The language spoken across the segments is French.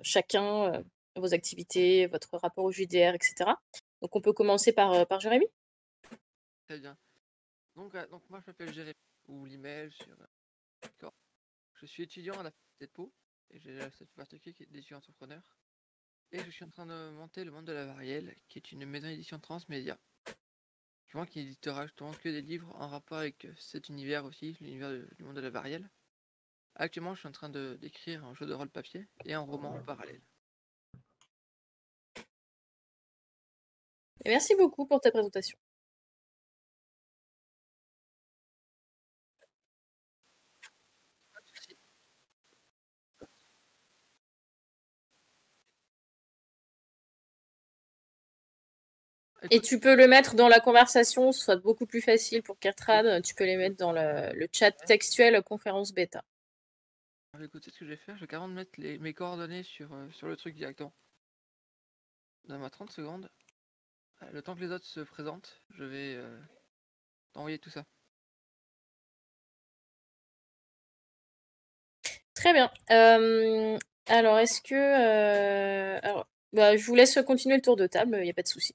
chacun vos activités, votre rapport au JDR, etc. Donc on peut commencer par Jérémy. Très bien. Donc moi, je m'appelle Jérémy, ou l'email sur Discord. Je suis étudiant à la Faculté de Pau, et j'ai cette particulier qui est d'étudiant entrepreneur. Et je suis en train de monter le Monde de la Varielle, qui est une maison d'édition transmédia, qui éditera justement que des livres en rapport avec cet univers aussi, l'univers du Monde de la Varielle. Actuellement, je suis en train d'écrire un jeu de rôle papier et un roman en parallèle. Et merci beaucoup pour ta présentation. Et tu peux le mettre dans la conversation, ce soit beaucoup plus facile pour Kertrad. Tu peux les mettre dans le chat textuel conférence bêta. Écoutez, ce que je vais faire, je vais carrément mettre mes coordonnées sur le truc directement. Donne-moi 30 secondes. Le temps que les autres se présentent, je vais t'envoyer tout ça. Très bien. Alors, est-ce que... je vous laisse continuer le tour de table, il n'y a pas de souci.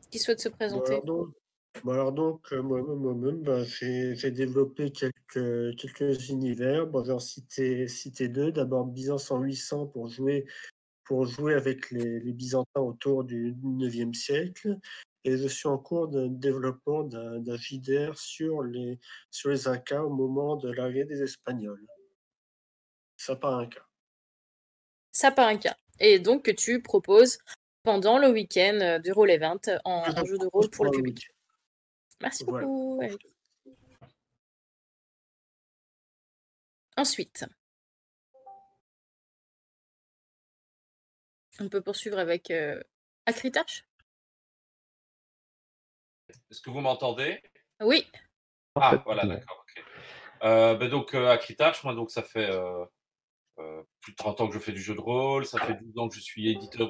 Qui souhaite se présenter? Moi-même, j'ai développé quelques univers. Bon, j'en citer deux. D'abord, Byzance en 800 pour jouer avec les Byzantins autour du 9e siècle. Et je suis en cours de développement d'un JDR sur les Incas au moment de l'arrivée des Espagnols. Ça part un cas. Ça part un cas. Et donc que tu proposes pendant le week-end du Roll Event en jeu de rôle pour le public. Merci beaucoup. Voilà. Ensuite, on peut poursuivre avec Akritash. Est-ce que vous m'entendez? Oui. Ah, voilà, d'accord. Okay. Donc, Akritash, moi, donc, ça fait plus de 30 ans que je fais du jeu de rôle. Ça fait 12 ans que je suis éditeur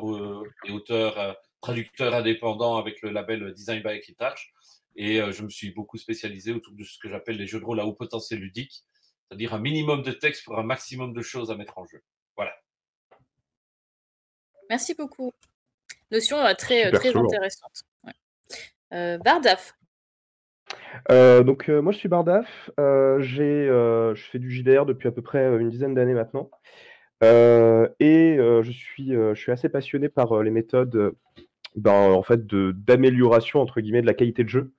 et auteur, traducteur indépendant avec le label Design by Akritash. Et je me suis beaucoup spécialisé autour de ce que j'appelle les jeux de rôle à haut potentiel ludique, c'est-à-dire un minimum de texte pour un maximum de choses à mettre en jeu. Voilà. Merci beaucoup. Notion très intéressante. Ouais. Bardaf. Moi je suis Bardaf, je fais du JDR depuis à peu près une dizaine d'années maintenant. Je suis assez passionné par les méthodes en fait d'amélioration entre guillemets de la qualité de jeu,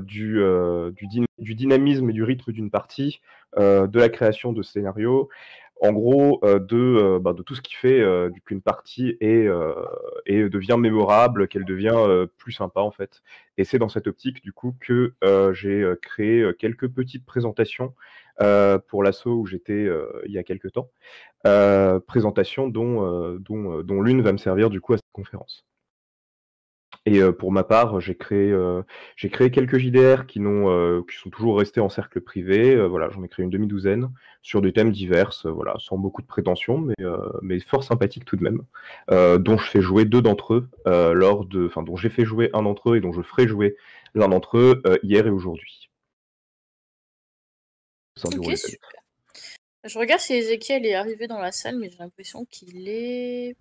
du dynamisme et du rythme d'une partie, de la création de scénarios, en gros de tout ce qui fait qu'une partie devient mémorable, qu'elle devient plus sympa en fait. Et c'est dans cette optique du coup que j'ai créé quelques petites présentations pour l'asso où j'étais il y a quelques temps, présentations dont l'une va me servir du coup à cette conférence. Et pour ma part, j'ai créé quelques JDR qui sont toujours restés en cercle privé. Voilà, j'en ai créé une demi-douzaine sur des thèmes divers, voilà, sans beaucoup de prétention, mais fort sympathiques tout de même, dont je fais jouer deux d'entre eux dont j'ai fait jouer un d'entre eux et dont je ferai jouer l'un d'entre eux hier et aujourd'hui. Ok, super. Je regarde si Ezekiel est arrivé dans la salle, mais j'ai l'impression qu'il est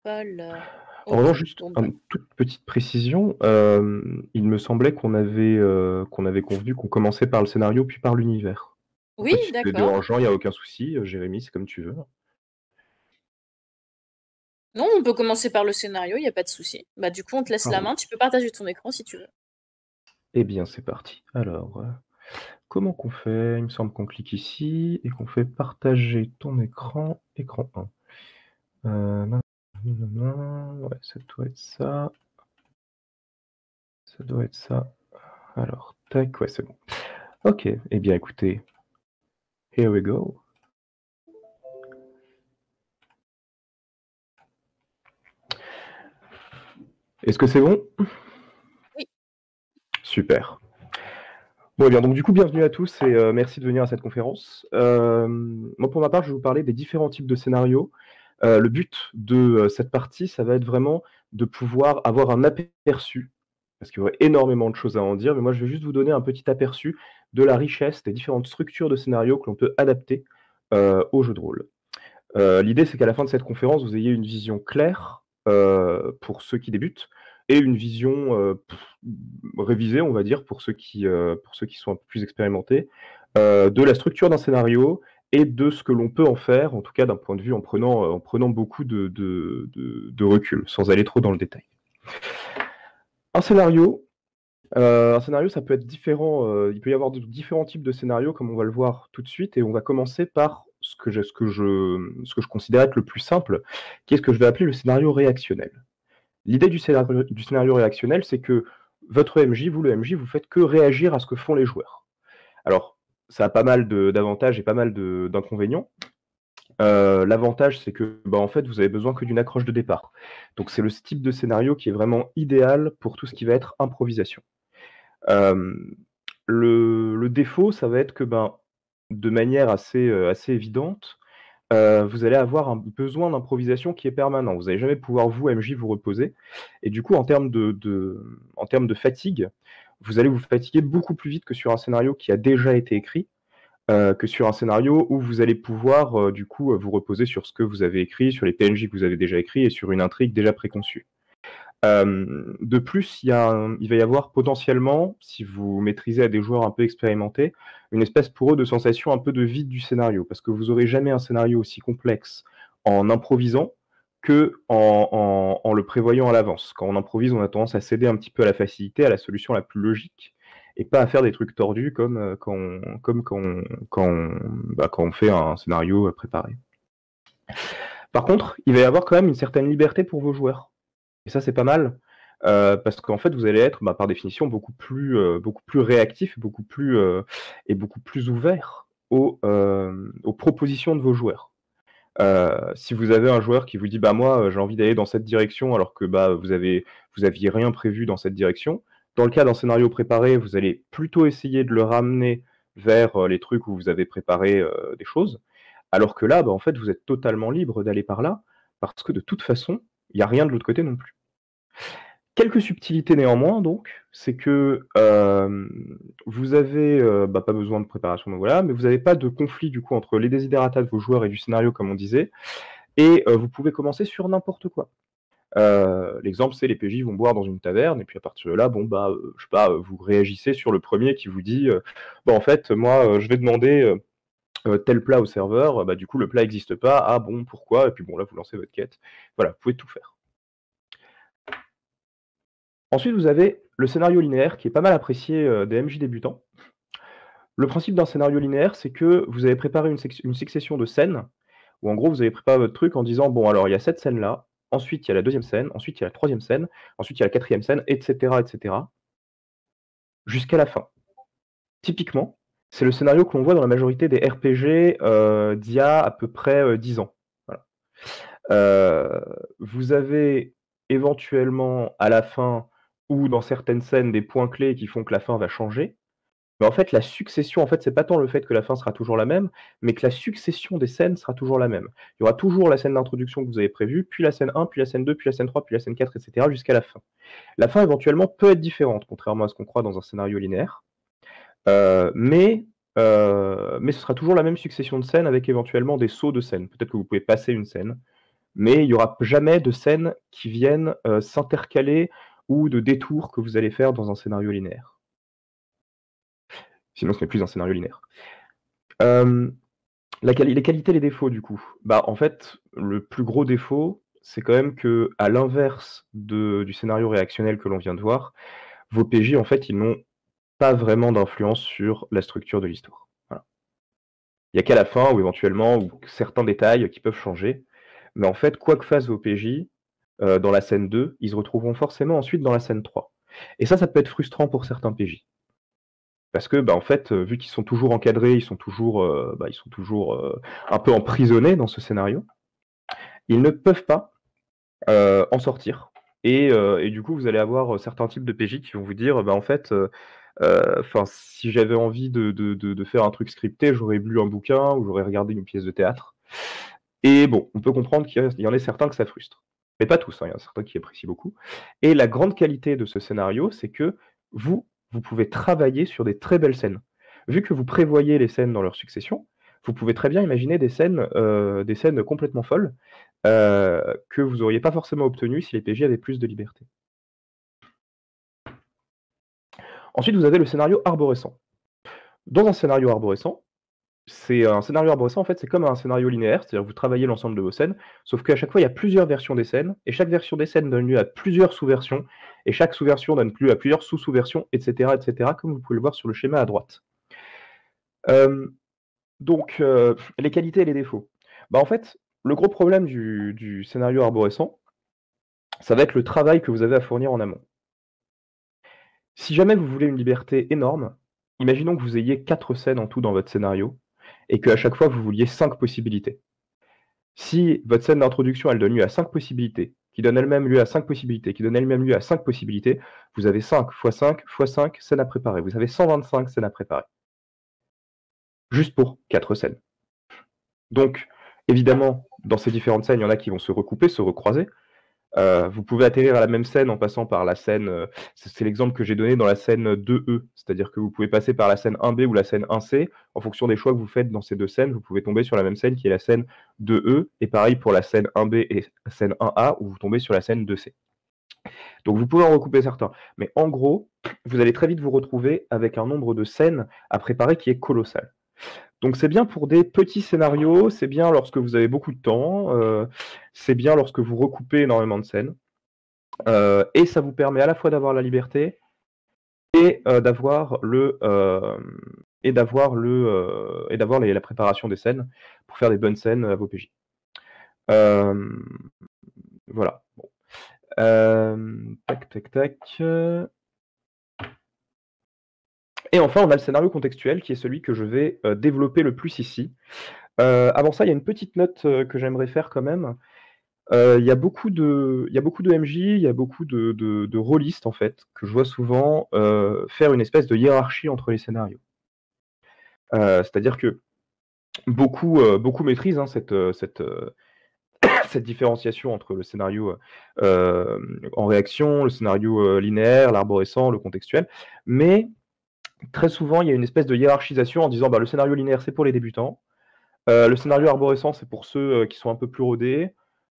pas là. En revanche, juste une toute petite précision, il me semblait qu'on avait convenu qu'on commençait par le scénario puis par l'univers. Oui, si d'accord. c'est dérangeant, il n'y a aucun souci. Jérémy, c'est comme tu veux. Non, on peut commencer par le scénario, il n'y a pas de souci. Bah, du coup, on te laisse la main. Tu peux partager ton écran si tu veux. Eh bien, c'est parti. Alors, comment qu'on fait? Il me semble qu'on clique ici et qu'on fait partager ton écran 1. Ouais, ça doit être ça. Ça doit être ça. Alors, tac, ouais, c'est bon. Ok, eh bien, écoutez, here we go. Est-ce que c'est bon? Oui. Super. Bon, eh bien, donc du coup, bienvenue à tous et merci de venir à cette conférence. Moi, pour ma part, je vais vous parler des différents types de scénarios. Le but de cette partie, ça va être vraiment de pouvoir avoir un aperçu parce qu'il y aurait énormément de choses à en dire, mais moi je vais juste vous donner un petit aperçu de la richesse des différentes structures de scénarios que l'on peut adapter au jeu de rôle. L'idée, c'est qu'à la fin de cette conférence, vous ayez une vision claire pour ceux qui débutent et une vision révisée, on va dire, pour ceux qui sont un peu plus expérimentés, de la structure d'un scénario et de ce que l'on peut en faire, en tout cas d'un point de vue en prenant beaucoup de recul, sans aller trop dans le détail. Un scénario, ça peut être différent. Il peut y avoir différents types de scénarios, comme on va le voir tout de suite, et on va commencer par ce que je considère être le plus simple, qui est ce que je vais appeler le scénario réactionnel. L'idée du scénario réactionnel, c'est que votre MJ, vous le MJ, vous faites que réagir à ce que font les joueurs. Alors, ça a pas mal d'avantages et pas mal d'inconvénients. L'avantage, c'est que en fait, vous avez besoin que d'une accroche de départ. Donc c'est le type de scénario qui est vraiment idéal pour tout ce qui va être improvisation. Le défaut, ça va être que de manière assez évidente, vous allez avoir un besoin d'improvisation qui est permanent. Vous n'allez jamais pouvoir, vous, MJ, vous reposer. Et du coup, en termes de fatigue, vous allez vous fatiguer beaucoup plus vite que sur un scénario qui a déjà été écrit, que sur un scénario où vous allez pouvoir, du coup, vous reposer sur ce que vous avez écrit, sur les PNJ que vous avez déjà écrits et sur une intrigue déjà préconçue. De plus, il va y avoir potentiellement, si vous maîtrisez à des joueurs un peu expérimentés, une espèce pour eux de sensation un peu de vide du scénario, parce que vous n'aurez jamais un scénario aussi complexe en improvisant que en le prévoyant à l'avance. Quand on improvise, on a tendance à céder un petit peu à la facilité, à la solution la plus logique, et pas à faire des trucs tordus comme quand on fait un scénario préparé. Par contre, il va y avoir quand même une certaine liberté pour vos joueurs. Et ça, c'est pas mal, parce qu'en fait, vous allez être, par définition, beaucoup plus réactif, beaucoup plus ouvert aux propositions de vos joueurs. Si vous avez un joueur qui vous dit moi j'ai envie d'aller dans cette direction alors que vous aviez rien prévu dans cette direction, dans le cas d'un scénario préparé, vous allez plutôt essayer de le ramener vers les trucs où vous avez préparé des choses, alors que là, en fait, vous êtes totalement libre d'aller par là, parce que de toute façon, il n'y a rien de l'autre côté non plus. Quelques subtilités néanmoins, donc, c'est que vous avez pas besoin de préparation, donc voilà, mais vous n'avez pas de conflit du coup entre les desiderata de vos joueurs et du scénario, comme on disait, et vous pouvez commencer sur n'importe quoi. L'exemple, c'est les PJ vont boire dans une taverne, et puis à partir de là, je sais pas, vous réagissez sur le premier qui vous dit en fait, moi, je vais demander tel plat au serveur, du coup, le plat n'existe pas, ah bon, pourquoi? Et puis là, vous lancez votre quête. Voilà, vous pouvez tout faire. Ensuite, vous avez le scénario linéaire, qui est pas mal apprécié des MJ débutants. Le principe d'un scénario linéaire, c'est que vous avez préparé une succession de scènes, où en gros, vous avez préparé votre truc en disant, alors il y a cette scène-là, ensuite il y a la deuxième scène, ensuite il y a la troisième scène, ensuite il y a la quatrième scène, etc., jusqu'à la fin. Typiquement, c'est le scénario que l'on voit dans la majorité des RPG d'il y a à peu près 10 ans. Voilà. Vous avez éventuellement à la fin ou dans certaines scènes des points clés qui font que la fin va changer. Mais en fait, la succession, c'est pas tant le fait que la fin sera toujours la même, mais que la succession des scènes sera toujours la même. Il y aura toujours la scène d'introduction que vous avez prévue, puis la scène 1, puis la scène 2, puis la scène 3, puis la scène 4, etc., jusqu'à la fin. La fin, éventuellement, peut être différente, contrairement à ce qu'on croit dans un scénario linéaire. Mais ce sera toujours la même succession de scènes avec éventuellement des sauts de scènes. Peut-être que vous pouvez passer une scène, mais il n'y aura jamais de scènes qui viennent s'intercaler ou de détours que vous allez faire dans un scénario linéaire. Sinon, ce n'est plus un scénario linéaire. Les qualités, les défauts, du coup. En fait, le plus gros défaut, c'est quand même que, à l'inverse du scénario réactionnel que l'on vient de voir, vos PJ, en fait, ils n'ont pas vraiment d'influence sur la structure de l'histoire. Voilà. Il n'y a qu'à la fin, ou éventuellement, ou certains détails qui peuvent changer. Mais en fait, quoi que fassent vos PJ, dans la scène 2, ils se retrouveront forcément ensuite dans la scène 3. Et ça peut être frustrant pour certains PJ. Parce que, en fait, vu qu'ils sont toujours encadrés, ils sont toujours un peu emprisonnés dans ce scénario, ils ne peuvent pas en sortir. Et du coup, vous allez avoir certains types de PJ qui vont vous dire, en fait, si j'avais envie de faire un truc scripté, j'aurais lu un bouquin ou j'aurais regardé une pièce de théâtre. Et on peut comprendre qu'il y en ait certains que ça frustre. mais pas tous, hein, il y en a certains qui apprécient beaucoup. Et la grande qualité de ce scénario, c'est que vous pouvez travailler sur des très belles scènes. Vu que vous prévoyez les scènes dans leur succession, vous pouvez très bien imaginer des scènes complètement folles que vous n'auriez pas forcément obtenues si les PJ avaient plus de liberté. Ensuite, vous avez le scénario arborescent. Dans un scénario arborescent, en fait, c'est comme un scénario linéaire, c'est-à-dire que vous travaillez l'ensemble de vos scènes, sauf qu'à chaque fois, il y a plusieurs versions des scènes, et chaque version des scènes donne lieu à plusieurs sous-versions, et chaque sous-version donne lieu à plusieurs sous-sous-versions, etc., comme vous pouvez le voir sur le schéma à droite. Donc, les qualités et les défauts. En fait, le gros problème du scénario arborescent, ça va être le travail que vous avez à fournir en amont. Si jamais vous voulez une liberté énorme, imaginons que vous ayez 4 scènes en tout dans votre scénario, et qu'à chaque fois, vous vouliez 5 possibilités. Si votre scène d'introduction, elle donne lieu à 5 possibilités, qui donne elle-même lieu à 5 possibilités, qui donne elle-même lieu à 5 possibilités, vous avez 5 x 5 x 5 scènes à préparer. Vous avez 125 scènes à préparer. Juste pour 4 scènes. Donc, évidemment, dans ces différentes scènes, il y en a qui vont se recouper, se recroiser. Vous pouvez atterrir à la même scène en passant par la scène, c'est l'exemple que j'ai donné dans la scène 2E, c'est-à-dire que vous pouvez passer par la scène 1B ou la scène 1C, en fonction des choix que vous faites dans ces deux scènes, vous pouvez tomber sur la même scène qui est la scène 2E, et pareil pour la scène 1B et la scène 1A, où vous tombez sur la scène 2C. Donc vous pouvez en recouper certains, mais en gros, vous allez très vite vous retrouver avec un nombre de scènes à préparer qui est colossal. Donc c'est bien pour des petits scénarios, c'est bien lorsque vous avez beaucoup de temps, c'est bien lorsque vous recoupez énormément de scènes, et ça vous permet à la fois d'avoir la liberté et d'avoir la préparation des scènes pour faire des bonnes scènes à vos PJ. Voilà. Bon. Tac. Et enfin, on a le scénario contextuel qui est celui que je vais développer le plus ici. Avant ça, il y a une petite note que j'aimerais faire quand même. Il y a beaucoup de MJ, il y a beaucoup de rôlistes en fait, que je vois souvent faire une espèce de hiérarchie entre les scénarios. C'est-à-dire que beaucoup maîtrisent cette différenciation entre le scénario en réaction, le scénario linéaire, l'arborescent, le contextuel, mais très souvent, il y a une espèce de hiérarchisation en disant le scénario linéaire, c'est pour les débutants, le scénario arborescent, c'est pour ceux qui sont un peu plus rodés,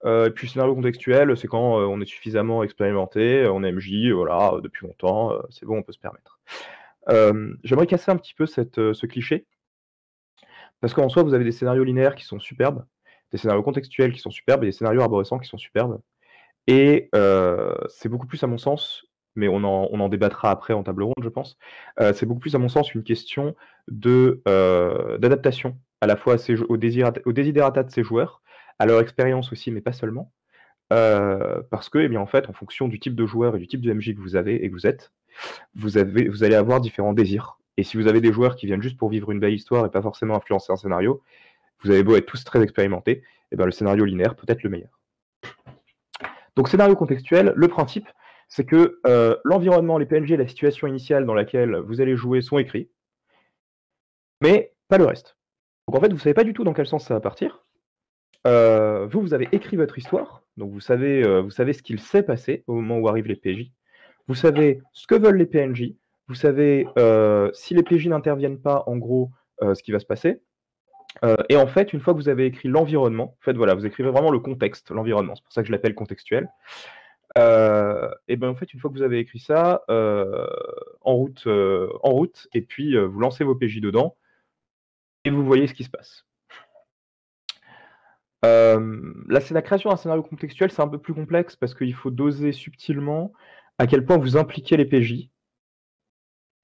et puis le scénario contextuel, c'est quand on est suffisamment expérimenté, on est MJ, voilà, depuis longtemps, c'est bon, on peut se permettre. J'aimerais casser un petit peu ce cliché, parce qu'en soi, vous avez des scénarios linéaires qui sont superbes, des scénarios contextuels qui sont superbes, et des scénarios arborescents qui sont superbes. Et c'est beaucoup plus, à mon sens, mais on en débattra après en table ronde, je pense, c'est beaucoup plus, à mon sens, une question d'adaptation, à la fois au desiderata de ces joueurs, à leur expérience aussi, mais pas seulement. Parce que, eh bien, en fait, en fonction du type de joueur et du type de MJ que vous avez et que vous êtes, vous allez avoir différents désirs. Et si vous avez des joueurs qui viennent juste pour vivre une belle histoire et pas forcément influencer un scénario, vous avez beau être tous très expérimentés, eh ben, le scénario linéaire peut être le meilleur. Donc, scénario contextuel, le principe, c'est que l'environnement, les PNG, la situation initiale dans laquelle vous allez jouer sont écrits, mais pas le reste. Donc en fait, vous ne savez pas du tout dans quel sens ça va partir. Vous avez écrit votre histoire, donc vous savez ce qu'il s'est passé au moment où arrivent les PJ. Vous savez ce que veulent les PNJ. Vous savez si les PJ n'interviennent pas, en gros, ce qui va se passer. Et en fait, une fois que vous avez écrit l'environnement, en fait, voilà, vous écrivez vraiment le contexte, l'environnement. C'est pour ça que je l'appelle contextuel. Et ben en fait, une fois que vous avez écrit ça, en route, et puis vous lancez vos PJ dedans, et vous voyez ce qui se passe. La création d'un scénario contextuel, c'est un peu plus complexe parce qu'il faut doser subtilement à quel point vous impliquez les PJ.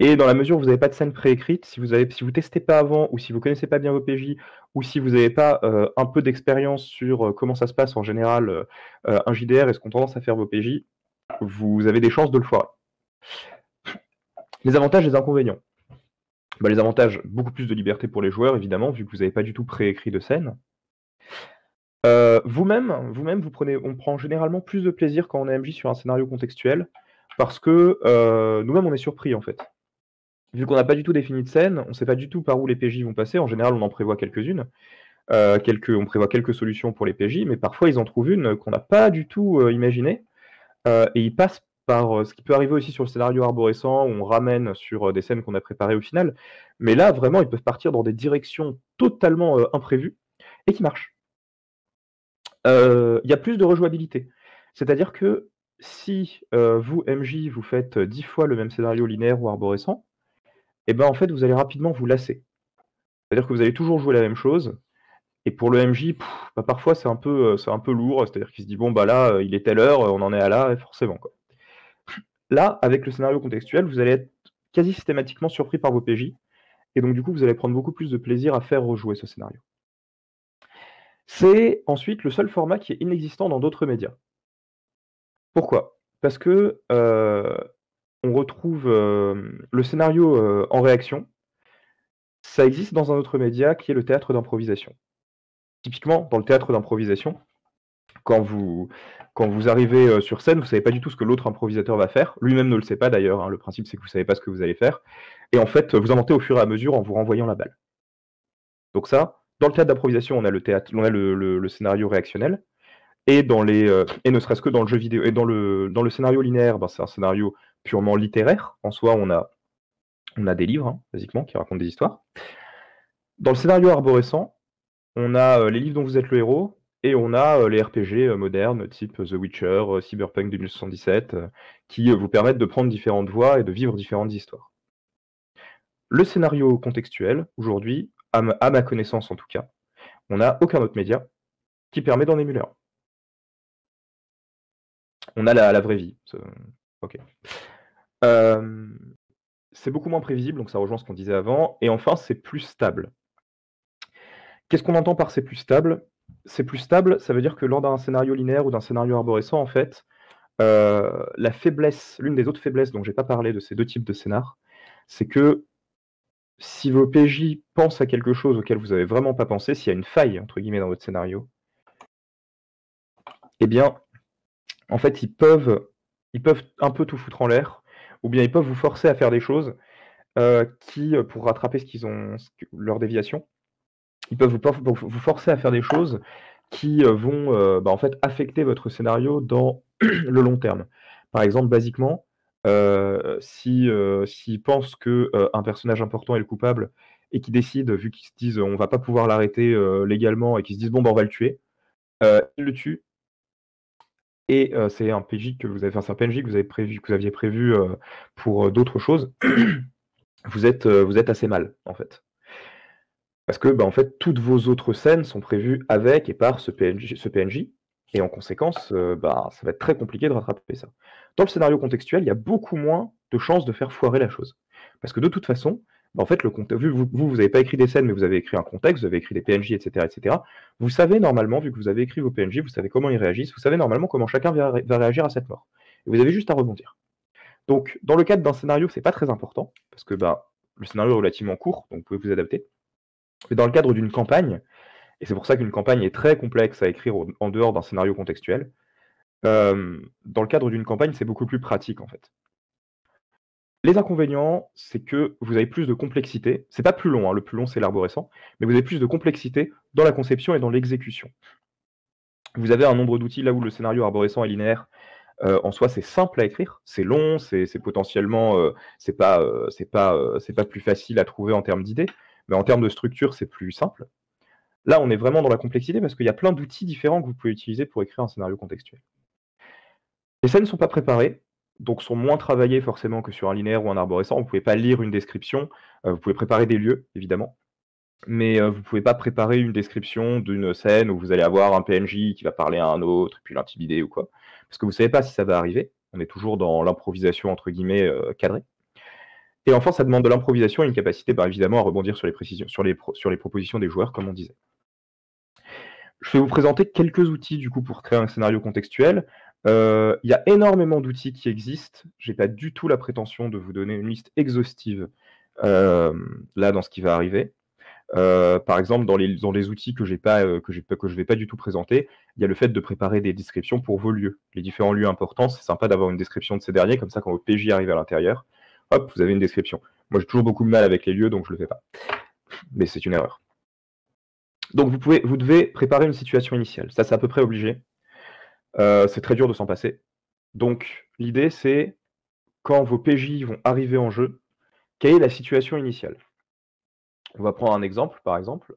Et dans la mesure où vous n'avez pas de scène préécrite, si vous testez pas avant, ou si vous connaissez pas bien vos PJ, ou si vous n'avez pas un peu d'expérience sur comment ça se passe en général, un JDR et ce qu'ont tendance à faire vos PJ, vous avez des chances de le foirer. Les avantages et les inconvénients. Les avantages, beaucoup plus de liberté pour les joueurs, évidemment, vu que vous n'avez pas du tout préécrit de scène. Vous-même, on prend généralement plus de plaisir quand on est MJ sur un scénario contextuel, parce que nous-mêmes, on est surpris, en fait. Vu qu'on n'a pas du tout défini de scène, on ne sait pas du tout par où les PJ vont passer, en général, on en prévoit quelques-unes. on prévoit quelques solutions pour les PJ, mais parfois ils en trouvent une qu'on n'a pas du tout imaginée, et ils passent par ce qui peut arriver aussi sur le scénario arborescent, où on ramène sur des scènes qu'on a préparées au final, mais là vraiment ils peuvent partir dans des directions totalement imprévues, et qui marchent. Il y a plus de rejouabilité. C'est-à-dire que si vous, MJ, vous faites 10 fois le même scénario linéaire ou arborescent, et ben en fait vous allez rapidement vous lasser. C'est-à-dire que vous allez toujours jouer la même chose, et pour le MJ, bah, parfois c'est un peu lourd, c'est-à-dire qu'il se dit bon bah là il est telle heure, on en est à là, et forcément quoi. Là, avec le scénario contextuel, vous allez être quasi systématiquement surpris par vos PJ, et donc du coup vous allez prendre beaucoup plus de plaisir à faire rejouer ce scénario. C'est ensuite le seul format qui est inexistant dans d'autres médias. Pourquoi? Parce que on retrouve le scénario en réaction. Ça existe dans un autre média qui est le théâtre d'improvisation. Typiquement, dans le théâtre d'improvisation, quand vous arrivez sur scène, vous ne savez pas du tout ce que l'autre improvisateur va faire. Lui-même ne le sait pas d'ailleurs. Hein. Le principe, c'est que vous ne savez pas ce que vous allez faire. Et en fait, vous inventez au fur et à mesure en vous renvoyant la balle. Donc ça, dans le théâtre d'improvisation, on a le scénario réactionnel. Et et ne serait-ce que dans le jeu vidéo et dans le scénario linéaire, c'est un scénario purement littéraire. En soi, on a des livres, hein, basiquement, qui racontent des histoires. Dans le scénario arborescent, on a les livres dont vous êtes le héros, et on a les RPG modernes, type The Witcher, Cyberpunk 2077, qui vous permettent de prendre différentes voies et de vivre différentes histoires. Le scénario contextuel, aujourd'hui, à ma connaissance en tout cas, on n'a aucun autre média qui permet d'en émuler un. On a la vraie vie. Ok. C'est beaucoup moins prévisible, donc ça rejoint ce qu'on disait avant. Et enfin, c'est plus stable. Qu'est-ce qu'on entend par c'est plus stable? C'est plus stable, ça veut dire que lors d'un scénario linéaire ou d'un scénario arborescent, en fait, la faiblesse, l'une des autres faiblesses dont j'ai pas parlé de ces deux types de scénar, c'est que si vos PJ pensent à quelque chose auquel vous n'avez vraiment pas pensé, s'il y a une faille, entre guillemets, dans votre scénario, eh bien, en fait, ils peuvent un peu tout foutre en l'air, ou bien ils peuvent vous forcer à faire des choses qui, pour rattraper leur déviation, ils peuvent vous forcer à faire des choses qui vont en fait affecter votre scénario dans le long terme. Par exemple, basiquement, s'ils pensent qu'un personnage important est le coupable et qu'ils décident, vu qu'ils se disent on va pas pouvoir l'arrêter légalement, et qu'ils se disent bon on va le tuer, ils le tuent. Et c'est un PJ que vous avez, enfin, c'est un PNJ que vous aviez prévu pour d'autres choses. Vous êtes assez mal, en fait. Parce que, en fait, toutes vos autres scènes sont prévues avec et par ce PNJ, et en conséquence, ça va être très compliqué de rattraper ça. Dans le scénario contextuel, il y a beaucoup moins de chances de faire foirer la chose. Parce que de toute façon, en fait, vu que vous n'avez pas écrit des scènes, mais vous avez écrit un contexte, vous avez écrit des PNJ, etc., vous savez normalement, vu que vous avez écrit vos PNJ, vous savez comment ils réagissent, vous savez normalement comment chacun va réagir à cette mort. Et vous avez juste à rebondir. Donc, dans le cadre d'un scénario, c'est pas très important, parce que le scénario est relativement court, donc vous pouvez vous adapter. Mais dans le cadre d'une campagne, et c'est pour ça qu'une campagne est très complexe à écrire en dehors d'un scénario contextuel, dans le cadre d'une campagne, c'est beaucoup plus pratique, en fait. Les inconvénients, c'est que vous avez plus de complexité. C'est pas plus long, hein, le plus long c'est l'arborescent, mais vous avez plus de complexité dans la conception et dans l'exécution. Vous avez un nombre d'outils là où le scénario arborescent est linéaire. En soi, c'est simple à écrire, c'est long, c'est potentiellement, c'est pas plus facile à trouver en termes d'idées, mais en termes de structure, c'est plus simple. Là, on est vraiment dans la complexité parce qu'il y a plein d'outils différents que vous pouvez utiliser pour écrire un scénario contextuel. Les scènes ne sont pas préparées, donc sont moins travaillées forcément que sur un linéaire ou un arborescent. Vous ne pouvez pas lire une description, vous pouvez préparer des lieux, évidemment, mais vous ne pouvez pas préparer une description d'une scène où vous allez avoir un PNJ qui va parler à un autre, puis l'intimider ou quoi, parce que vous ne savez pas si ça va arriver. On est toujours dans l'improvisation, entre guillemets, cadrée. Et enfin, ça demande de l'improvisation et une capacité, évidemment, à rebondir sur les propositions des joueurs, comme on disait. Je vais vous présenter quelques outils, du coup, pour créer un scénario contextuel. Il y a énormément d'outils qui existent. Je n'ai pas du tout la prétention de vous donner une liste exhaustive là dans ce qui va arriver. Par exemple, dans les outils que je ne vais pas du tout présenter, il y a le fait de préparer des descriptions pour vos lieux. Les différents lieux importants, c'est sympa d'avoir une description de ces derniers, comme ça quand votre PJ arrive à l'intérieur, hop, vous avez une description. Moi j'ai toujours beaucoup de mal avec les lieux, donc je ne le fais pas. Mais c'est une erreur. Donc vous devez préparer une situation initiale. Ça, c'est à peu près obligé. C'est très dur de s'en passer. Donc l'idée, c'est quand vos PJ vont arriver en jeu, quelle est la situation initiale? On va prendre un exemple, par exemple,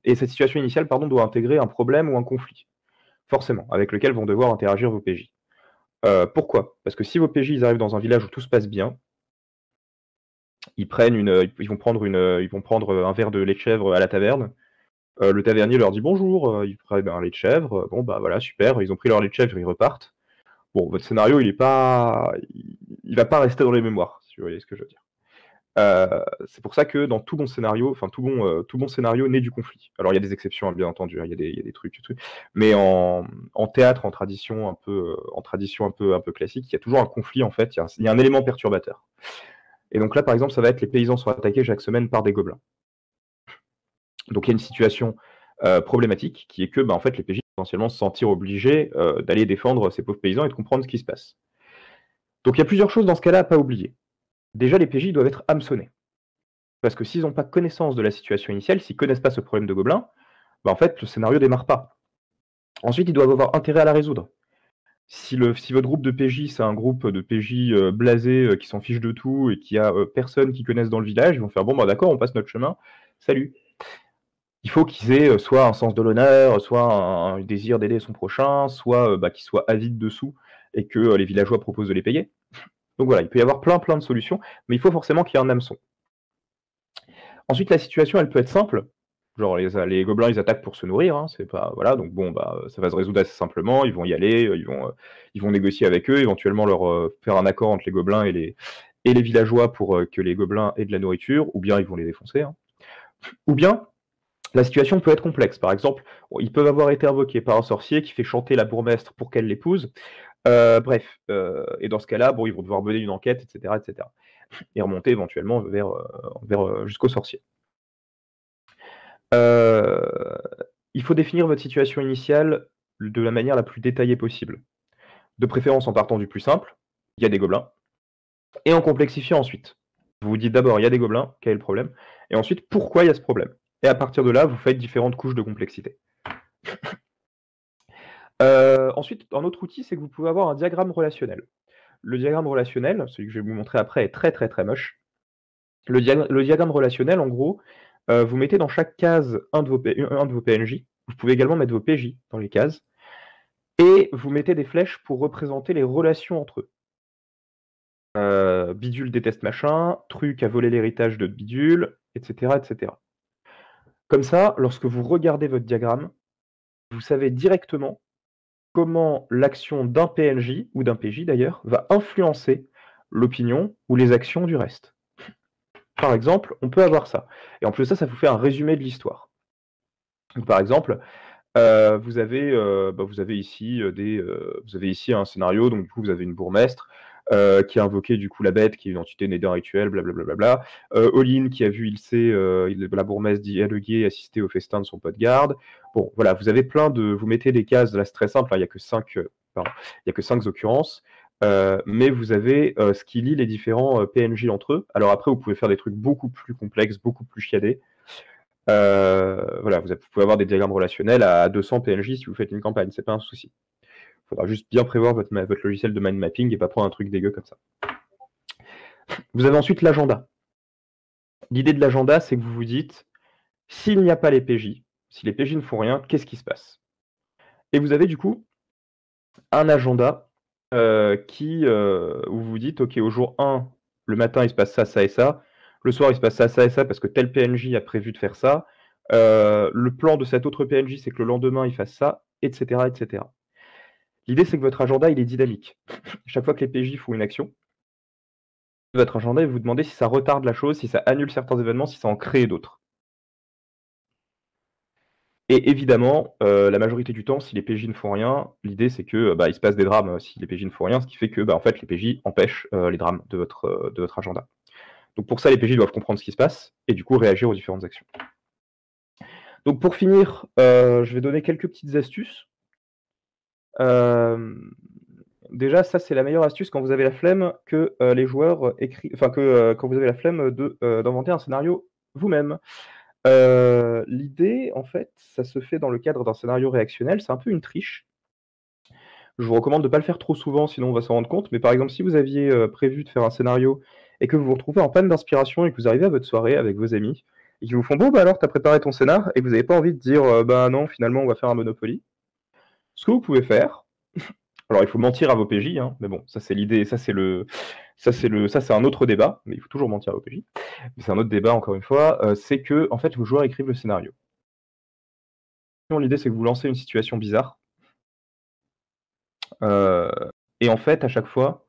et cette situation initiale, pardon, doit intégrer un problème ou un conflit, forcément, avec lequel vont devoir interagir vos PJ. Pourquoi? Parce que si vos PJ ils arrivent dans un village où tout se passe bien, ils vont prendre un verre de lait de chèvre à la taverne. Le tavernier leur dit bonjour, ils prennent un lait de chèvre. Bon bah voilà, super, ils ont pris leur lait de chèvre, ils repartent. Bon, votre scénario, il va pas rester dans les mémoires, si vous voyez ce que je veux dire. C'est pour ça que dans tout bon scénario, enfin tout bon scénario naît du conflit. Alors il y a des exceptions, hein, bien entendu, hein, il y a des trucs, mais en théâtre, en tradition un peu classique, il y a toujours un conflit en fait. Il y a un élément perturbateur. Et donc là, par exemple, ça va être les paysans sont attaqués chaque semaine par des gobelins. Donc il y a une situation problématique qui est que, en fait, les PJ vont potentiellement se sentir obligés d'aller défendre ces pauvres paysans et de comprendre ce qui se passe. Donc il y a plusieurs choses dans ce cas-là à pas oublier. Déjà, les PJ doivent être hameçonnés. Parce que s'ils n'ont pas connaissance de la situation initiale, s'ils ne connaissent pas ce problème de gobelins, en fait, le scénario ne démarre pas. Ensuite, ils doivent avoir intérêt à la résoudre. Si votre groupe de PJ, c'est un groupe de PJ blasés qui s'en fichent de tout et qui a personne qui connaisse dans le village, ils vont faire bon, d'accord, on passe notre chemin, salut. Il faut qu'ils aient soit un sens de l'honneur, soit un désir d'aider son prochain, soit qu'ils soient avides de sous et que les villageois proposent de les payer. Donc voilà, il peut y avoir plein de solutions, mais il faut forcément qu'il y ait un hameçon. Ensuite, la situation, elle peut être simple. Genre, les gobelins, ils attaquent pour se nourrir, hein, c'est pas... Voilà, donc bon, ça va se résoudre assez simplement, ils vont y aller, ils vont négocier avec eux, éventuellement leur faire un accord entre les gobelins et les villageois pour que les gobelins aient de la nourriture, ou bien ils vont les défoncer. Hein. Ou bien, la situation peut être complexe. Par exemple, ils peuvent avoir été invoqués par un sorcier qui fait chanter la bourgmestre pour qu'elle l'épouse. Bref, et dans ce cas-là, ils vont devoir mener une enquête, etc., etc. Et remonter éventuellement vers jusqu'au sorcier. Il faut définir votre situation initiale de la manière la plus détaillée possible. De préférence en partant du plus simple, il y a des gobelins, et en complexifiant ensuite. Vous vous dites d'abord, il y a des gobelins, quel est le problème? Et ensuite, pourquoi il y a ce problème? Et à partir de là, vous faites différentes couches de complexité. Ensuite, un autre outil, c'est que vous pouvez avoir un diagramme relationnel. Le diagramme relationnel, celui que je vais vous montrer après, est très moche. Le diagramme relationnel, en gros, vous mettez dans chaque case un de vos PNJ. Vous pouvez également mettre vos PJ dans les cases. Et vous mettez des flèches pour représenter les relations entre eux. Bidule déteste machin, truc à voler l'héritage de bidule, etc., etc. Comme ça, lorsque vous regardez votre diagramme, vous savez directement comment l'action d'un PNJ, ou d'un PJ d'ailleurs, va influencer l'opinion ou les actions du reste. Par exemple, on peut avoir ça. Et en plus de ça, ça vous fait un résumé de l'histoire. Par exemple, vous avez ici un scénario, donc du coup vous avez une bourgmestre qui a invoqué du coup la bête, qui est une entité née d'un rituel, blablabla. Olin qui a vu la bourgmestre dialoguer, assister au festin de son pote garde. Bon, voilà, vous avez vous mettez des cases, là c'est très simple, il n'y a que 5 occurrences. Mais vous avez ce qui lie les différents PNJ entre eux. Alors après, vous pouvez faire des trucs beaucoup plus complexes, beaucoup plus chiadés. Voilà, vous pouvez avoir des diagrammes relationnels à 200 PNJ si vous faites une campagne, c'est pas un souci. Il faudra juste bien prévoir votre logiciel de mind mapping et pas prendre un truc dégueu comme ça. Vous avez ensuite l'agenda. L'idée de l'agenda, c'est que vous vous dites, s'il n'y a pas les PJ, si les PJ ne font rien, qu'est-ce qui se passe? Et vous avez du coup un agenda où vous vous dites, ok, au jour 1, le matin, il se passe ça, ça et ça. Le soir, il se passe ça, ça et ça, parce que tel PNJ a prévu de faire ça. Le plan de cet autre PNJ, c'est que le lendemain, il fasse ça, etc., etc. L'idée, c'est que votre agenda, il est dynamique. Chaque fois que les PJ font une action, votre agenda, il vous demandez si ça retarde la chose, si ça annule certains événements, si ça en crée d'autres. Et évidemment, la majorité du temps, si les PJ ne font rien, l'idée, c'est que il se passe des drames si les PJ ne font rien, ce qui fait que en fait, les PJ empêchent les drames de votre agenda. Donc pour ça, les PJ doivent comprendre ce qui se passe et du coup réagir aux différentes actions. Donc pour finir, je vais donner quelques petites astuces. Déjà, ça c'est la meilleure astuce quand vous avez la flemme que les joueurs quand vous avez la flemme d'inventer un scénario vous-même. L'idée, en fait, ça se fait dans le cadre d'un scénario réactionnel. C'est un peu une triche. Je vous recommande de ne pas le faire trop souvent, sinon on va s'en rendre compte. Mais par exemple, si vous aviez prévu de faire un scénario et que vous vous retrouvez en panne d'inspiration et que vous arrivez à votre soirée avec vos amis et qu'ils vous font bon, bah alors, t'as préparé ton scénar et que vous n'avez pas envie de dire bah non, finalement, on va faire un Monopoly. Ce que vous pouvez faire, alors il faut mentir à vos PJ, hein, mais bon, ça c'est l'idée, ça c'est un autre débat, mais il faut toujours mentir à vos PJ. Mais c'est un autre débat, encore une fois, c'est que en fait vos joueurs écrivent le scénario. L'idée c'est que vous lancez une situation bizarre, et en fait à chaque fois,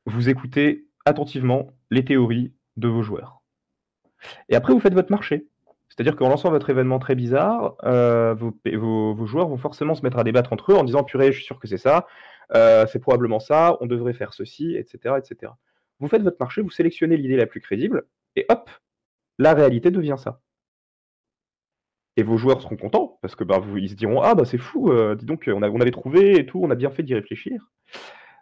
vous écoutez attentivement les théories de vos joueurs. Et après vous faites votre marché. C'est-à-dire qu'en lançant votre événement très bizarre, vos joueurs vont forcément se mettre à débattre entre eux en disant purée, je suis sûr que c'est ça, c'est probablement ça, on devrait faire ceci, etc., etc. Vous faites votre marché, vous sélectionnez l'idée la plus crédible, et hop, la réalité devient ça. Et vos joueurs seront contents, parce que ils se diront ah bah c'est fou, dis donc, on avait trouvé et tout, on a bien fait d'y réfléchir.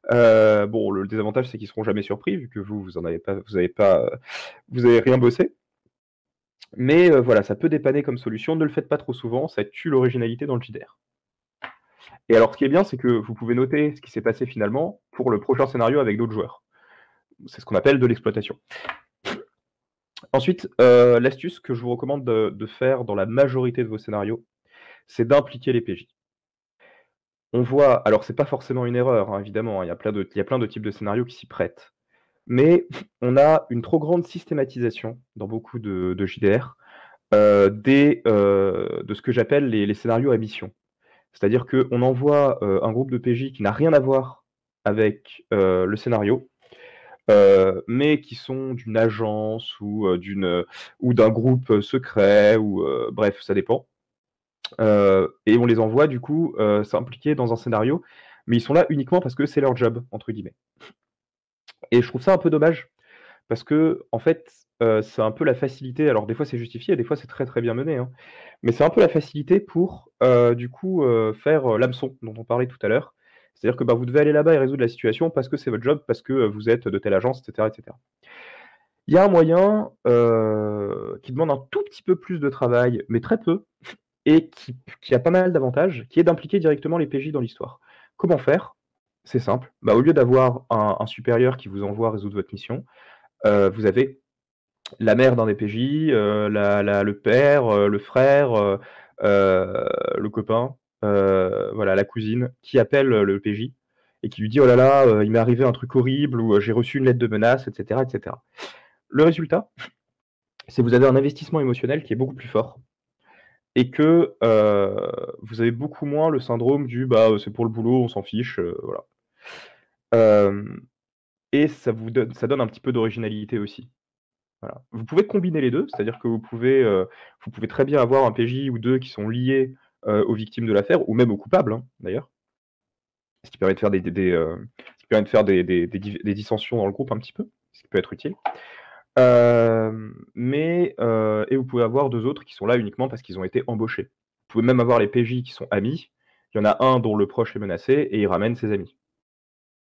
Bon, le désavantage c'est qu'ils seront jamais surpris, vu que vous avez rien bossé. Mais voilà, ça peut dépanner comme solution. Ne le faites pas trop souvent, ça tue l'originalité dans le JDR. Et alors, ce qui est bien, c'est que vous pouvez noter ce qui s'est passé finalement pour le prochain scénario avec d'autres joueurs. C'est ce qu'on appelle de l'exploitation. Ensuite, l'astuce que je vous recommande de faire dans la majorité de vos scénarios, c'est d'impliquer les PJ. On voit, alors c'est pas forcément une erreur, hein, évidemment, il y a plein de types de scénarios qui s'y prêtent. Mais on a une trop grande systématisation dans beaucoup de JDR de ce que j'appelle les scénarios à mission. C'est-à-dire qu'on envoie un groupe de PJ qui n'a rien à voir avec le scénario, mais qui sont d'une agence ou d'un groupe secret, ou bref, ça dépend. Et on les envoie du coup s'impliquer dans un scénario, mais ils sont là uniquement parce que c'est leur job, entre guillemets. Et je trouve ça un peu dommage, parce que en fait, c'est un peu la facilité. Alors des fois c'est justifié, des fois c'est très très bien mené, hein. Mais c'est un peu la facilité pour du coup faire l'hameçon dont on parlait tout à l'heure. C'est-à-dire que vous devez aller là-bas et résoudre la situation parce que c'est votre job, parce que vous êtes de telle agence, etc., etc. Il y a un moyen qui demande un tout petit peu plus de travail, mais très peu, et qui a pas mal d'avantages, qui est d'impliquer directement les PJ dans l'histoire. Comment faire? C'est simple. Au lieu d'avoir un supérieur qui vous envoie résoudre votre mission, vous avez la mère d'un des PJ, le père, le frère, le copain, voilà, la cousine, qui appelle le PJ et qui lui dit oh là là, il m'est arrivé un truc horrible, ou j'ai reçu une lettre de menace, etc., etc. Le résultat, c'est que vous avez un investissement émotionnel qui est beaucoup plus fort et que vous avez beaucoup moins le syndrome du c'est pour le boulot, on s'en fiche, voilà. Et ça donne un petit peu d'originalité aussi. Voilà. Vous pouvez combiner les deux, c'est-à-dire que vous pouvez très bien avoir un PJ ou deux qui sont liés aux victimes de l'affaire, ou même aux coupables, hein, d'ailleurs. Ce qui permet de faire des dissensions dans le groupe un petit peu, ce qui peut être utile. Et vous pouvez avoir deux autres qui sont là uniquement parce qu'ils ont été embauchés. Vous pouvez même avoir les PJ qui sont amis. Il y en a un dont le proche est menacé et il ramène ses amis.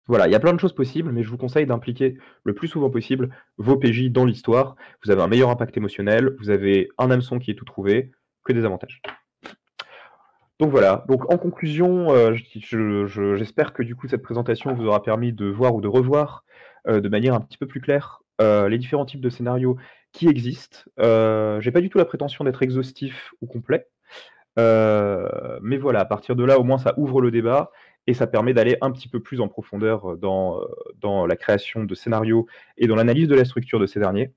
Voilà, il y a plein de choses possibles, mais je vous conseille d'impliquer le plus souvent possible vos PJ dans l'histoire. Vous avez un meilleur impact émotionnel, vous avez un hameçon qui est tout trouvé, que des avantages. Donc voilà, donc en conclusion, j'espère que du coup cette présentation vous aura permis de voir ou de revoir de manière un petit peu plus claire les différents types de scénarios qui existent. J'ai pas du tout la prétention d'être exhaustif ou complet, mais voilà, à partir de là, au moins ça ouvre le débat et ça permet d'aller un petit peu plus en profondeur dans la création de scénarios et dans l'analyse de la structure de ces derniers.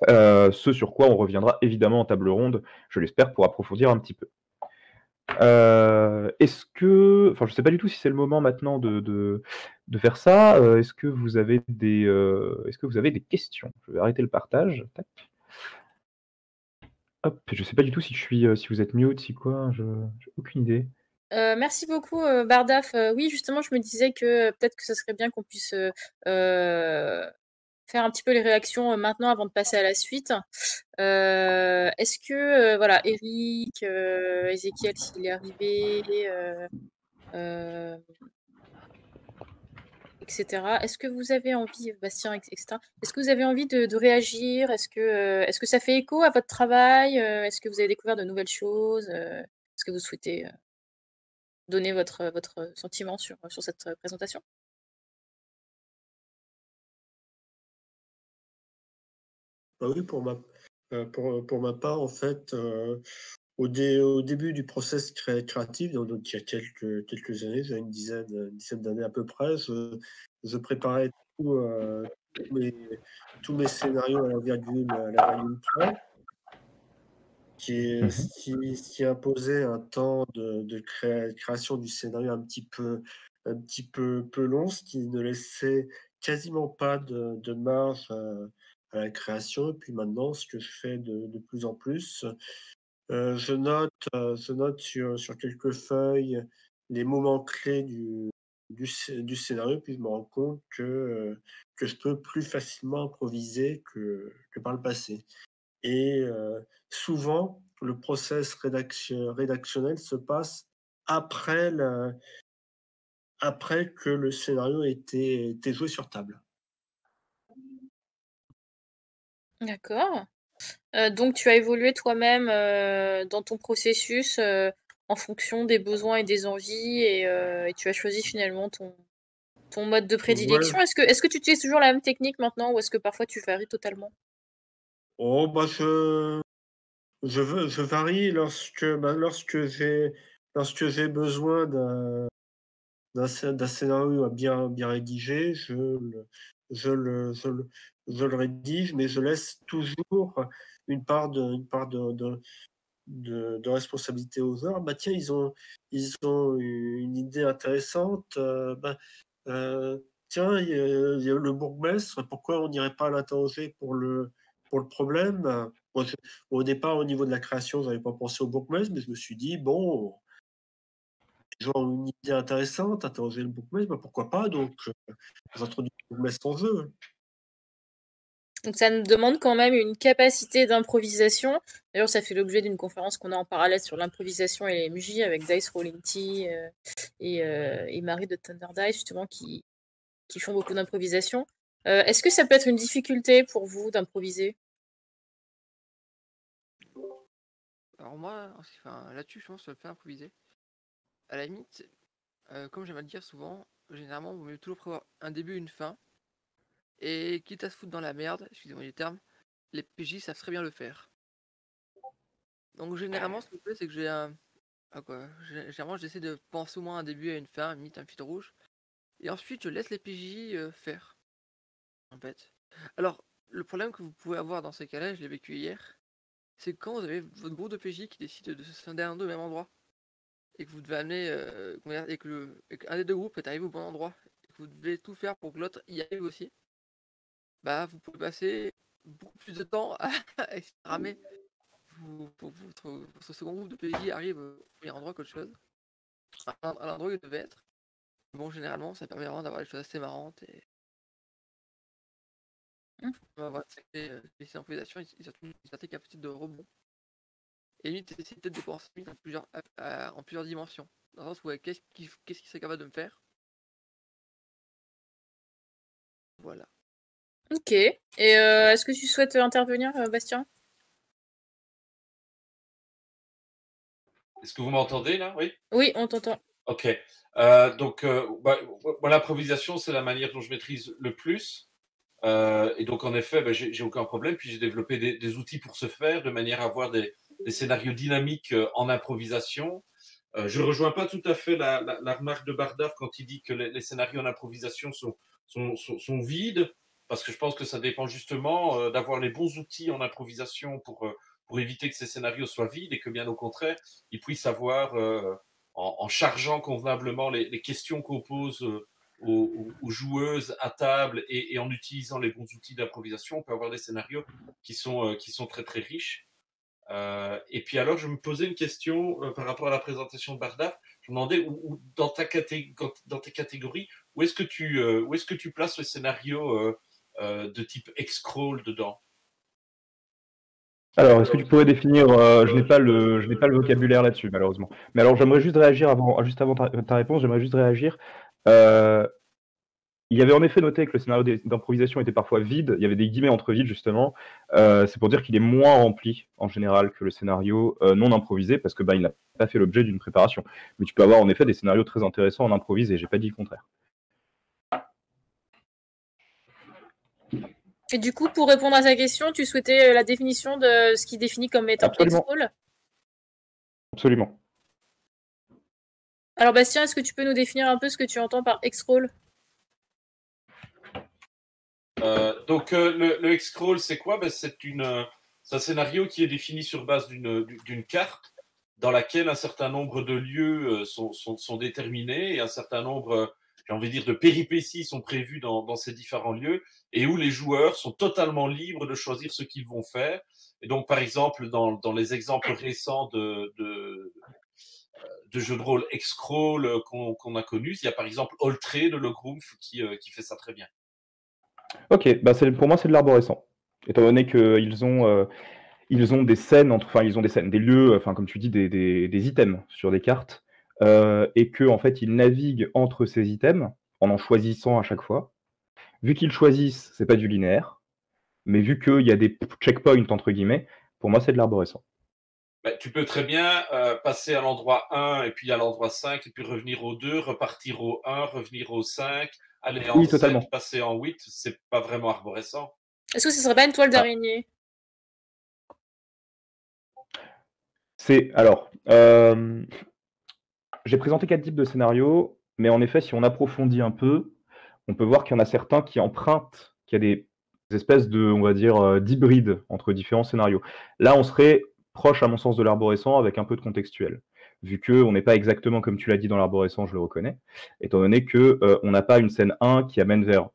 Ce sur quoi on reviendra évidemment en table ronde, je l'espère, pour approfondir un petit peu. Je sais pas du tout si c'est le moment maintenant de faire ça. Est-ce que vous avez des questions? Je vais arrêter le partage. Tac. Hop, je sais pas du tout si vous êtes mute, si quoi, j'ai aucune idée. Merci beaucoup, Bardaf. Oui, justement, je me disais que peut-être que ce serait bien qu'on puisse faire un petit peu les réactions maintenant avant de passer à la suite. Est-ce que, voilà, Eric, Ezekiel, s'il est arrivé, etc. Est-ce que vous avez envie, Bastien, etc., est-ce que vous avez envie de réagir? Est-ce que ça fait écho à votre travail? Est-ce que vous avez découvert de nouvelles choses? Est-ce que vous souhaitez donner votre sentiment sur cette présentation? Bah oui, pour ma part, en fait, au début du process créatif, donc il y a quelques années, j'ai une dizaine d'années à peu près, je préparais tous mes scénarios à la virgule près, ce qui imposait un temps de création du scénario un petit peu long, ce qui ne laissait quasiment pas de marge à la création. Et puis maintenant, ce que je fais de plus en plus, je note sur quelques feuilles les moments clés du scénario, puis je me rends compte que je peux plus facilement improviser que par le passé. Et souvent, le process rédactionnel se passe après, après que le scénario ait été joué sur table. D'accord. Donc tu as évolué toi-même dans ton processus en fonction des besoins et des envies et tu as choisi finalement ton mode de prédilection. Ouais. Est-ce que tu utilises toujours la même technique maintenant ou est-ce que parfois tu varies totalement? Oh, bah, je varie lorsque j'ai besoin d'un scénario bien rédigé, je le rédige, mais je laisse toujours une part de responsabilité aux joueurs. Bah tiens, ils ont une idée intéressante. Tiens, il y a le bourgmestre, pourquoi on n'irait pas l'interroger pour le problème? Moi, au départ, au niveau de la création, je n'avais pas pensé au bourgmestre, mais je me suis dit, bon, les gens ont une idée intéressante, interroger le bourgmestre, bah, pourquoi pas? Donc, j'introduis le bourgmestre en jeu. Donc ça nous demande quand même une capacité d'improvisation. D'ailleurs, ça fait l'objet d'une conférence qu'on a en parallèle sur l'improvisation et les MJ avec Dice Rolling Tea et Marie de Thunder Dice, justement, qui font beaucoup d'improvisation. Est-ce que ça peut être une difficulté pour vous d'improviser? Alors moi, là-dessus, je pense que ça le fait improviser. À la limite, comme j'aime à le dire souvent, généralement, vous mieux toujours prévoir un début et une fin. Et quitte à se foutre dans la merde, excusez-moi du terme, les PJ savent très bien le faire. Donc généralement, ce que je fais, c'est que généralement, j'essaie de penser au moins un début et une fin, limite un fil rouge. Et ensuite, je laisse les PJ faire, en fait. Alors, le problème que vous pouvez avoir dans ces cas-là, je l'ai vécu hier, c'est quand vous avez votre groupe de PJ qui décide de se scinder un au même endroit, et que vous devez amener, et qu'un des deux groupes est arrivé au bon endroit, et que vous devez tout faire pour que l'autre y arrive aussi, bah vous pouvez passer beaucoup plus de temps à ramer pour que ce second groupe de PJ arrive au premier endroit qu'autre chose, à l'endroit où il devait être. Bon, généralement, ça permet vraiment d'avoir des choses assez marrantes et on va avoir ces improvisations et surtout une certaine capacité de rebond. Et limite, c'est peut-être de penser en plusieurs dimensions. Dans le sens où qu'est-ce qu'il serait capable de me faire? Voilà. Ok. Et est-ce que tu souhaites intervenir, Bastien? Est-ce que vous m'entendez là? Oui? Oui, on t'entend. Ok. Donc, l'improvisation, c'est la manière dont je maîtrise le plus. Et donc, en effet, j'ai aucun problème. Puis, j'ai développé des outils pour ce faire, de manière à avoir des scénarios dynamiques en improvisation. Je ne rejoins pas tout à fait la remarque de Bardaf quand il dit que les scénarios en improvisation sont vides, parce que je pense que ça dépend justement d'avoir les bons outils en improvisation pour éviter que ces scénarios soient vides et que, bien au contraire, ils puissent avoir, en chargeant convenablement les questions qu'on pose aux joueuses à table et en utilisant les bons outils d'improvisation, on peut avoir des scénarios qui sont très très riches. Et puis alors, je me posais une question par rapport à la présentation de Bardaf. Je me demandais dans tes catégories, où est-ce que tu places le scénario de type X-Crawl dedans? Alors, est-ce que tu pourrais définir, je n'ai pas le vocabulaire là-dessus, malheureusement. Mais alors, j'aimerais juste réagir juste avant ta réponse, j'aimerais juste réagir. Il y avait en effet noté que le scénario d'improvisation était parfois vide, il y avait des guillemets entre vides justement, c'est pour dire qu'il est moins rempli en général que le scénario non improvisé, parce que il n'a pas fait l'objet d'une préparation. Mais tu peux avoir en effet des scénarios très intéressants en improvisé, j'ai pas dit le contraire. Et du coup, pour répondre à sa question, tu souhaitais la définition de ce qui définit comme étant X-Roll ? Absolument. Alors Bastien, est-ce que tu peux nous définir un peu ce que tu entends par X-Roll ? Donc le X-Crawl, c'est quoi? C'est un scénario qui est défini sur base d'une carte dans laquelle un certain nombre de lieux sont déterminés et un certain nombre, j'ai envie de dire, de péripéties sont prévues dans ces différents lieux et où les joueurs sont totalement libres de choisir ce qu'ils vont faire. Et donc, par exemple, dans les exemples récents de jeux de rôle X-Crawl qu'on a connus, il y a par exemple Oltré de Le Grumpf qui fait ça très bien. Ok, pour moi c'est de l'arborescent. Étant donné qu'ils ont des scènes, ils ont des scènes, des lieux, comme tu dis, des items sur des cartes, et que en fait ils naviguent entre ces items en choisissant à chaque fois. Vu qu'ils choisissent, c'est pas du linéaire, mais vu qu'il y a des checkpoints entre guillemets, pour moi c'est de l'arborescent. Tu peux très bien passer à l'endroit 1 et puis à l'endroit 5 et puis revenir au 2, repartir au 1, revenir au 5, aller en 7, passer en 8, c'est pas vraiment arborescent. Est-ce que ce serait pas une toile d'araignée? J'ai présenté 4 types de scénarios, mais en effet, si on approfondit un peu, on peut voir qu'il y en a certains qui empruntent, qu'il y a des espèces de, on va dire, d'hybrides entre différents scénarios. Là, on serait proche, à mon sens, de l'arborescent avec un peu de contextuel. Vu qu'on n'est pas exactement comme tu l'as dit dans l'arborescent, je le reconnais, étant donné qu'on n'a pas une scène 1 qui amène vers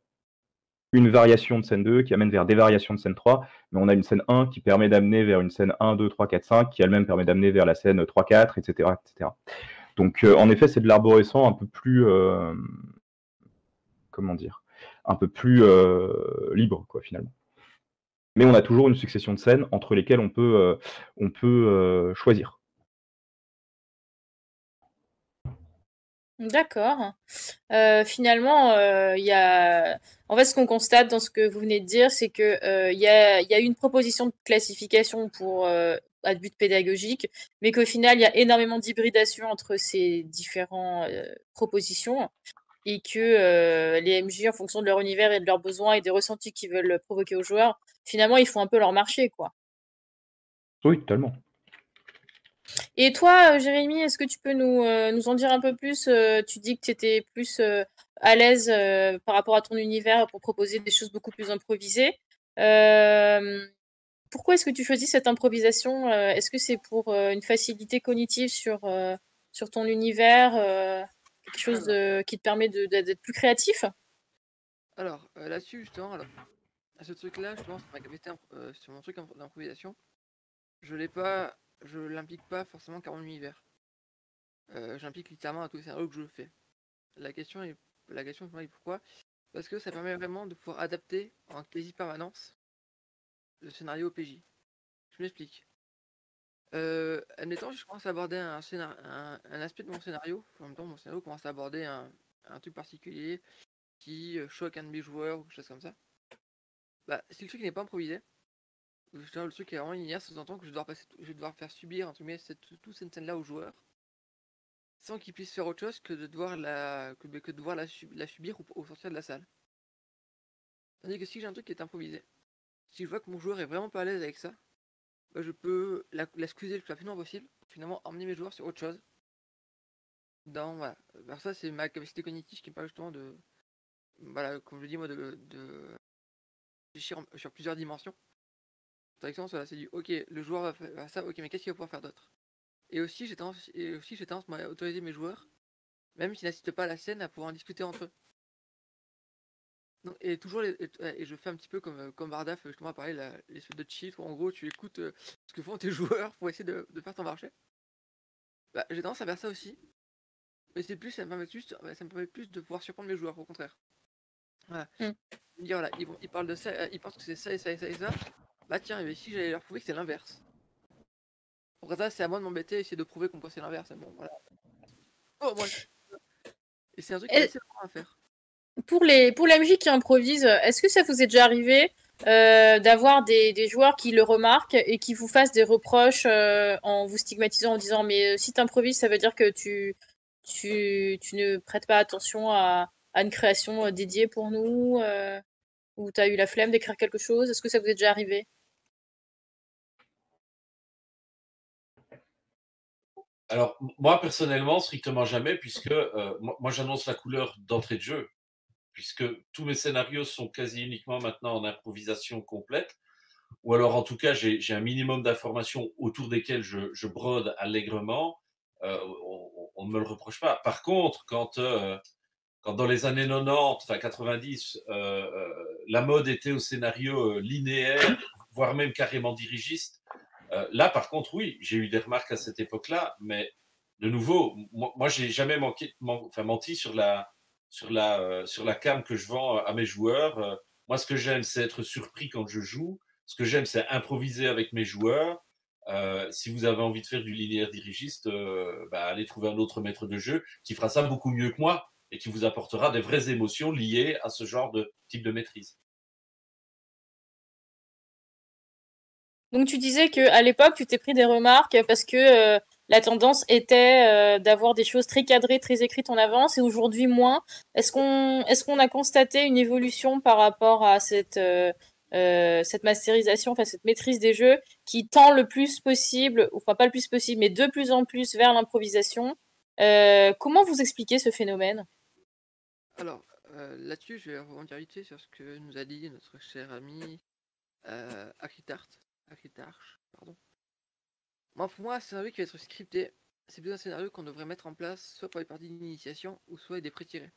une variation de scène 2, qui amène vers des variations de scène 3, mais on a une scène 1 qui permet d'amener vers une scène 1, 2, 3, 4, 5, qui elle-même permet d'amener vers la scène 3, 4, etc. etc. Donc, en effet, c'est de l'arborescent un peu plus, comment dire, un peu plus libre, quoi, finalement. Mais on a toujours une succession de scènes entre lesquelles on peut choisir. D'accord. Finalement, en fait, ce qu'on constate dans ce que vous venez de dire, c'est que y a une proposition de classification pour à but pédagogique, mais qu'au final, il y a énormément d'hybridation entre ces différentes propositions et que les MJ, en fonction de leur univers et de leurs besoins et des ressentis qu'ils veulent provoquer aux joueurs, finalement, ils font un peu leur marché, quoi. Oui, totalement. Et toi, Jérémy, est-ce que tu peux nous en dire un peu plus? Tu dis que tu étais plus à l'aise par rapport à ton univers pour proposer des choses beaucoup plus improvisées. Pourquoi est-ce que tu choisis cette improvisation? Est-ce que c'est pour une facilité cognitive sur ton univers, quelque chose qui te permet d'être plus créatif? Alors, là-dessus, justement, ce truc-là, justement, sur ma capacité sur mon truc d'improvisation, je l'implique pas forcément qu'à mon univers. J'implique littéralement à tous les scénarios que je fais. La question est pourquoi? Parce que ça permet vraiment de pouvoir adapter en quasi-permanence le scénario au PJ. Je m'explique. Admettons, je commence à aborder un aspect de mon scénario. En même temps, mon scénario commence à aborder un truc particulier qui choque un de mes joueurs ou quelque chose comme ça. Si le truc n'est pas improvisé, le truc est vraiment linéaire, ça sous-entend que je vais devoir faire subir entre guillemets toute cette scène-là aux joueurs, sans qu'ils puissent faire autre chose que de devoir la subir au sortir de la salle. Tandis que si j'ai un truc qui est improvisé, si je vois que mon joueur est vraiment pas à l'aise avec ça, je peux la squeezer le plus rapidement possible, pour finalement emmener mes joueurs sur autre chose. Ça, c'est ma capacité cognitive qui me permet justement de, comme je dis moi, de réfléchir sur plusieurs dimensions. Par exemple, c'est du ok, le joueur va faire ça, ok, mais qu'est-ce qu'il va pouvoir faire d'autre? Et aussi, j'ai tendance à autoriser mes joueurs, même s'ils n'assistent pas à la scène, à pouvoir en discuter entre eux. Donc, et je fais un petit peu comme Bardaf, justement, à parler les suites de chiffres, où en gros, tu écoutes ce que font tes joueurs pour essayer de faire ton marché. J'ai tendance à faire ça aussi, mais ça me permet plus de pouvoir surprendre mes joueurs, au contraire. Voilà. Dire, voilà, ils parlent de ça, ils pensent que c'est ça et ça et ça et ça. Tiens, mais si j'allais leur prouver que c'est l'inverse. Pour ça, c'est à moi de m'embêter et essayer de prouver qu'on pense c'est l'inverse. Bon, voilà. Oh, moi. Et c'est un truc qui est assez rare à faire. Pour les MJ qui improvisent, est-ce que ça vous est déjà arrivé d'avoir des joueurs qui le remarquent et qui vous fassent des reproches en vous stigmatisant en disant mais si t'improvises, ça veut dire que tu ne prêtes pas attention à une création dédiée pour nous ou t'as eu la flemme d'écrire quelque chose? Est-ce que ça vous est déjà arrivé? Alors, moi, personnellement, strictement jamais, puisque moi j'annonce la couleur d'entrée de jeu, puisque tous mes scénarios sont quasi uniquement maintenant en improvisation complète, ou alors en tout cas, j'ai un minimum d'informations autour desquelles je brode allègrement. On ne me le reproche pas. Par contre, quand dans les années 90, enfin 90, la mode était au scénario linéaire, voire même carrément dirigiste, là, par contre, oui, j'ai eu des remarques à cette époque-là, mais de nouveau, moi j'ai jamais menti sur la cam que je vends à mes joueurs. Moi, ce que j'aime, c'est être surpris quand je joue. Ce que j'aime, c'est improviser avec mes joueurs. Si vous avez envie de faire du linéaire dirigiste, allez trouver un autre maître de jeu qui fera ça beaucoup mieux que moi et qui vous apportera des vraies émotions liées à ce genre de type de maîtrise. Donc tu disais que à l'époque tu t'es pris des remarques parce que la tendance était d'avoir des choses très cadrées, très écrites en avance et aujourd'hui moins. Est-ce qu'on a constaté une évolution par rapport à cette masterisation, enfin cette maîtrise des jeux qui tend le plus possible, enfin pas le plus possible, mais de plus en plus vers l'improvisation. Comment vous expliquez ce phénomène? Alors, là-dessus, je vais rebondir vite fait sur ce que nous a dit notre cher ami Akritarch, pardon. Pour moi, un scénario qui va être scripté, c'est plus un scénario qu'on devrait mettre en place soit pour les parties d'initiation ou soit des pré-tirés.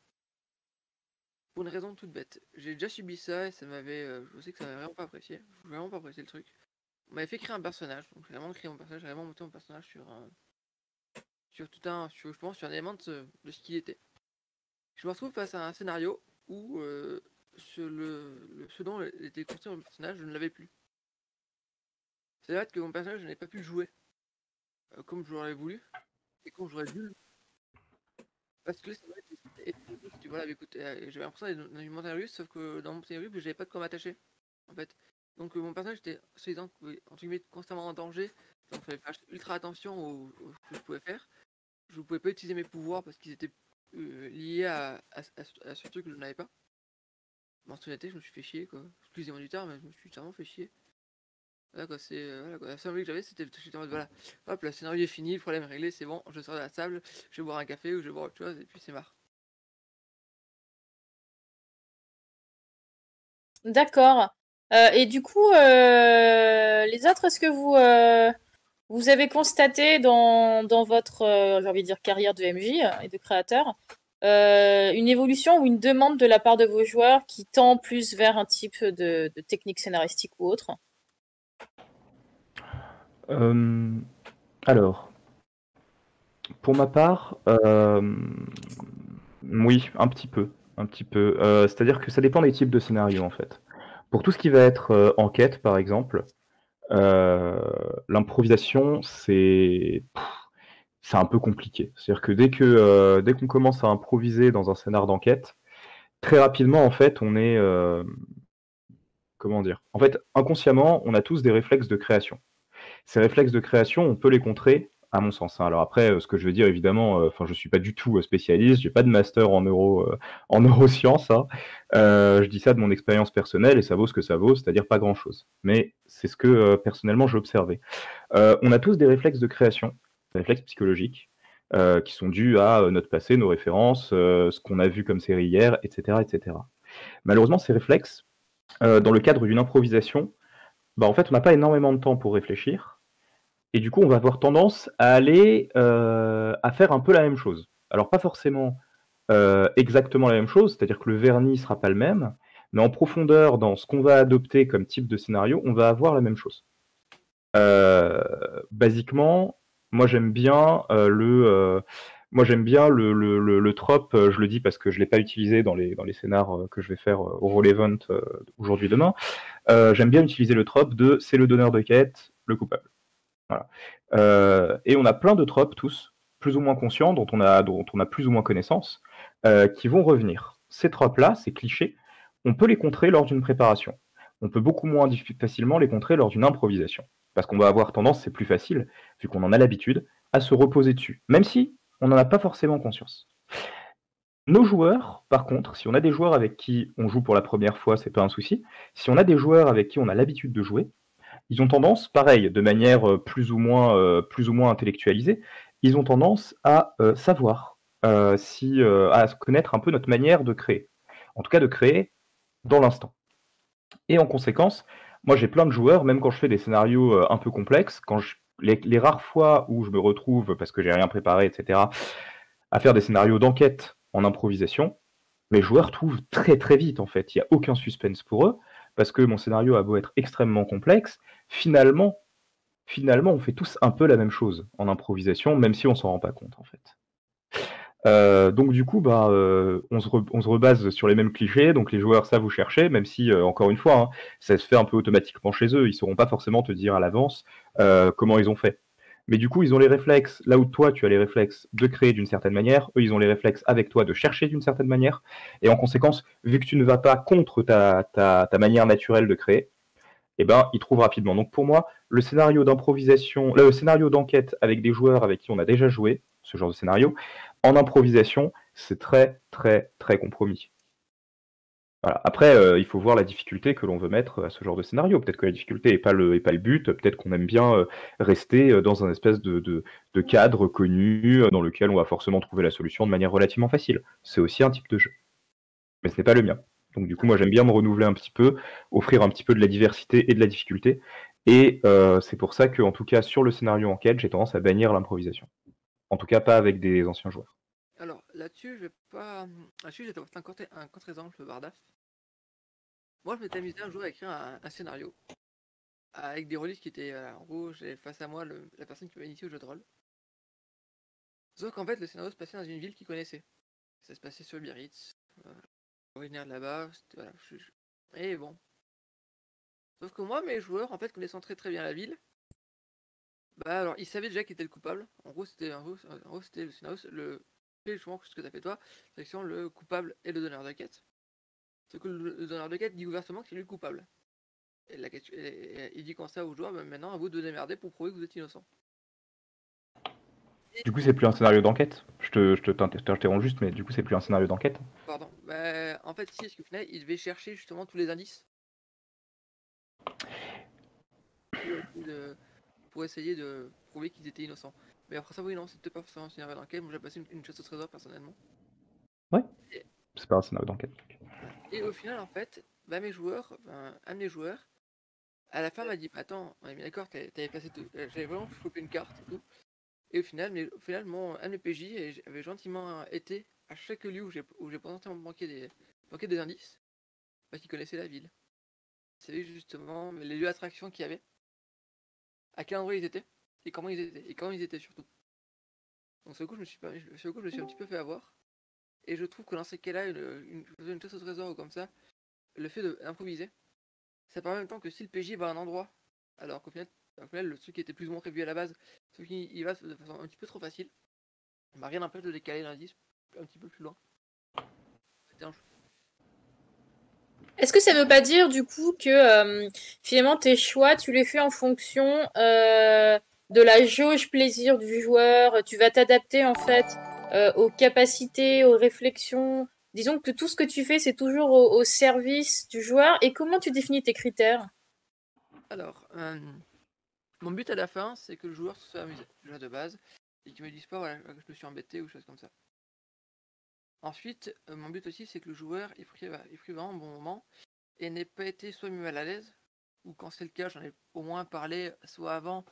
Pour une raison toute bête. J'ai déjà subi ça et ça m'avait. Je sais que ça m'avait vraiment pas apprécié. J'ai vraiment pas apprécié le truc. On m'avait fait créer un personnage, donc j'ai vraiment créé mon personnage, j'ai vraiment monté mon personnage sur je pense, sur un élément de ce qu'il était. Je me retrouve face à un scénario où ce dont était construit mon personnage, je ne l'avais plus. C'est vrai que mon personnage, je n'ai pas pu le jouer comme j'aurais voulu et comme j'aurais dû. Parce que c'est vrai que voilà, écoute, j'avais l'impression d'être dans une montagne russe, sauf que dans mon montagne russe, j'avais pas de quoi m'attacher. En fait. Donc mon personnage était entre guillemets constamment en danger. Donc il fallait faire ultra attention au que je pouvais faire. Je ne pouvais pas utiliser mes pouvoirs parce qu'ils étaient liés à ce truc que je n'avais pas. En honnêteté, je me suis fait chier quoi. Excusez-moi du terme, mais je me suis vraiment fait chier. Voilà quoi, voilà, quoi. La seule envie que j'avais, c'était en mode voilà, hop, le scénario est fini, le problème est réglé, c'est bon, je sors de la table, je vais boire un café ou je vais boire autre chose et puis c'est marre. D'accord. Et du coup, les autres, est-ce que vous avez constaté dans votre, j'ai envie de dire, carrière de MJ et de créateur, une évolution ou une demande de la part de vos joueurs qui tend plus vers un type de technique scénaristique ou autre? Alors, pour ma part, oui, un petit peu. C'est-à-dire que ça dépend des types de scénarios, en fait. Pour tout ce qui va être enquête, par exemple, l'improvisation, c'est un peu compliqué. C'est-à-dire que dès qu'on commence à improviser dans un scénar d'enquête, très rapidement, en fait, on est... comment dire? En fait, inconsciemment, on a tous des réflexes de création. Ces réflexes de création, on peut les contrer, à mon sens. Alors après, ce que je veux dire, évidemment, je suis pas du tout spécialiste, j'ai pas de master en neurosciences. Hein. Je dis ça de mon expérience personnelle et ça vaut ce que ça vaut, c'est-à-dire pas grand-chose. Mais c'est ce que personnellement j'ai observé. On a tous des réflexes de création, des réflexes psychologiques, qui sont dus à notre passé, nos références, ce qu'on a vu comme série hier, etc., etc. Malheureusement, ces réflexes, dans le cadre d'une improvisation, en fait, on n'a pas énormément de temps pour réfléchir. Et du coup, on va avoir tendance à aller à faire un peu la même chose. Alors, pas forcément exactement la même chose, c'est-à-dire que le vernis ne sera pas le même, mais en profondeur, dans ce qu'on va adopter comme type de scénario, on va avoir la même chose. Basiquement, moi j'aime bien le trope, je le dis parce que je ne l'ai pas utilisé dans les scénars que je vais faire au Roll Event aujourd'hui-demain. J'aime bien utiliser le trope de c'est le donneur de quête, le coupable. Voilà. Et on a plein de tropes tous, plus ou moins conscients, dont on a plus ou moins connaissance, qui vont revenir. ces tropes-là, ces clichés, on peut les contrer lors d'une préparation. On peut beaucoup moins facilement les contrer lors d'une improvisation. Parce qu'on va avoir tendance, c'est plus facile, vu qu'on en a l'habitude, à se reposer dessus, même si on n'en a pas forcément conscience. Nos joueurs, par contre, si on a des joueurs avec qui on joue pour la première fois, c'est pas un souci. Si on a des joueurs avec qui on a l'habitude de jouer, ils ont tendance, pareil, de manière plus ou moins intellectualisée, ils ont tendance à savoir, à connaître un peu notre manière de créer. En tout cas, de créer dans l'instant. Et en conséquence, moi j'ai plein de joueurs, même quand je fais des scénarios un peu complexes, les rares fois où je me retrouve, parce que j'ai rien préparé, etc., à faire des scénarios d'enquête en improvisation, mes joueurs trouvent très très vite en fait. Il n'y a aucun suspense pour eux, parce que mon scénario a beau être extrêmement complexe, finalement, on fait tous un peu la même chose en improvisation, même si on s'en rend pas compte en fait. Donc du coup, on se rebase sur les mêmes clichés, donc les joueurs savent où chercher, même si, encore une fois, hein, ça se fait un peu automatiquement chez eux, ils sauront pas forcément te dire à l'avance comment ils ont fait. Mais du coup, ils ont les réflexes, là où toi, tu as les réflexes de créer d'une certaine manière, eux, ils ont les réflexes avec toi de chercher d'une certaine manière, et en conséquence, vu que tu ne vas pas contre ta manière naturelle de créer, eh ben, ils trouvent rapidement. Donc pour moi, le scénario d'improvisation, le scénario d'enquête avec des joueurs avec qui on a déjà joué, ce genre de scénario, en improvisation, c'est très très très compromis. Voilà. Après, il faut voir la difficulté que l'on veut mettre à ce genre de scénario. Peut-être que la difficulté n'est pas le but, peut-être qu'on aime bien rester dans un espèce de cadre connu dans lequel on va forcément trouver la solution de manière relativement facile. C'est aussi un type de jeu. Mais ce n'est pas le mien. Donc du coup, moi j'aime bien me renouveler un petit peu, offrir un petit peu de la diversité et de la difficulté. Et c'est pour ça que, en tout cas, sur le scénario enquête, j'ai tendance à bannir l'improvisation. En tout cas, pas avec des anciens joueurs. Alors là-dessus, je vais pas. Là-dessus, j'ai apporté un contre-exemple, Bardaf. Moi, je m'étais amusé un jour à écrire un scénario avec des rôlistes qui étaient. En gros, j'ai face à moi la personne qui m'a initié au jeu de rôle. Sauf qu'en fait, le scénario se passait dans une ville qu'ils connaissaient. Ça se passait sur Biarritz. Originaire de là-bas. Voilà, Et bon. Sauf que moi, mes joueurs, en fait, connaissant très très bien la ville, alors ils savaient déjà qui était le coupable. En gros, c'était le scénario, justement ce que t'as fait toi, section le coupable et le donneur de quête. Sauf que le donneur de quête dit ouvertement que c'est lui le coupable. Et il dit comme ça aux joueurs, maintenant à vous de vous démerder pour prouver que vous êtes innocent. Du coup, c'est plus un scénario d'enquête. Je t'interromps juste, mais du coup, c'est plus un scénario d'enquête. Pardon. En fait, si, parce qu'au final, il devait chercher justement tous les indices. Pour essayer de prouver qu'ils étaient innocents. Mais après ça, oui, non, c'était pas forcément un scénario d'enquête. Moi, j'ai passé une chasse au trésor personnellement. Ouais. C'est pas un scénario d'enquête. Et au final, en fait, mes joueurs, un de mes joueurs, à la fin m'a dit attends, on est bien d'accord, t'avais passé tout. J'avais vraiment chopé une carte et tout. Et au final, un de mes PJ avait gentiment été à chaque lieu où j'ai potentiellement manqué des indices, parce qu'il connaissait la ville. C'est justement les lieux d'attraction qu'il y avait, à quel endroit ils étaient, et comment ils étaient surtout. Donc ce coup, je me suis un petit peu fait avoir. Et je trouve que dans ces cas-là, une chasse au trésor ou comme ça, le fait d'improviser, ça permet en même temps que si le PJ va à un endroit, alors qu'au final, le truc qui était plus ou moins prévu à la base, sauf qu'il va de façon un petit peu trop facile, rien n'empêche de décaler l'indice un petit peu plus loin. C'était un jeu. Est-ce que ça veut pas dire du coup que finalement tes choix, tu les fais en fonction de la jauge plaisir du joueur, tu vas t'adapter en fait aux capacités, aux réflexions. Disons que tout ce que tu fais, c'est toujours au service du joueur. Et comment tu définis tes critères? Alors, mon but à la fin, c'est que le joueur se soit amusé, déjà de base, et qu'il me dise pas voilà, que je me suis embêté ou choses comme ça. Ensuite, mon but aussi, c'est que le joueur ait pris vraiment un bon moment et n'ait pas été soit mis mal à l'aise, ou quand c'est le cas, j'en ai au moins parlé soit avant,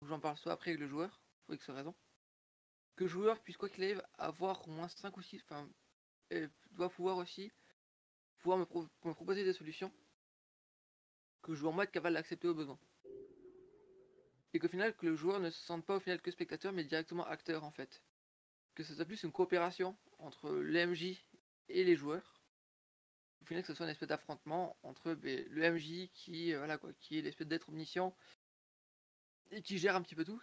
ou j'en parle soit après avec le joueur, pour X raison. Que le joueur puisse, quoi qu'il arrive, avoir au moins 5 ou 6, doit pouvoir aussi me proposer des solutions que le joueur moi être capable d'accepter au besoin. Et qu'au final, que le joueur ne se sente pas au final que spectateur, mais directement acteur en fait. Que ce soit plus une coopération entre l'MJ et les joueurs. Au final, que ce soit une espèce d'affrontement entre le MJ qui est l'espèce d'être omniscient et qui gère un petit peu tout,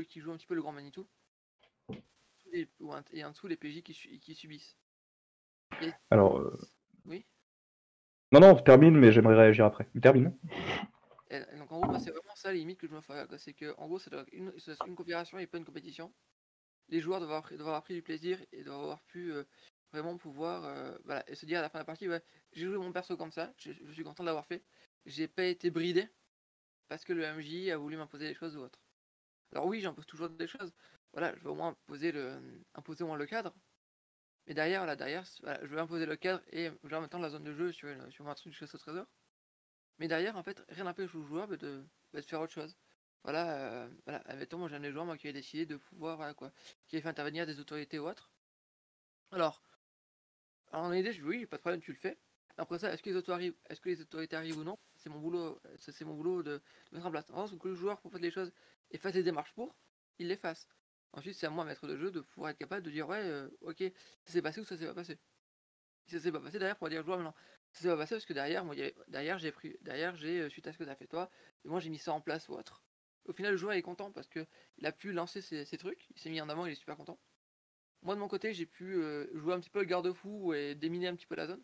qui joue un petit peu le grand Manitou, et en dessous les PJ qui subissent. Et Alors, oui. non, termine, mais j'aimerais réagir après. Termine. Et donc en gros, moi, c'est vraiment ça les limites que je me ferais, quoi. C'est que en gros, ça doit être une coopération et pas une compétition. Les joueurs doivent avoir pris du plaisir et doivent avoir pu vraiment pouvoir voilà, et se dire à la fin de la partie, ouais, j'ai joué mon perso comme ça, je suis content de l'avoir fait. J'ai pas été bridé parce que le MJ a voulu m'imposer des choses ou autre. Alors oui, j'impose toujours des choses. Voilà, je veux au moins imposer au moins le cadre. Mais derrière, voilà, voilà, je veux imposer le cadre et genre maintenant la zone de jeu sur un truc de chasse au trésor. Mais derrière, en fait, rien n'empêche aux joueurs de faire autre chose. Voilà, admettons, moi j'ai un des joueurs moi, qui a décidé de pouvoir, voilà, quoi, qui a fait intervenir des autorités ou autres. Alors, en idée, je dis oui, pas de problème, tu le fais. Après ça, est-ce que les autorités arrivent ou non? C'est mon boulot, de mettre en place. En revanche, que le joueur propose les choses et fasse les démarches pour, il les fasse. Ensuite, c'est à moi, maître de jeu, de pouvoir être capable de dire ouais, ok, ça s'est passé ou ça s'est pas passé. Si ça s'est pas passé, derrière, pour dire joueur, mais non, ça s'est pas passé parce que derrière, moi, j'ai suite à ce que t'as fait toi, et moi j'ai mis ça en place ou autre. Au final, le joueur est content parce que il a pu lancer ses trucs, il s'est mis en avant, il est super content. Moi de mon côté, j'ai pu jouer un petit peu le garde-fou et déminer un petit peu la zone.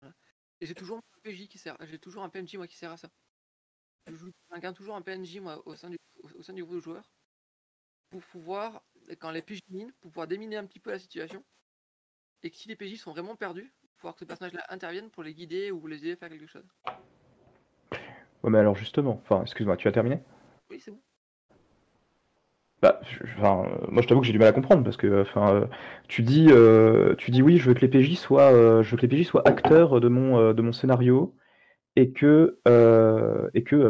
Voilà. Et j'ai toujours un PJ j'ai toujours un PNJ moi qui sert à ça. J'incarne toujours un PNJ moi au sein du groupe de joueurs pour pouvoir, quand les PJ minent, pour pouvoir déminer un petit peu la situation. Et que si les PJ sont vraiment perdus, pouvoir que ce personnage-là intervienne pour les guider ou les aider à faire quelque chose. Ouais, mais alors justement, enfin, excuse-moi, tu as terminé? Oui, c'est bon. Bah, moi je t'avoue que j'ai du mal à comprendre parce que, tu dis oui, je veux que les PJ soient acteurs de mon scénario et que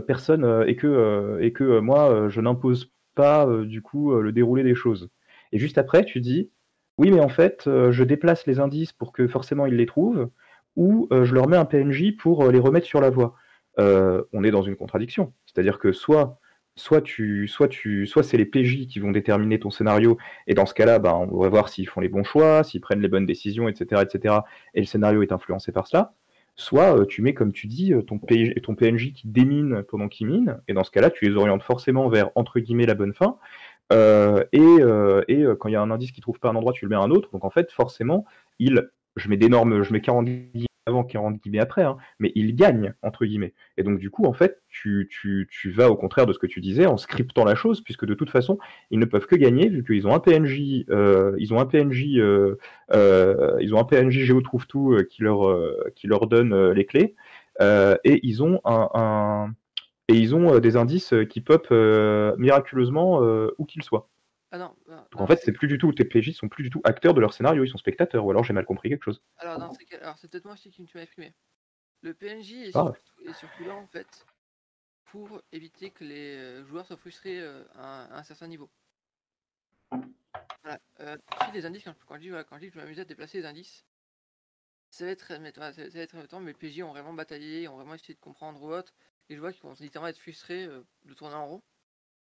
personne et que moi je n'impose pas du coup le déroulé des choses. Et juste après, tu dis oui, mais en fait, je déplace les indices pour que forcément ils les trouvent, ou je leur mets un PNJ pour les remettre sur la voie. On est dans une contradiction. C'est-à-dire que soit c'est les PJ qui vont déterminer ton scénario, et dans ce cas-là, ben, on va voir s'ils font les bons choix, s'ils prennent les bonnes décisions, etc., etc., et le scénario est influencé par cela. Soit tu mets, comme tu dis, ton PNJ qui démine pendant qu'il mine, et dans ce cas-là, tu les orientes forcément vers, entre guillemets, la bonne fin. Quand il y a un indice qui ne trouve pas un endroit, tu le mets à un autre. Donc en fait, forcément, je mets 40 guillemets avant, 40 guillemets après, hein, mais il gagne, entre guillemets. Et donc du coup, en fait, tu vas au contraire de ce que tu disais, en scriptant la chose, puisque de toute façon, ils ne peuvent que gagner, vu qu'ils ont un PNJ, ils ont un PNJ Géotrouve-Tout qui leur donne les clés, et ils ont des indices qui pop miraculeusement où qu'ils soient. Ah non, Donc en fait, c'est plus du tout, tes PJ sont plus du tout acteurs de leur scénario, ils sont spectateurs, ou alors j'ai mal compris quelque chose. alors c'est peut-être moi aussi qui me suis exprimé. Le PNJ est Ah ouais. surtout là en fait pour éviter que les joueurs soient frustrés à un certain niveau. Voilà. Ensuite, les indices, quand je dis que je m'amuse à déplacer les indices, ça va être temps, mais les PJ ont vraiment bataillé, ont vraiment essayé de comprendre ou autre, et je vois qu'ils vont littéralement être frustrés de tourner en rond.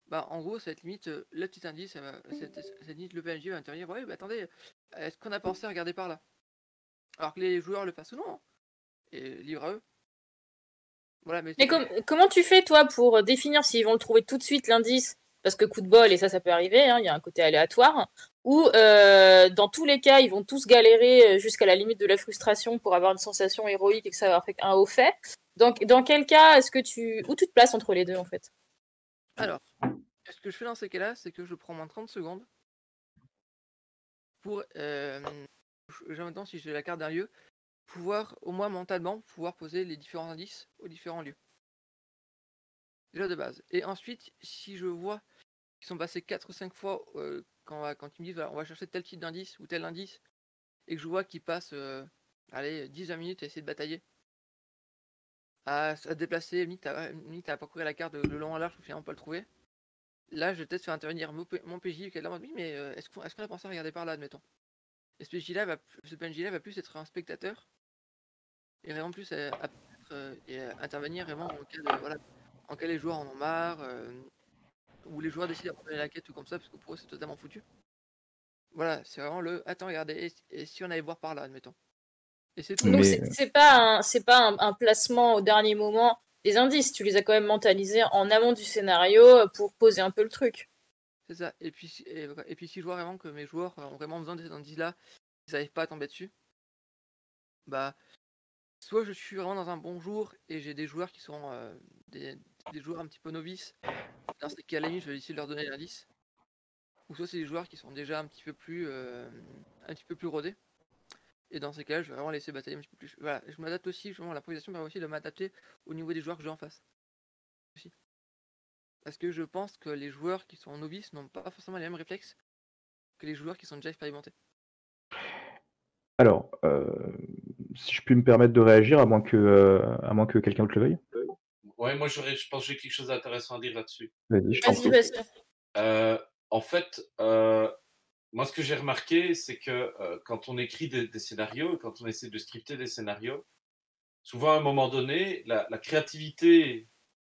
Bah en gros, cette limite, le petit indice, cette limite, le PNJ va intervenir. Oui, bah attendez, est-ce qu'on a pensé à regarder par là? Alors que les joueurs le fassent ou non, et libre à eux. Voilà, mais comment tu fais, toi, pour définir s'ils vont le trouver tout de suite, l'indice, parce que coup de bol, et ça peut arriver, hein, il y a un côté aléatoire, ou dans tous les cas, ils vont tous galérer jusqu'à la limite de la frustration pour avoir une sensation héroïque et que ça va avoir fait un haut fait. Donc, dans quel cas est-ce que où tu te places entre les deux, en fait? Alors, ce que je fais dans ces cas-là, c'est que je prends moins 30 secondes pour, maintenant, si j'ai la carte d'un lieu, pouvoir, au moins mentalement, pouvoir poser les différents indices aux différents lieux. Déjà de base. Et ensuite, si je vois qu'ils sont passés 4 ou 5 fois quand ils me disent voilà, on va chercher tel type d'indice ou tel indice, et que je vois qu'ils passent 10-20 minutes à essayer de batailler, à se déplacer, limite à parcourir la carte de long en large pour finalement pas le trouver. Là, je vais peut-être faire intervenir mon PJ qui est là, oui, mais est-ce qu'on a pensé à regarder par là, admettons. Et ce PJ-là va plus être un spectateur et vraiment plus intervenir vraiment en cas les joueurs en ont marre, ou les joueurs décident d'abandonner la quête ou comme ça, parce que pour eux c'est totalement foutu. Voilà, c'est vraiment attends, regardez, et si on allait voir par là, admettons. Et c'est tout. Donc c'est pas un placement au dernier moment des indices, tu les as quand même mentalisés en amont du scénario pour poser un peu le truc. C'est ça. Et puis si je vois vraiment que mes joueurs ont vraiment besoin de ces indices-là, ils n'arrivent pas à tomber dessus, bah, soit je suis vraiment dans un bon jour et j'ai des joueurs qui sont des joueurs un petit peu novices. Dans ces cas, à la limite, je vais essayer de leur donner l'indice. Ou soit c'est des joueurs qui sont déjà un petit peu plus rodés. Et dans ces cas-là, je vais vraiment laisser batailler un petit peu plus. Voilà, je m'adapte aussi, justement, l'improvisation permet aussi de m'adapter au niveau des joueurs que j'ai en face. Aussi. Parce que je pense que les joueurs qui sont novices n'ont pas forcément les mêmes réflexes que les joueurs qui sont déjà expérimentés. Alors, si je puis me permettre de réagir, à moins que quelqu'un d'autre le veuille. Ouais, moi je pense que j'ai quelque chose d'intéressant à dire là-dessus. Vas-y, je t'en Vas-y, prie. vas-y. En fait, moi ce que j'ai remarqué, c'est que quand on écrit des scénarios, quand on essaie de scripter des scénarios, souvent à un moment donné, la créativité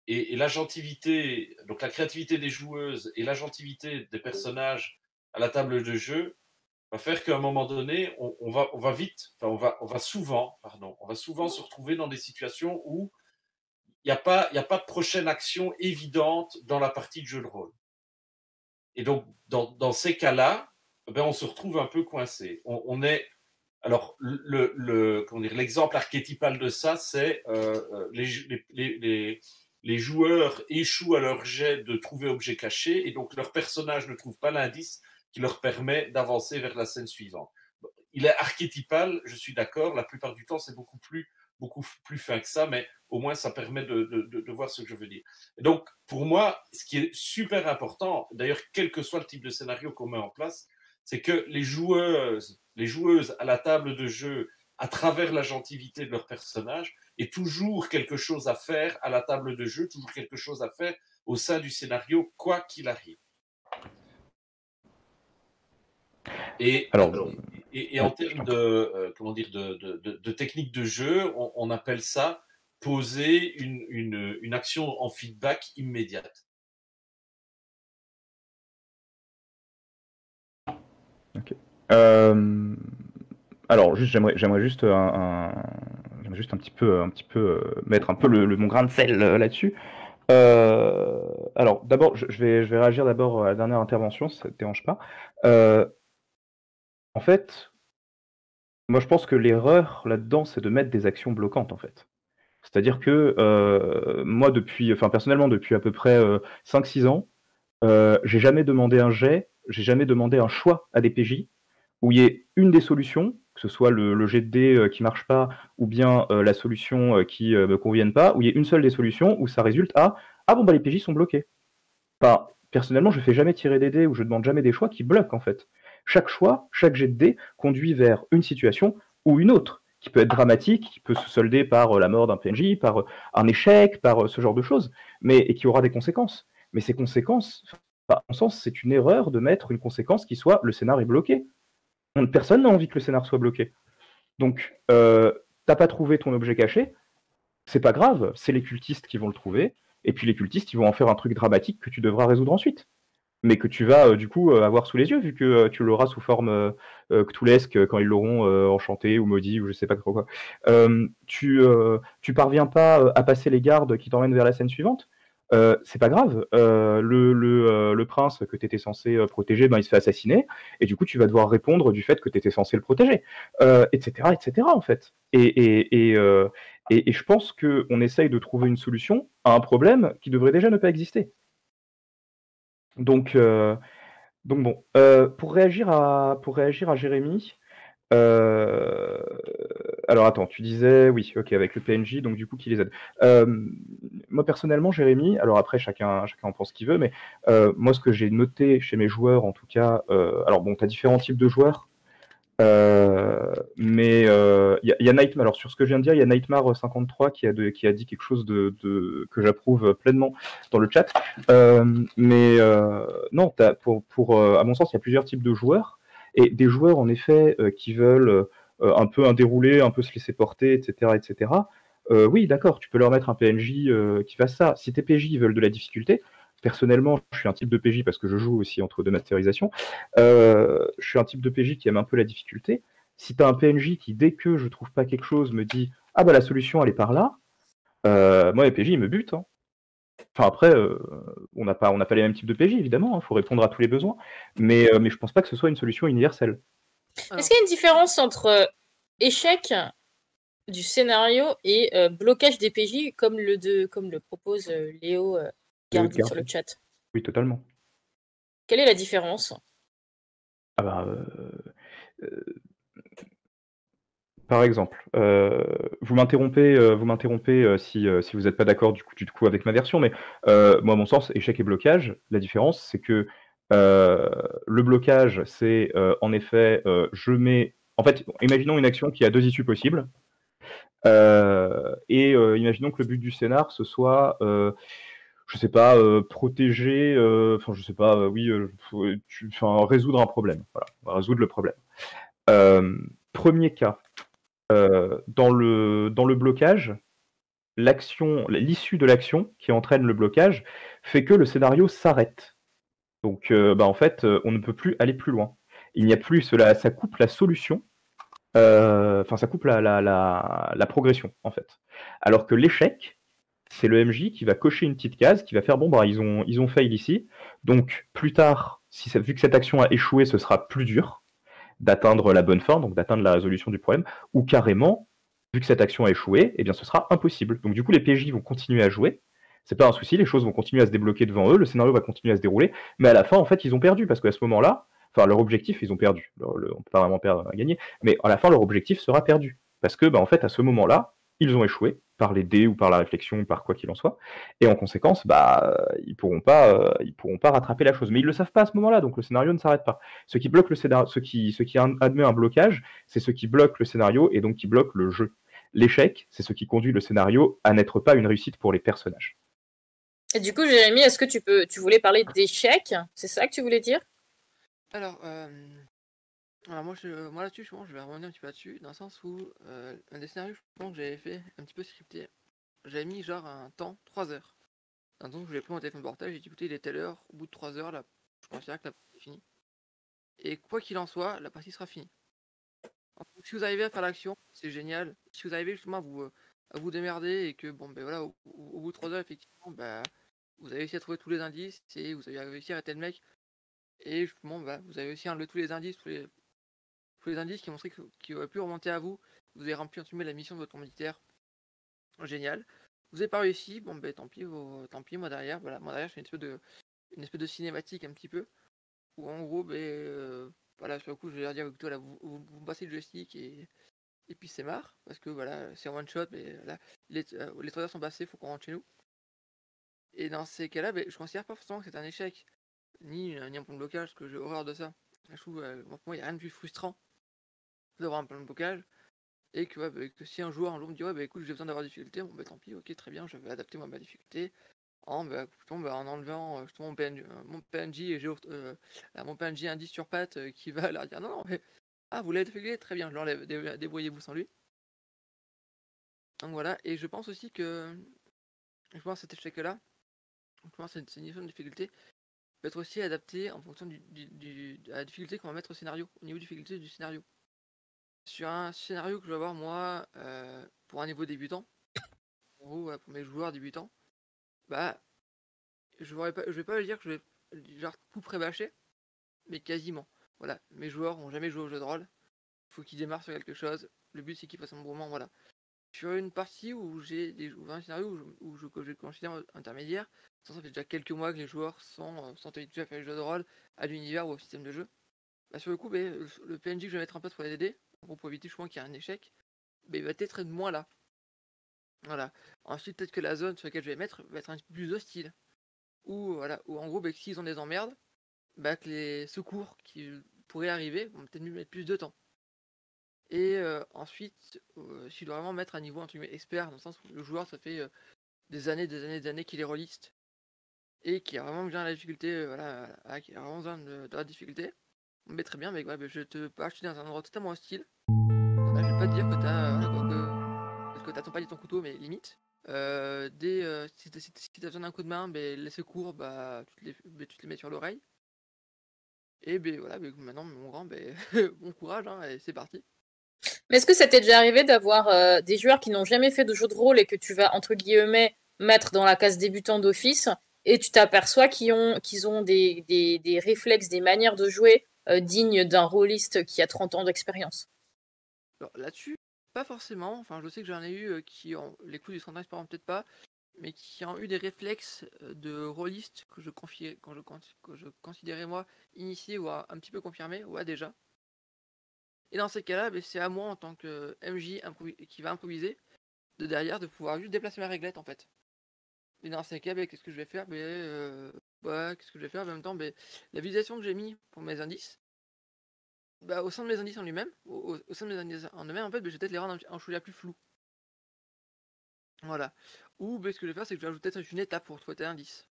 et l'agentivité, donc la créativité des joueuses et l'agentivité des personnages à la table de jeu va faire qu'à un moment donné, on va vite, enfin on va souvent se retrouver dans des situations où il n'y a pas de prochaine action évidente dans la partie de jeu de rôle. Et donc, dans ces cas-là, ben, on se retrouve un peu coincé. On est. Alors, l'exemple archétypal de ça, c'est les joueurs échouent à leur jet de trouver objet caché et donc leur personnage ne trouve pas l'indice qui leur permet d'avancer vers la scène suivante. Il est archétypal, je suis d'accord, la plupart du temps, c'est beaucoup plus fin que ça, mais au moins ça permet de voir ce que je veux dire. Et donc, pour moi, ce qui est super important, d'ailleurs, quel que soit le type de scénario qu'on met en place, c'est que les joueuses à la table de jeu, à travers l'agentivité de leur personnage, aient toujours quelque chose à faire à la table de jeu, toujours quelque chose à faire au sein du scénario, quoi qu'il arrive. Et en termes de technique de jeu, on appelle ça poser une action en feedback immédiate. Ok. Alors, j'aimerais juste un petit peu mettre un peu mon grain de sel là-dessus. Alors, d'abord, je vais réagir d'abord à la dernière intervention, si ça te dérange pas. En fait, moi je pense que l'erreur là-dedans, c'est de mettre des actions bloquantes, en fait. C'est-à-dire que moi, personnellement, depuis à peu près 5-6 ans, j'ai jamais demandé un jet, j'ai jamais demandé un choix à des PJ où il y ait une des solutions, que ce soit le jet de dés qui marche pas, ou bien la solution qui me convienne pas, où il y ait une seule des solutions où ça résulte à « Ah bon, bah les PJ sont bloqués ». Enfin, personnellement, je fais jamais tirer des dés ou je demande jamais des choix qui bloquent en fait. Chaque choix, chaque jet de dés conduit vers une situation ou une autre, qui peut être dramatique, qui peut se solder par la mort d'un PNJ, par un échec, par ce genre de choses, et qui aura des conséquences. Mais ces conséquences, à mon sens, c'est une erreur de mettre une conséquence qui soit le scénar est bloqué. Personne n'a envie que le scénar soit bloqué. Donc, t'as pas trouvé ton objet caché, c'est pas grave, c'est les cultistes qui vont le trouver, et puis les cultistes, ils vont en faire un truc dramatique que tu devras résoudre ensuite, mais que tu vas du coup avoir sous les yeux, vu que tu l'auras sous forme cthulesque quand ils l'auront enchanté ou maudit, ou je sais pas trop quoi. Tu parviens pas à passer les gardes qui t'emmènent vers la scène suivante, c'est pas grave. Le prince que tu étais censé protéger, il se fait assassiner, et du coup tu vas devoir répondre du fait que tu étais censé le protéger, etc., etc. en fait. Et je pense qu'on essaye de trouver une solution à un problème qui devrait déjà ne pas exister. Donc bon, pour réagir à Jérémy, alors attends, tu disais, oui, ok, avec le PNJ, donc du coup, qui les aide. Moi, personnellement, Jérémy, alors après, chacun en pense ce qu'il veut, mais moi, ce que j'ai noté chez mes joueurs, en tout cas, alors bon, tu as différents types de joueurs, mais il y a Nightmare, alors sur ce que je viens de dire, il y a Nightmare53 qui a dit quelque chose que j'approuve pleinement dans le chat, mais non, à mon sens, il y a plusieurs types de joueurs, et des joueurs, en effet, qui veulent un peu un déroulé, un peu se laisser porter, etc., etc. Oui, d'accord, tu peux leur mettre un PNJ qui fasse ça. Si tes PJ veulent de la difficulté, personnellement, je suis un type de PJ parce que je joue aussi entre deux masterisations. Je suis un type de PJ qui aime un peu la difficulté. Si tu as un PNJ qui, dès que je trouve pas quelque chose, me dit « Ah bah la solution, elle est par là », moi, les PJ, ils me butent. Hein. Enfin, après, on n'a pas les mêmes types de PJ, évidemment. Il faut répondre à tous les besoins. Mais je pense pas que ce soit une solution universelle. Est-ce qu'il y a une différence entre échec du scénario et blocage des PJ comme le propose Léo Gardi sur le chat. Oui, totalement. Quelle est la différence? Ah bah, par exemple, vous m'interrompez si vous n'êtes pas d'accord du coup avec ma version, mais moi, à mon sens, échec et blocage, la différence, c'est que le blocage, c'est en effet, en fait, imaginons une action qui a 2 issues possibles. Imaginons que le but du scénar, ce soit, je sais pas, protéger, enfin, je sais pas, oui, résoudre un problème. Voilà, on va résoudre le problème. Premier cas. Dans le blocage, l'issue de l'action qui entraîne le blocage fait que le scénario s'arrête. Donc, en fait, on ne peut plus aller plus loin. Il n'y a plus ça coupe la solution, ça coupe la progression, en fait. Alors que l'échec, c'est le MJ qui va cocher une petite case, qui va faire bon, ils ont fail ici. Donc, plus tard, vu que cette action a échoué, ce sera plus dur d'atteindre la bonne fin, donc d'atteindre la résolution du problème, ou carrément, vu que cette action a échoué, eh bien ce sera impossible. Donc du coup, les PJ vont continuer à jouer, c'est pas un souci, les choses vont continuer à se débloquer devant eux, le scénario va continuer à se dérouler, mais à la fin, en fait, ils ont perdu, parce qu'à ce moment-là, enfin, leur objectif, ils ont perdu. On peut pas vraiment perdre à gagner, mais à la fin, leur objectif sera perdu. Parce que, en fait, à ce moment-là, ils ont échoué, par les dés ou par la réflexion, ou par quoi qu'il en soit, et en conséquence, ils pourront pas rattraper la chose. Mais ils le savent pas à ce moment-là, donc le scénario ne s'arrête pas. Ce qui bloque le scénario, ce qui admet un blocage, c'est ce qui bloque le scénario et donc qui bloque le jeu. L'échec, c'est ce qui conduit le scénario à n'être pas une réussite pour les personnages. Et du coup, Jérémy, est-ce que tu voulais parler d'échec? C'est ça que tu voulais dire? Alors, moi là-dessus, je vais revenir un petit peu là-dessus, dans le sens où un des scénarios, je pense que j'avais fait un petit peu scripté. J'avais mis genre un temps, 3 heures. Donc je l'ai pris mon téléphone portable, j'ai dit écoutez, il est telle heure, au bout de 3 heures, là, je considère que la partie est finie. Et quoi qu'il en soit, la partie sera finie. Donc, si vous arrivez à faire l'action, c'est génial. Si vous arrivez justement à vous démerder et que bon ben voilà, au bout de 3 heures, effectivement, vous avez réussi à trouver tous les indices et vous avez réussi à arrêter le mec. Et justement, vous avez réussi à enlever tous les indices, tous les indices qui montraient qui auraient pu remonter à vous. Vous avez rempli la mission de votre commanditaire. Génial. Vous n'avez pas réussi, bon ben tant pis, moi derrière, voilà, moi derrière je fais une espèce de cinématique un petit peu, où en gros, voilà, sur le coup je vais leur dire, voilà, vous passez le joystick et puis c'est marre, parce que voilà, c'est en one shot, mais là, les 3 heures sont passées, faut qu'on rentre chez nous. Et dans ces cas-là, je considère pas forcément que c'est un échec, ni un point de blocage, parce que j'ai horreur de ça. Je trouve, pour moi, il n'y a rien de plus frustrant d'avoir un point de blocage. Et que si un jour me dit écoute, j'ai besoin d'avoir des difficultés, bon tant pis, ok, très bien, je vais adapter ma difficulté en enlevant justement mon PNJ et mon PNJ indice sur patte qui va leur dire non, mais vous l'avez difficulté, très bien, je l'enlève, débrouillez-vous sans lui. Donc voilà, et je pense aussi que cet échec-là, cette niveau de difficulté peut être aussi adapté en fonction de la difficulté qu'on va mettre au scénario, au niveau de difficulté du scénario. Sur un scénario que je vais avoir moi pour un niveau débutant, en gros pour mes joueurs débutants, je vais pas dire que je vais genre tout pré-bâcher, mais quasiment. Voilà, mes joueurs ont jamais joué au jeu de rôle, faut qu'ils démarrent sur quelque chose, le but c'est qu'ils fassent un bon moment, voilà. Sur une partie où j'ai un scénario que je considère intermédiaire, ça fait déjà quelques mois que les joueurs sont habitués à faire les jeux de rôle, à l'univers ou au système de jeu. Sur le coup, le PNJ que je vais mettre en place pour les aider, pour éviter justement qu'il y ait un échec, il va être moins là. Voilà. Ensuite, peut-être que la zone sur laquelle je vais mettre va être un petit peu plus hostile. Ou voilà, ou en gros, s'ils ont des emmerdes, que les secours qui pourraient arriver vont peut-être mettre plus de temps. Et ensuite, si je dois vraiment mettre un niveau entre guillemets expert, dans le sens où le joueur, ça fait des années qu'il est rôliste et qui a vraiment besoin de la difficulté, qui a vraiment besoin de la difficulté, très bien, je te peux acheter dans un endroit totalement hostile. Je vais pas te dire que t'attends pas ton couteau, mais limite. Si t'as besoin d'un coup de main, les secours, tu te les mets sur l'oreille. Et voilà, maintenant mon grand, bon courage, hein, et c'est parti. Mais est-ce que ça t'est déjà arrivé d'avoir des joueurs qui n'ont jamais fait de jeu de rôle et que tu vas, entre guillemets, mettre dans la case débutant d'office, et tu t'aperçois qu'ils ont des réflexes, des manières de jouer dignes d'un rôliste qui a 30 ans d'expérience? Alors là-dessus, pas forcément. Enfin, je sais que j'en ai eu qui ont les coups du Sunrise, par exemple, peut-être pas, mais qui ont eu des réflexes de rôliste que je considérais moi initié ou un petit peu confirmé, ouais déjà. Et dans ces cas-là, c'est à moi en tant que MJ qui va improviser de derrière de pouvoir juste déplacer ma réglette en fait. Et dans ces cas, qu'est-ce que je vais faire? Qu'est-ce que je vais faire? En même temps, la visualisation que j'ai mis pour mes indices, au sein de mes indices en lui-même, au sein de mes indices en eux-mêmes, en fait, je vais peut-être les rendre un chouïa plus flou. Voilà. Ou ce que je vais faire, c'est que je vais ajouter peut-être une étape pour trouver tel indice.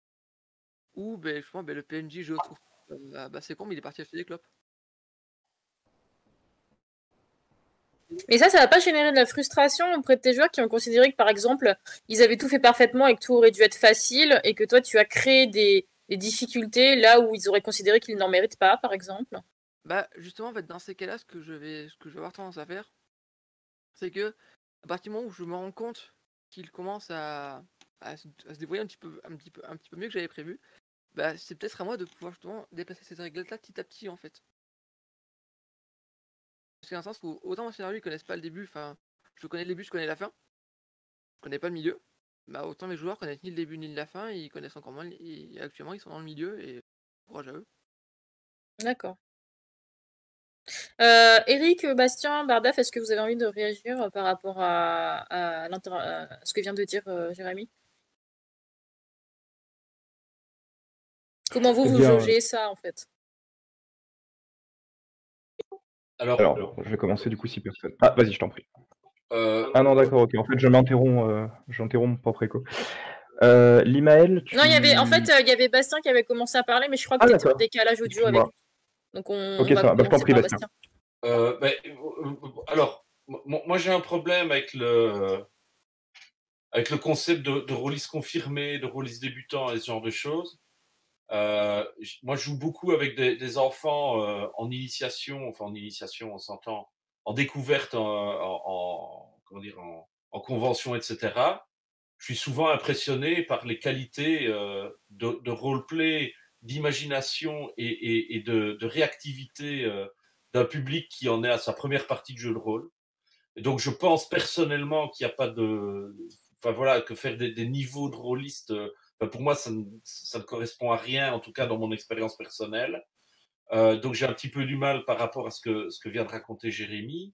Ou je pense le PNJ, je le trouve. C'est con, mais il est parti acheter des clopes. Mais ça va pas générer de la frustration auprès de tes joueurs qui ont considéré que, par exemple, ils avaient tout fait parfaitement et que tout aurait dû être facile et que toi, tu as créé des difficultés là où ils auraient considéré qu'ils n'en méritent pas, par exemple? Justement, en fait, dans ces cas-là, ce que je vais avoir tendance à faire, c'est que, à partir du moment où je me rends compte qu'ils commencent à se débrouiller un petit peu mieux que j'avais prévu, c'est peut-être à moi de pouvoir justement déplacer ces réglettes-là petit à petit, en fait. Parce qu'il y a un sens où, autant mon scénario, ils connaissent pas le début, enfin, je connais le début, je connais la fin, je connais pas le milieu, autant mes joueurs connaissent ni le début ni la fin, et ils connaissent encore moins, et actuellement, ils sont dans le milieu, et courage à eux. D'accord. Eric, Bastien, Bardaf, est-ce que vous avez envie de réagir par rapport à ce que vient de dire Jérémy? Comment vous jaugez ça, en fait? Alors, je vais commencer du coup si personne. Ah, vas-y, je t'en prie. Ah non, d'accord, ok. En fait, j'interromps mon propre écho. Limaël, Non, il y avait Bastien qui avait commencé à parler, mais je crois que tu étais en décalage audio avec lui. Donc on va commencer par Bastien. Alors, moi j'ai un problème avec le concept de rôliste confirmé, de rôliste débutant et ce genre de choses. Moi, je joue beaucoup avec des enfants en initiation, on s'entend, en découverte, comment dire, en convention, etc. Je suis souvent impressionné par les qualités de roleplay, d'imagination et de réactivité d'un public qui en est à sa première partie de jeu de rôle. Et donc, je pense personnellement qu'il n'y a pas de... Enfin voilà, que faire des niveaux de rôlistes, pour moi, ça ne correspond à rien, en tout cas dans mon expérience personnelle. Donc, j'ai un petit peu du mal par rapport à ce que vient de raconter Jérémy.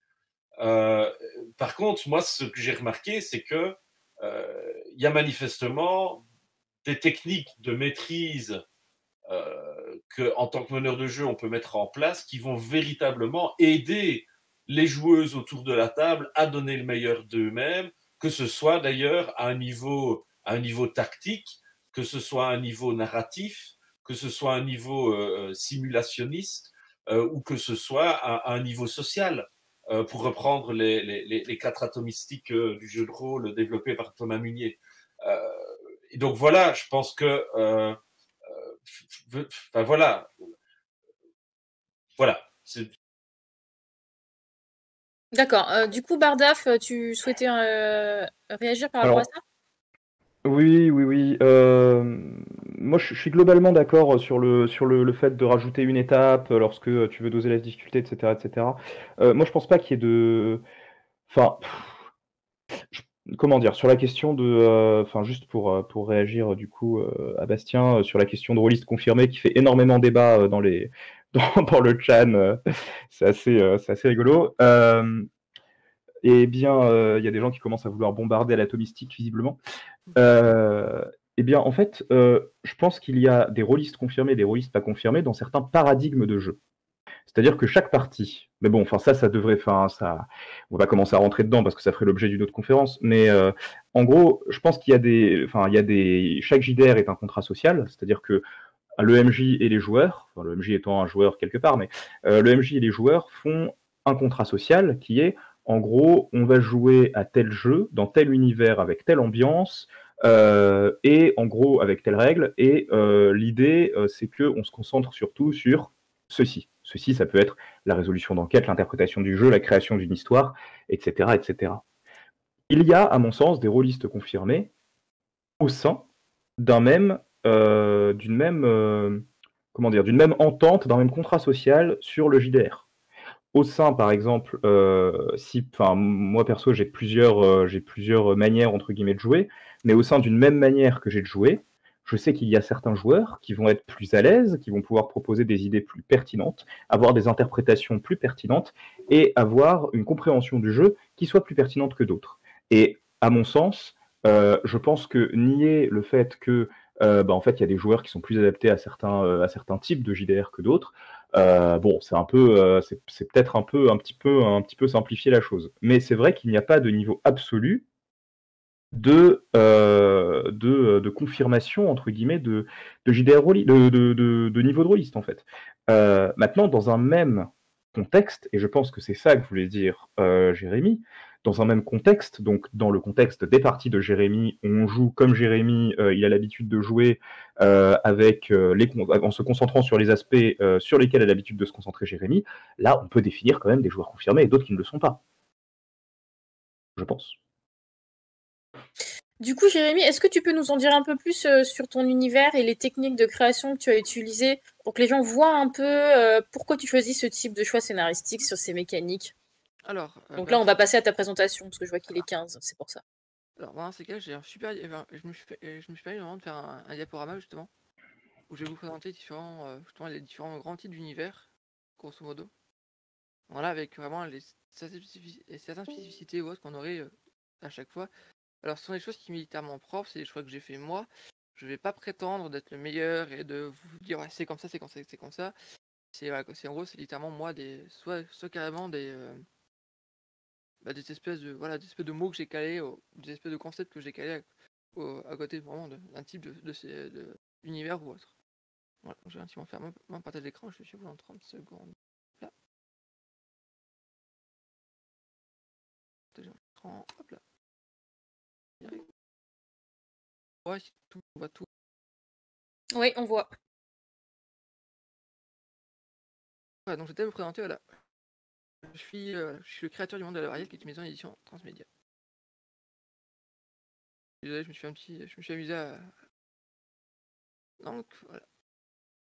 Par contre, moi, ce que j'ai remarqué, c'est que il y a manifestement des techniques de maîtrise qu'en tant que meneur de jeu, on peut mettre en place qui vont véritablement aider les joueuses autour de la table à donner le meilleur d'eux-mêmes, que ce soit d'ailleurs à un niveau tactique, que ce soit à un niveau narratif, que ce soit à un niveau simulationniste ou que ce soit à un niveau social. Pour reprendre les 4 atomistiques du jeu de rôle développé par Thomas Munier. Et donc voilà, je pense que voilà. D'accord. Du coup, Bardaf, tu souhaitais réagir par rapport à ça? Oui. Moi, je suis globalement d'accord sur le fait de rajouter une étape lorsque tu veux doser la difficulté, etc., etc. Moi, je pense pas qu'il y ait de... Enfin, comment dire, sur la question de... Enfin, juste pour réagir du coup à Bastien, sur la question de rôliste confirmé qui fait énormément débat dans le chat, c'est assez rigolo. Eh bien, il y a des gens qui commencent à vouloir bombarder à l'atomistique, visiblement. Eh bien, en fait, je pense qu'il y a des rôlistes confirmés, des rôlistes pas confirmés dans certains paradigmes de jeu. C'est-à-dire que chaque partie, mais bon, enfin ça devrait, on va commencer à rentrer dedans parce que ça ferait l'objet d'une autre conférence, mais en gros, je pense qu'il y a chaque JDR est un contrat social, c'est-à-dire que le MJ et les joueurs, enfin, le MJ étant un joueur quelque part, mais le MJ et les joueurs font un contrat social qui est, en gros, on va jouer à tel jeu, dans tel univers, avec telle ambiance, et en gros, avec telle règle, et l'idée, c'est qu'on se concentre surtout sur ceci. Ceci, ça peut être la résolution d'enquête, l'interprétation du jeu, la création d'une histoire, etc., etc. Il y a, à mon sens, des rôlistes confirmés au sein d'une même entente, d'un même contrat social sur le JDR. au sein, par exemple, moi perso, j'ai plusieurs manières, entre guillemets, de jouer, mais au sein d'une même manière que j'ai de jouer, je sais qu'il y a certains joueurs qui vont être plus à l'aise, qui vont pouvoir proposer des idées plus pertinentes, avoir des interprétations plus pertinentes et avoir une compréhension du jeu qui soit plus pertinente que d'autres. Et à mon sens, je pense que nier le fait que en fait, il y a des joueurs qui sont plus adaptés à certains types de JDR que d'autres. Bon, c'est peut-être un petit peu simplifier la chose. Mais c'est vrai qu'il n'y a pas de niveau absolu de confirmation, entre guillemets, de JDR de niveau de rôliste, en fait. Maintenant, dans un même contexte, et je pense que c'est ça que voulait dire Jérémy, dans un même contexte, donc dans le contexte des parties de Jérémy, on joue comme Jérémy, il a l'habitude de jouer en se concentrant sur les aspects sur lesquels a l'habitude de se concentrer Jérémy. Là, on peut définir quand même des joueurs confirmés et d'autres qui ne le sont pas. Je pense. Du coup, Jérémy, est-ce que tu peux nous en dire un peu plus sur ton univers et les techniques de création que tu as utilisées pour que les gens voient un peu pourquoi tu choisis ce type de choix scénaristique sur ces mécaniques? Alors, Donc là, on va passer à ta présentation, parce que je vois qu'il est 15, c'est pour ça. alors dans ces cas, j'ai un super. Je me suis permis vraiment de faire un diaporama justement, où je vais vous présenter justement les différents grands types d'univers, grosso modo. Voilà, avec vraiment certaines spécificités ou autres qu'on aurait à chaque fois. Alors, ce sont des choses qui sont militairement propres, c'est des choix que j'ai fait moi. Je vais pas prétendre d'être le meilleur et de vous dire ouais, c'est comme ça, c'est comme ça, c'est comme ça. C'est en gros, c'est littéralement moi soit carrément des espèces de mots que j'ai calés, des espèces de concepts que j'ai calés à côté vraiment d'un type de univers ou autre. Voilà, je vais un petit peu faire mon partage d'écran, je suis vous en 30 secondes. Là. Hop là. Ouais, on voit tout. Oui, on voit. Ouais, donc je vais me présenter, voilà. Je suis le créateur du monde de la variété, qui est une maison d'édition transmédia. Désolé, je me suis amusé à... Donc, voilà.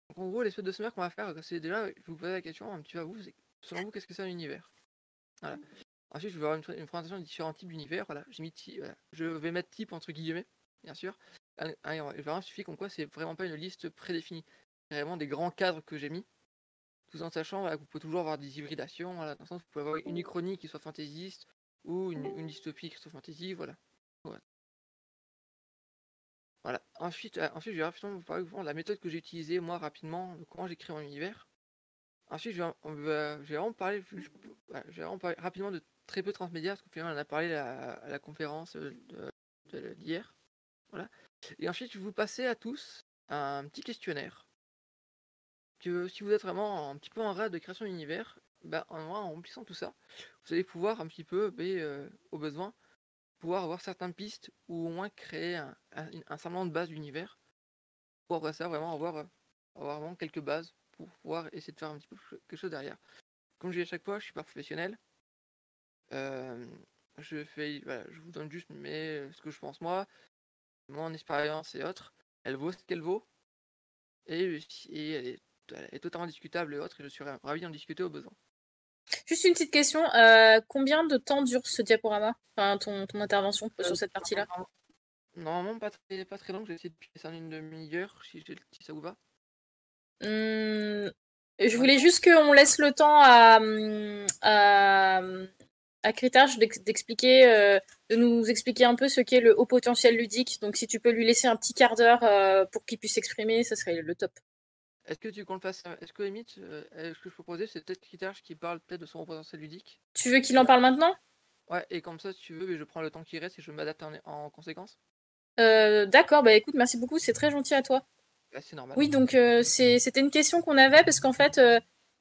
Donc, en gros, l'espèce de sommaire qu'on va faire, c'est déjà, je vais vous poser la question un petit peu à vous, selon vous, qu'est-ce que c'est un univers? Voilà. Ensuite, je vais avoir une présentation de différents types d'univers, voilà. Je vais mettre type entre guillemets, bien sûr. Il va suffire comme quoi c'est vraiment pas une liste prédéfinie. C'est vraiment des grands cadres que j'ai mis. Tout en sachant voilà, que vous pouvez toujours avoir des hybridations, voilà, dans le sens où vous pouvez avoir une uchronie qui soit fantaisiste ou une dystopie qui soit fantasy, voilà. Voilà. Ensuite, je vais rapidement vous parler de la méthode que j'ai utilisée moi rapidement, de comment j'ai créé mon univers. Ensuite, je vais vraiment parler rapidement de très peu transmédia, parce qu'on en a parlé à la conférence d'hier. Voilà. Et ensuite, je vais vous passer à tous un petit questionnaire. Que si vous êtes vraiment un petit peu en rade de création d'univers, en remplissant tout ça, vous allez pouvoir un petit peu, au besoin, pouvoir avoir certaines pistes ou au moins créer un semblant de base d'univers. Pour après ça, vraiment avoir vraiment quelques bases pour pouvoir essayer de faire un petit peu quelque chose derrière. Comme je dis à chaque fois, je suis pas professionnel. Je vous donne juste ce que je pense moi, mon expérience et autres. Elle vaut ce qu'elle vaut. Et elle est totalement discutable et autres, et je suis ravi d'en discuter au besoin. Juste une petite question, combien de temps dure ce diaporama? Enfin, ton intervention sur cette partie-là? Normalement, pas très long, je vais essayer de passer en une demi-heure, si ça vous va. Je voulais juste qu'on laisse le temps à Kritarch d'expliquer, de nous expliquer un peu ce qu'est le haut potentiel ludique. Donc si tu peux lui laisser un petit quart d'heure pour qu'il puisse s'exprimer, ça serait le top. Est-ce que tu veux qu'on le fasse? Est-ce que limite, ce que je proposais, c'est peut-être Kritarch qui parle peut-être de son haut potentiel ludique? Tu veux qu'il en parle maintenant? Ouais, et comme ça, si tu veux, je prends le temps qui reste et je m'adapte en conséquence. D'accord, bah écoute, merci beaucoup, c'est très gentil à toi. Bah, c'est normal. Oui, donc c'était une question qu'on avait parce qu'en fait,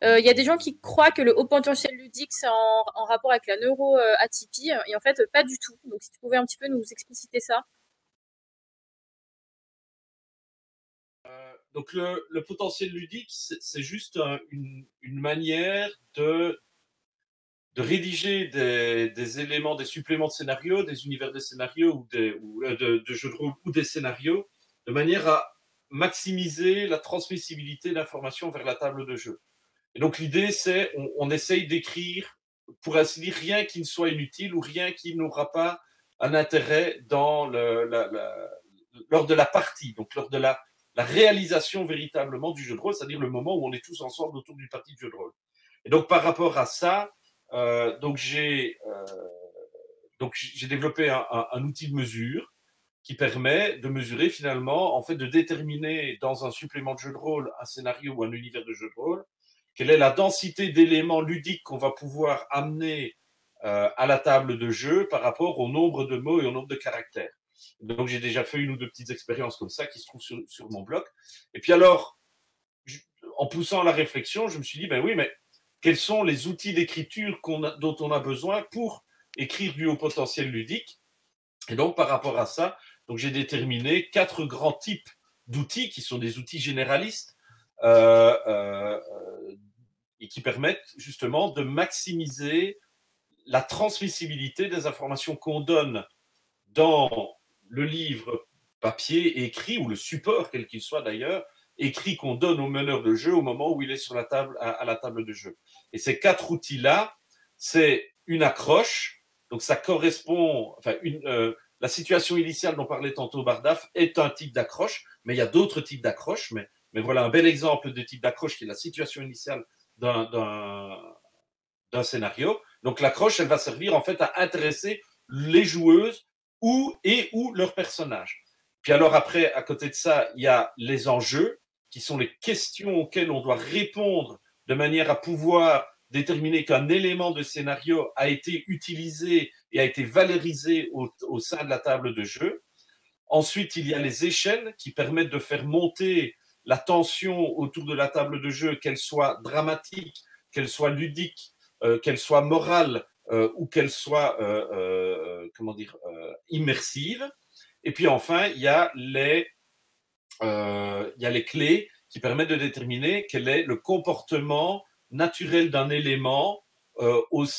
y a des gens qui croient que le haut potentiel ludique, c'est en rapport avec la neuroatypie, et en fait, pas du tout. Donc si tu pouvais un petit peu nous expliciter ça. Donc le potentiel ludique, c'est juste une manière de rédiger des éléments, des suppléments de scénario, des univers de scénario ou de jeux de rôle ou des scénarios, de manière à maximiser la transmissibilité d'informations vers la table de jeu. Et donc l'idée, c'est on essaye d'écrire, pour ainsi dire, rien qui ne soit inutile ou rien qui n'aura pas un intérêt dans lors de la partie, donc lors de la réalisation véritablement du jeu de rôle, c'est-à-dire le moment où on est tous ensemble autour d'une partie de jeu de rôle. Et donc par rapport à ça, donc j'ai développé un outil de mesure qui permet de mesurer finalement, en fait, de déterminer dans un supplément de jeu de rôle, un scénario ou un univers de jeu de rôle, quelle est la densité d'éléments ludiques qu'on va pouvoir amener à la table de jeu par rapport au nombre de mots et au nombre de caractères. Donc j'ai déjà fait une ou deux petites expériences comme ça qui se trouvent sur mon blog. Et puis alors, en poussant la réflexion, je me suis dit, ben oui, mais quels sont les outils d'écriture dont on a besoin pour écrire du haut potentiel ludique? Et donc par rapport à ça, donc j'ai déterminé 4 grands types d'outils qui sont des outils généralistes et qui permettent justement de maximiser la transmissibilité des informations qu'on donne dans le livre papier écrit ou le support, quel qu'il soit d'ailleurs, écrit qu'on donne au meneur de jeu au moment où il est sur la table, à la table de jeu. Et ces 4 outils-là, c'est une accroche, donc ça correspond, enfin, la situation initiale dont parlait tantôt Bardaf est un type d'accroche, mais il y a d'autres types d'accroches, mais voilà un bel exemple de type d'accroche qui est la situation initiale d'un scénario. Donc l'accroche, elle va servir en fait à intéresser les joueuses ou leurs personnages. Puis alors après, à côté de ça, il y a les enjeux, qui sont les questions auxquelles on doit répondre de manière à pouvoir déterminer qu'un élément de scénario a été utilisé et a été valorisé au sein de la table de jeu. Ensuite, il y a les échelles qui permettent de faire monter la tension autour de la table de jeu, qu'elle soit dramatique, qu'elle soit ludique, qu'elle soit morale ou qu'elle soit immersive. Et puis enfin, il y a les clés qui permettent de déterminer quel est le comportement naturel d'un élément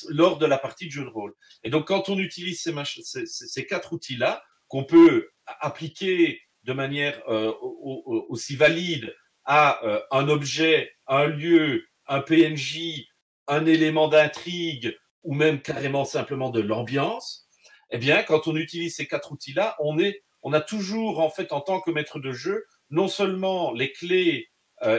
lors de la partie de jeu de rôle. Et donc, quand on utilise ces 4 outils-là, qu'on peut appliquer de manière aussi valide à un objet, un lieu, un PNJ, un élément d'intrigue ou même carrément simplement de l'ambiance, eh bien, quand on utilise ces 4 outils-là, on a toujours, en fait, en tant que maître de jeu, non seulement les clés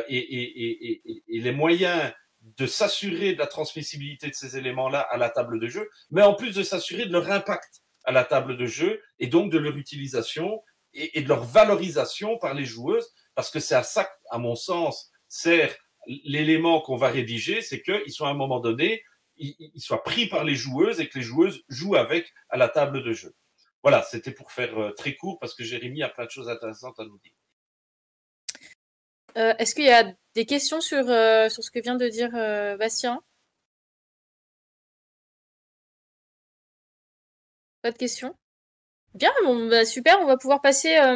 et les moyens de s'assurer de la transmissibilité de ces éléments-là à la table de jeu, mais en plus de s'assurer de leur impact à la table de jeu et donc de leur utilisation et de leur valorisation par les joueuses, parce que c'est à ça, à mon sens, sert l'élément qu'on va rédiger, c'est qu'ils soient à un moment donné, ils soient pris par les joueuses et que les joueuses jouent avec à la table de jeu. Voilà, c'était pour faire très court parce que Jérémy a plein de choses intéressantes à nous dire. Est-ce qu'il y a des questions sur ce que vient de dire Bastien? Pas de questions? Bien, bon, bah, super, on va pouvoir passer au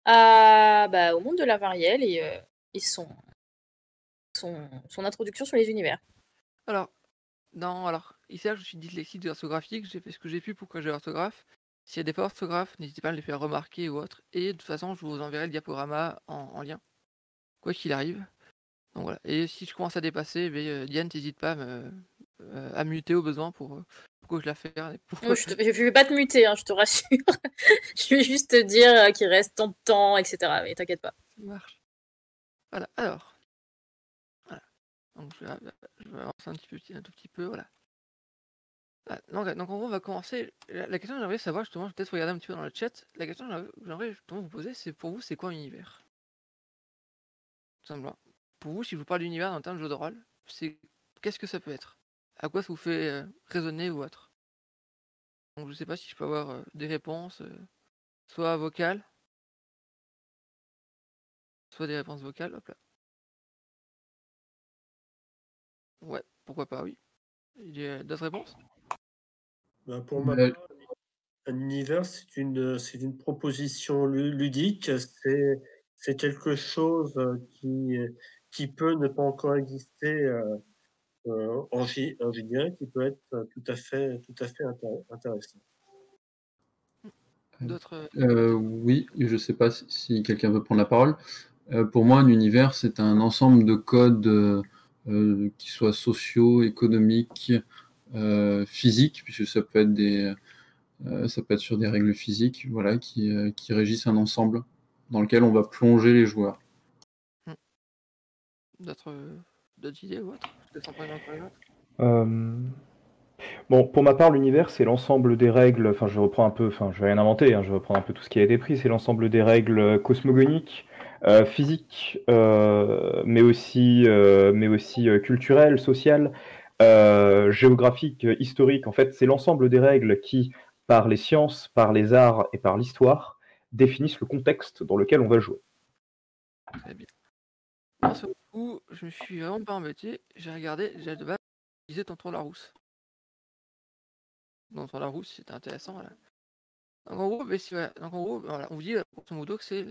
monde de la Varielle et son introduction sur les univers. Alors, ici, je suis dyslexique de l'orthographique, j'ai fait ce que j'ai pu pour corriger l'orthographe. S'il y a des fautes d'orthographe, n'hésitez pas à me les faire remarquer ou autre. Et de toute façon, je vous enverrai le diaporama en lien. Quoi qu'il arrive. Donc voilà. Et si je commence à dépasser, Diane, n'hésite pas à muter au besoin pour que je la fasse. Moi, je vais pas te muter, hein, je te rassure. Je vais juste te dire qu'il reste tant de temps, etc. Mais t'inquiète pas. Ça marche. Voilà, alors. Voilà. Donc je vais avancer un tout petit peu, voilà. Donc en gros, on va commencer. La question que j'aimerais savoir, justement, je vais peut-être regarder un petit peu dans le chat. La question que j'aimerais justement vous poser, c'est pour vous, c'est quoi un univers? Tout simplement. Pour vous, si je vous parle d'univers dans un terme de jeu de rôle, qu'est-ce que ça peut être? À quoi ça vous fait raisonner ou autre? Donc je sais pas si je peux avoir des réponses, soit vocales, soit des réponses vocales. Hop là. Ouais, pourquoi pas, oui. Il y a d'autres réponses? Pour moi, un univers, c'est une proposition ludique, c'est quelque chose qui peut ne pas encore exister en JDR, qui peut être tout à fait intéressant. D'autres Oui, je ne sais pas si quelqu'un veut prendre la parole. Pour moi, un univers, c'est un ensemble de codes qui soient sociaux, économiques, physiques, puisque ça peut être sur des règles physiques, voilà, qui régissent un ensemble dans lequel on va plonger les joueurs. D'autres idées ou autres? Je te sens pas encore une autre. Bon, pour ma part, l'univers, c'est l'ensemble des règles, enfin je reprends un peu, enfin je vais rien inventer, hein, je vais reprendre un peu tout ce qui a été pris, c'est l'ensemble des règles cosmogoniques, physiques, mais aussi culturelles, sociales, géographiques, historiques. En fait, c'est l'ensemble des règles qui, par les sciences, par les arts et par l'histoire, définissent le contexte dans lequel on va jouer. Très bien. Moi, sur le coup, je me suis vraiment pas embêté. J'ai regardé, j'ai de base utilisé Tonton Larousse. Tonton Larousse, c'était intéressant. Voilà. Donc en gros, voilà, on vous dit grosso modo que c'est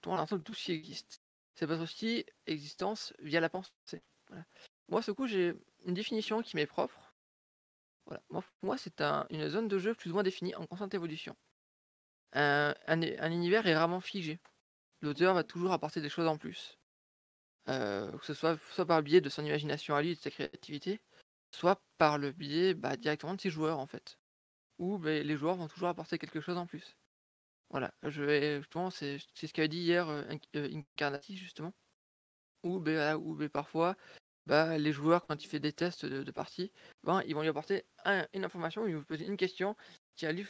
l'ensemble de tout ce qui existe. C'est votre aussi existence via la pensée. Voilà. Moi, ce coup, j'ai une définition qui m'est propre. Voilà. Pour moi, c'est une zone de jeu plus ou moins définie en constante évolution. Un univers est rarement figé. L'auteur va toujours apporter des choses en plus. Que ce soit par le biais de son imagination à lui et de sa créativité, soit par le biais directement de ses joueurs en fait. Où les joueurs vont toujours apporter quelque chose en plus. Voilà, justement, c'est ce qu'avait dit hier Incarnati justement. Où parfois, les joueurs, quand il fait des tests de partie, ils vont lui apporter une information, ils vont lui poser une question qui va lui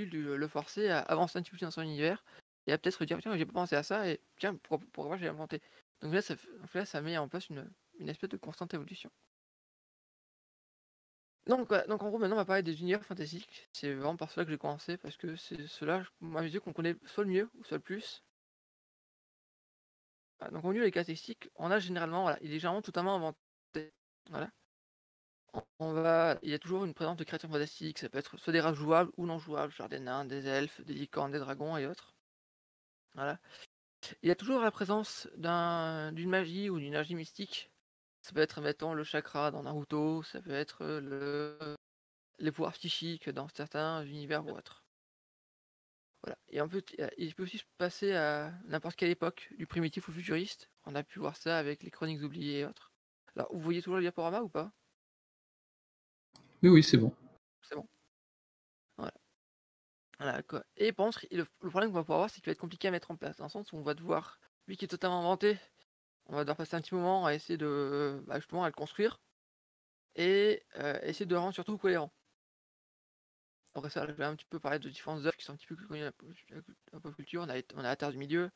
le forcer à avancer un petit peu plus dans son univers et à peut-être dire tiens, j'ai pas pensé à ça et tiens, pourquoi pas j'ai inventé. Donc là, ça met en place une espèce de constante évolution. Donc en gros, maintenant on va parler des univers fantastiques. C'est vraiment par cela que j'ai commencé parce que c'est cela, à mes yeux, qu'on connaît soit le mieux ou soit le plus. Donc au milieu des caractéristiques, on a généralement, voilà, il est généralement totalement inventé. Voilà. Il y a toujours une présence de créatures fantastiques, ça peut être soit des races jouables ou non jouables, genre des nains, des elfes, des licornes, des dragons et autres. Voilà. Il y a toujours la présence d'une magie ou d'une énergie mystique. Ça peut être, mettons, le chakra dans Naruto, ça peut être les pouvoirs psychiques dans certains univers ou autres. Voilà. Et il peut aussi se passer à n'importe quelle époque, du primitif au futuriste. On a pu voir ça avec les chroniques oubliées et autres. Alors, vous voyez toujours le diaporama ou pas? Oui, c'est bon. C'est bon. Voilà, quoi. Et par contre, le problème qu'on va pouvoir avoir, c'est qu'il va être compliqué à mettre en place, dans le sens où on va devoir, lui qui est totalement inventé, on va devoir passer un petit moment à essayer de justement à le construire et essayer de le rendre surtout cohérent. Après ça, je vais un petit peu parler de différentes œuvres qui sont un petit peu connues dans la pop culture. On a la Terre du Milieu,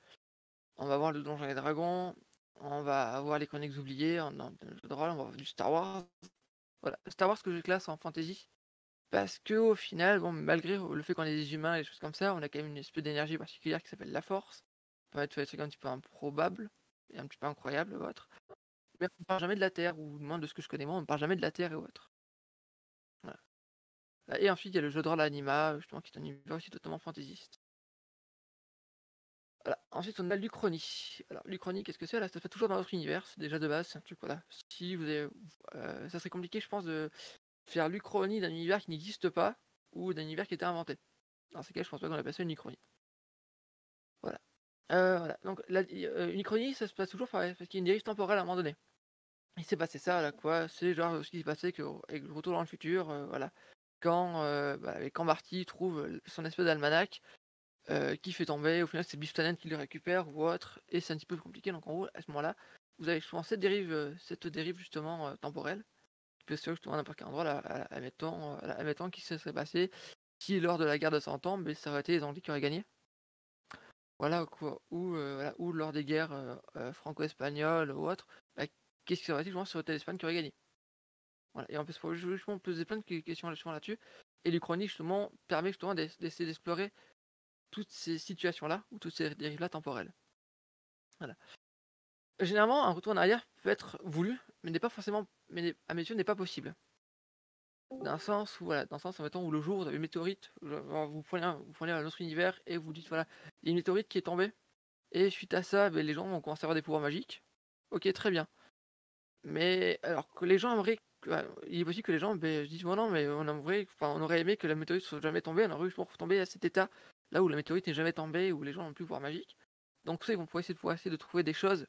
on va voir le Donjon et les Dragons, on va avoir les Chroniques oubliées, on a le jeu de rôle, on va avoir du Star Wars. Voilà, Star Wars que je classe en fantasy. Parce que au final, bon, malgré le fait qu'on est des humains et des choses comme ça, on a quand même une espèce d'énergie particulière qui s'appelle la force. Ça peut être des trucs un petit peu improbables et un petit peu incroyables ou autre. Mais on ne parle jamais de la Terre, ou moins de ce que je connais moi, on ne parle jamais de la Terre et autre. Voilà. Et ensuite, il y a le jeu de rôle Anima, justement, qui est un univers aussi totalement fantaisiste. Voilà. Ensuite, on a l'Uchronie. Alors, l'Uchronie, qu'est-ce que c'est? Là, ça se fait toujours dans notre univers, c'est déjà de base, c'est un truc, voilà. Si vous avez, ça serait compliqué, je pense, de faire l'Uchronie d'un univers qui n'existe pas ou d'un univers qui était inventé. Dans ces cas, je pense pas qu'on appelle ça une uchronie. Voilà. Voilà. Donc une uchronie, ça se passe toujours parce qu'il y a une dérive temporelle à un moment donné. Il s'est passé ça là quoi, c'est genre ce qui s'est passé avec le retour dans le futur, voilà. Quand Marty trouve son espèce d'almanach qui fait tomber, au final c'est Biff Tannen qui le récupère ou autre, et c'est un petit peu compliqué, donc en gros à ce moment-là, vous avez souvent cette dérive justement temporelle, qui peut se faire justement à n'importe quel endroit, admettons qui se serait passé si lors de la guerre de 100 ans, mais ça aurait été les Anglais qui auraient gagné. Voilà quoi, ou lors des guerres franco-espagnoles ou autres, qu'est-ce qui serait été, je pense, ça aurait été l'Espagne qui aurait gagné. Voilà. Et en plus, on peut poser plein de questions là-dessus, et l'Uchronie justement permet justement d'essayer d'explorer toutes ces situations-là, ou toutes ces dérives-là temporelles. Voilà. Généralement, un retour en arrière peut être voulu, mais n'est pas forcément, à mes yeux, n'est pas possible. Dans le sens où, mettons, où le jour, vous avez une météorite, vous prenez un autre univers et vous dites, voilà, il y a une météorite qui est tombée, et suite à ça, les gens vont commencer à avoir des pouvoirs magiques. Ok, très bien. Mais alors que les gens aimeraient, il est possible que les gens disent, bon non, mais on aurait aimé que la météorite soit jamais tombée, on aurait juste pour tomber à cet état, là où la météorite n'est jamais tombée, où les gens n'ont plus de pouvoirs magiques. Donc ça, ils vont essayer de trouver des choses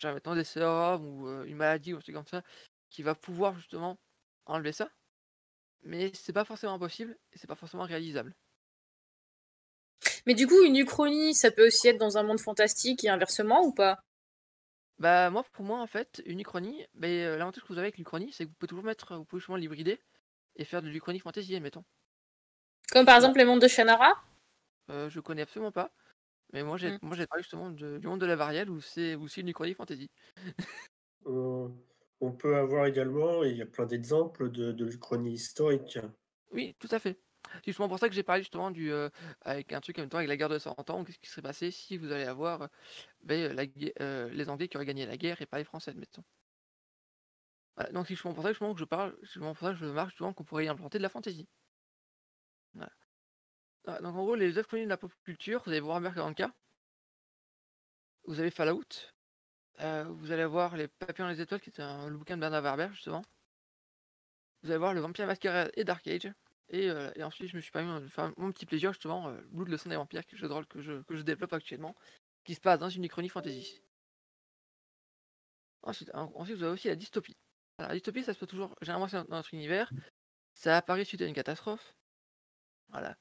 genre mettons des sérums ou une maladie ou un truc comme ça, qui va pouvoir justement enlever ça. Mais c'est pas forcément possible et c'est pas forcément réalisable. Mais du coup, une uchronie, ça peut aussi être dans un monde fantastique et inversement ou pas? Bah moi, pour moi, en fait, une uchronie, l'avantage que vous avez avec l'uchronie, c'est que vous pouvez justement l'hybrider et faire de l'uchronie fantasy, admettons. Comme par Bon, exemple les mondes de Shannara? je connais absolument pas, mais moi Hmm. j'ai parlé justement du monde de la varielle où c'est aussi une uchronie fantasy. On peut avoir également, et il y a plein d'exemples de l'Uchronie historique. Oui, tout à fait. C'est justement pour ça que j'ai parlé justement avec un truc en même temps avec la guerre de 100 ans, qu'est-ce qui serait passé si vous allez avoir les Anglais qui auraient gagné la guerre et pas les Français, admettons. Voilà, donc c'est justement pour ça justement que je parle, c'est justement pour ça que je marque justement qu'on pourrait y implanter de la fantasy. Voilà. Ah, donc en gros, les œuvres connues de la pop culture, vous avez Warhammer 40K, vous avez Fallout, vous allez avoir Les Papillons et les Étoiles, qui est le bouquin de Bernard Werber, justement. Vous allez voir Le Vampire Masquerade et Dark Age. Et ensuite, je me suis permis de faire mon petit plaisir, justement, Blood, le sang des vampires, qui est le jeu de rôle que je développe actuellement, qui se passe dans une uchronie fantasy. Ensuite, vous avez aussi la dystopie. Alors, la dystopie, ça se peut toujours, généralement, c'est dans notre univers. Ça apparaît suite à une catastrophe. Voilà.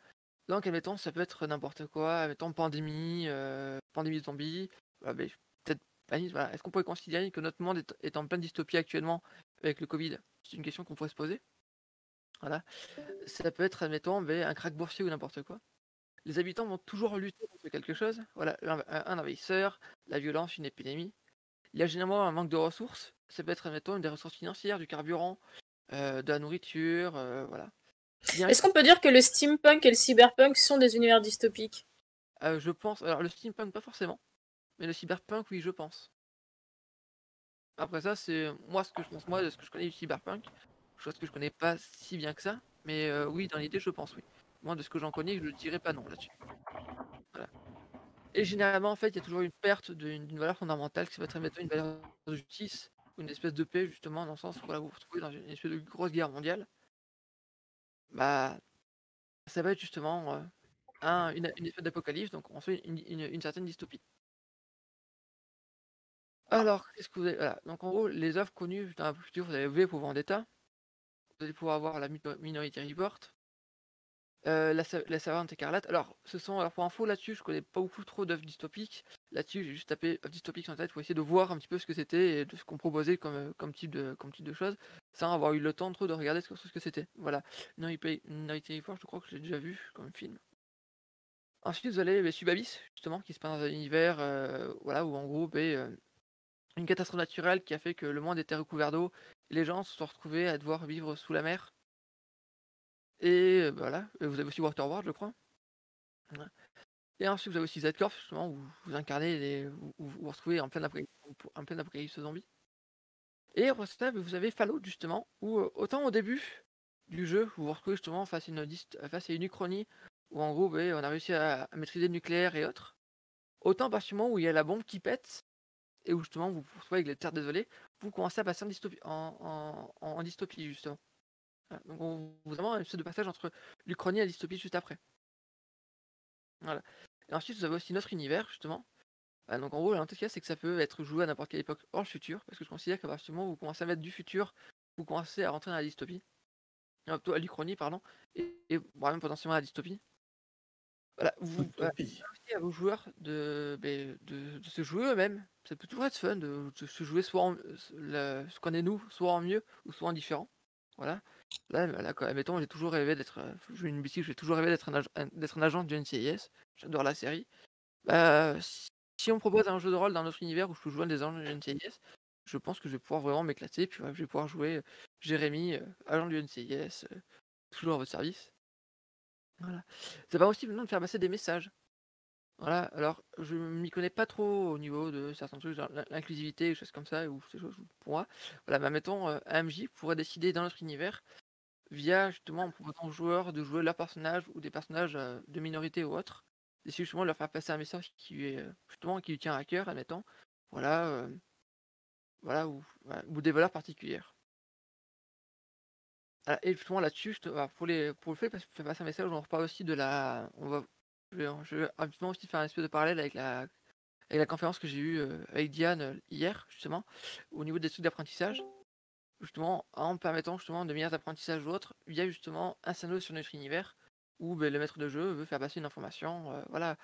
Donc, admettons, ça peut être n'importe quoi, admettons, pandémie de zombies. Voilà, peut-être voilà. Est-ce qu'on pourrait considérer que notre monde est en pleine dystopie actuellement avec le Covid? C'est une question qu'on pourrait se poser. Voilà. Ça peut être, admettons, un krach boursier ou n'importe quoi. Les habitants vont toujours lutter contre quelque chose. Voilà, un envahisseur, la violence, une épidémie. Il y a généralement un manque de ressources. Ça peut être, admettons, des ressources financières, du carburant, de la nourriture, voilà. Est-ce qu'on peut dire que le steampunk et le cyberpunk sont des univers dystopiques? Je pense. Alors, le steampunk, pas forcément. Mais le cyberpunk, oui, je pense. Après ça, c'est moi ce que je pense, moi, de ce que je connais du cyberpunk. Chose que je connais pas si bien que ça. Mais oui, dans l'idée, je pense, oui. Moi, de ce que j'en connais, je dirais pas non là-dessus. Voilà. Et généralement, en fait, il y a toujours une perte d'une valeur fondamentale qui va être, admettons, une valeur de justice, ou une espèce de paix, justement, dans le sens où voilà, vous vous retrouvez dans une espèce de grosse guerre mondiale. Bah, ça va être justement une espèce d'apocalypse, donc on fait une certaine dystopie. Alors, qu'est-ce que vous avez. Voilà. Donc, en gros, les œuvres connues dans la future, vous avez V pour Vendetta, vous allez pouvoir avoir la Minority Report, la Servante Écarlate. Alors, pour info là-dessus, je connais pas beaucoup trop d'œuvres dystopiques. Là-dessus, j'ai juste tapé œuvres dystopiques sur internet pour essayer de voir un petit peu ce que c'était et de ce qu'on proposait comme type de choses, sans avoir eu le temps trop de regarder ce que c'était. Voilà. Minority Report, je crois que je l'ai déjà vu comme film. Ensuite, vous allez Subabyss, justement, qui se passe dans un univers voilà, où en gros, une catastrophe naturelle qui a fait que le monde était recouvert d'eau, et les gens se sont retrouvés à devoir vivre sous la mer. Et voilà, vous avez aussi Waterworld, je crois. Voilà. Et ensuite, vous avez aussi Z-Corp, justement, où vous incarnez, où vous vous retrouvez en pleine apocalypse zombie. Et après ça, vous avez Fallout, justement, où autant au début du jeu, vous vous retrouvez justement face à une uchronie, où en gros, on a réussi à maîtriser le nucléaire et autres. Autant à partir du moment où il y a la bombe qui pète, et où justement vous vous retrouvez avec les terres désolées, vous commencez à passer en dystopie, justement. Voilà. Donc vous avez un espèce de passage entre l'Uchronie et la dystopie juste après. Voilà. Et ensuite vous avez aussi notre univers, justement. Donc en gros, l'avantage qu'il y a, c'est que ça peut être joué à n'importe quelle époque hors le futur, parce que je considère qu'à partir du moment où vous commencez à mettre du futur, vous commencez à rentrer dans la dystopie. Plutôt à l'Uchronie, pardon, et même potentiellement à la dystopie. Voilà, vous aussi à vos joueurs de se jouer eux-mêmes. Ça peut toujours être fun de se jouer soit ce qu'on est nous, soit en mieux ou soit en différent. Voilà. Là mettons, j'ai toujours rêvé d'être. Je joue une bêtise, j'ai toujours rêvé d'être un agent du NCIS. J'adore la série. Bah, si on me propose un jeu de rôle dans notre univers où je peux jouer des agents du NCIS, je pense que je vais pouvoir vraiment m'éclater. Puis je vais pouvoir jouer Jérémy, agent du NCIS, toujours à votre service. Voilà. Ça va aussi maintenant de faire passer des messages. Voilà, alors je m'y connais pas trop au niveau de certains trucs, genre l'inclusivité, des choses comme ça, ou ces choses pour moi. Voilà, mais mettons, AMJ pourrait décider dans notre univers, via justement en proposant aux joueurs de jouer leur personnage ou des personnages de minorité ou autres, d'essayer justement de leur faire passer un message qui est justement qui lui tient à cœur, admettons. Voilà, ou des valeurs particulières. Voilà, et justement là-dessus, pour le fait, parce que faire passer un message, on reparle aussi de la. Je vais rapidement aussi faire un espèce de parallèle avec avec la conférence que j'ai eue avec Diane hier, justement, au niveau des trucs d'apprentissage, justement, en permettant justement de meilleurs d'apprentissage ou autre, via justement un scénario sur notre univers, où le maître de jeu veut faire passer une information, voilà,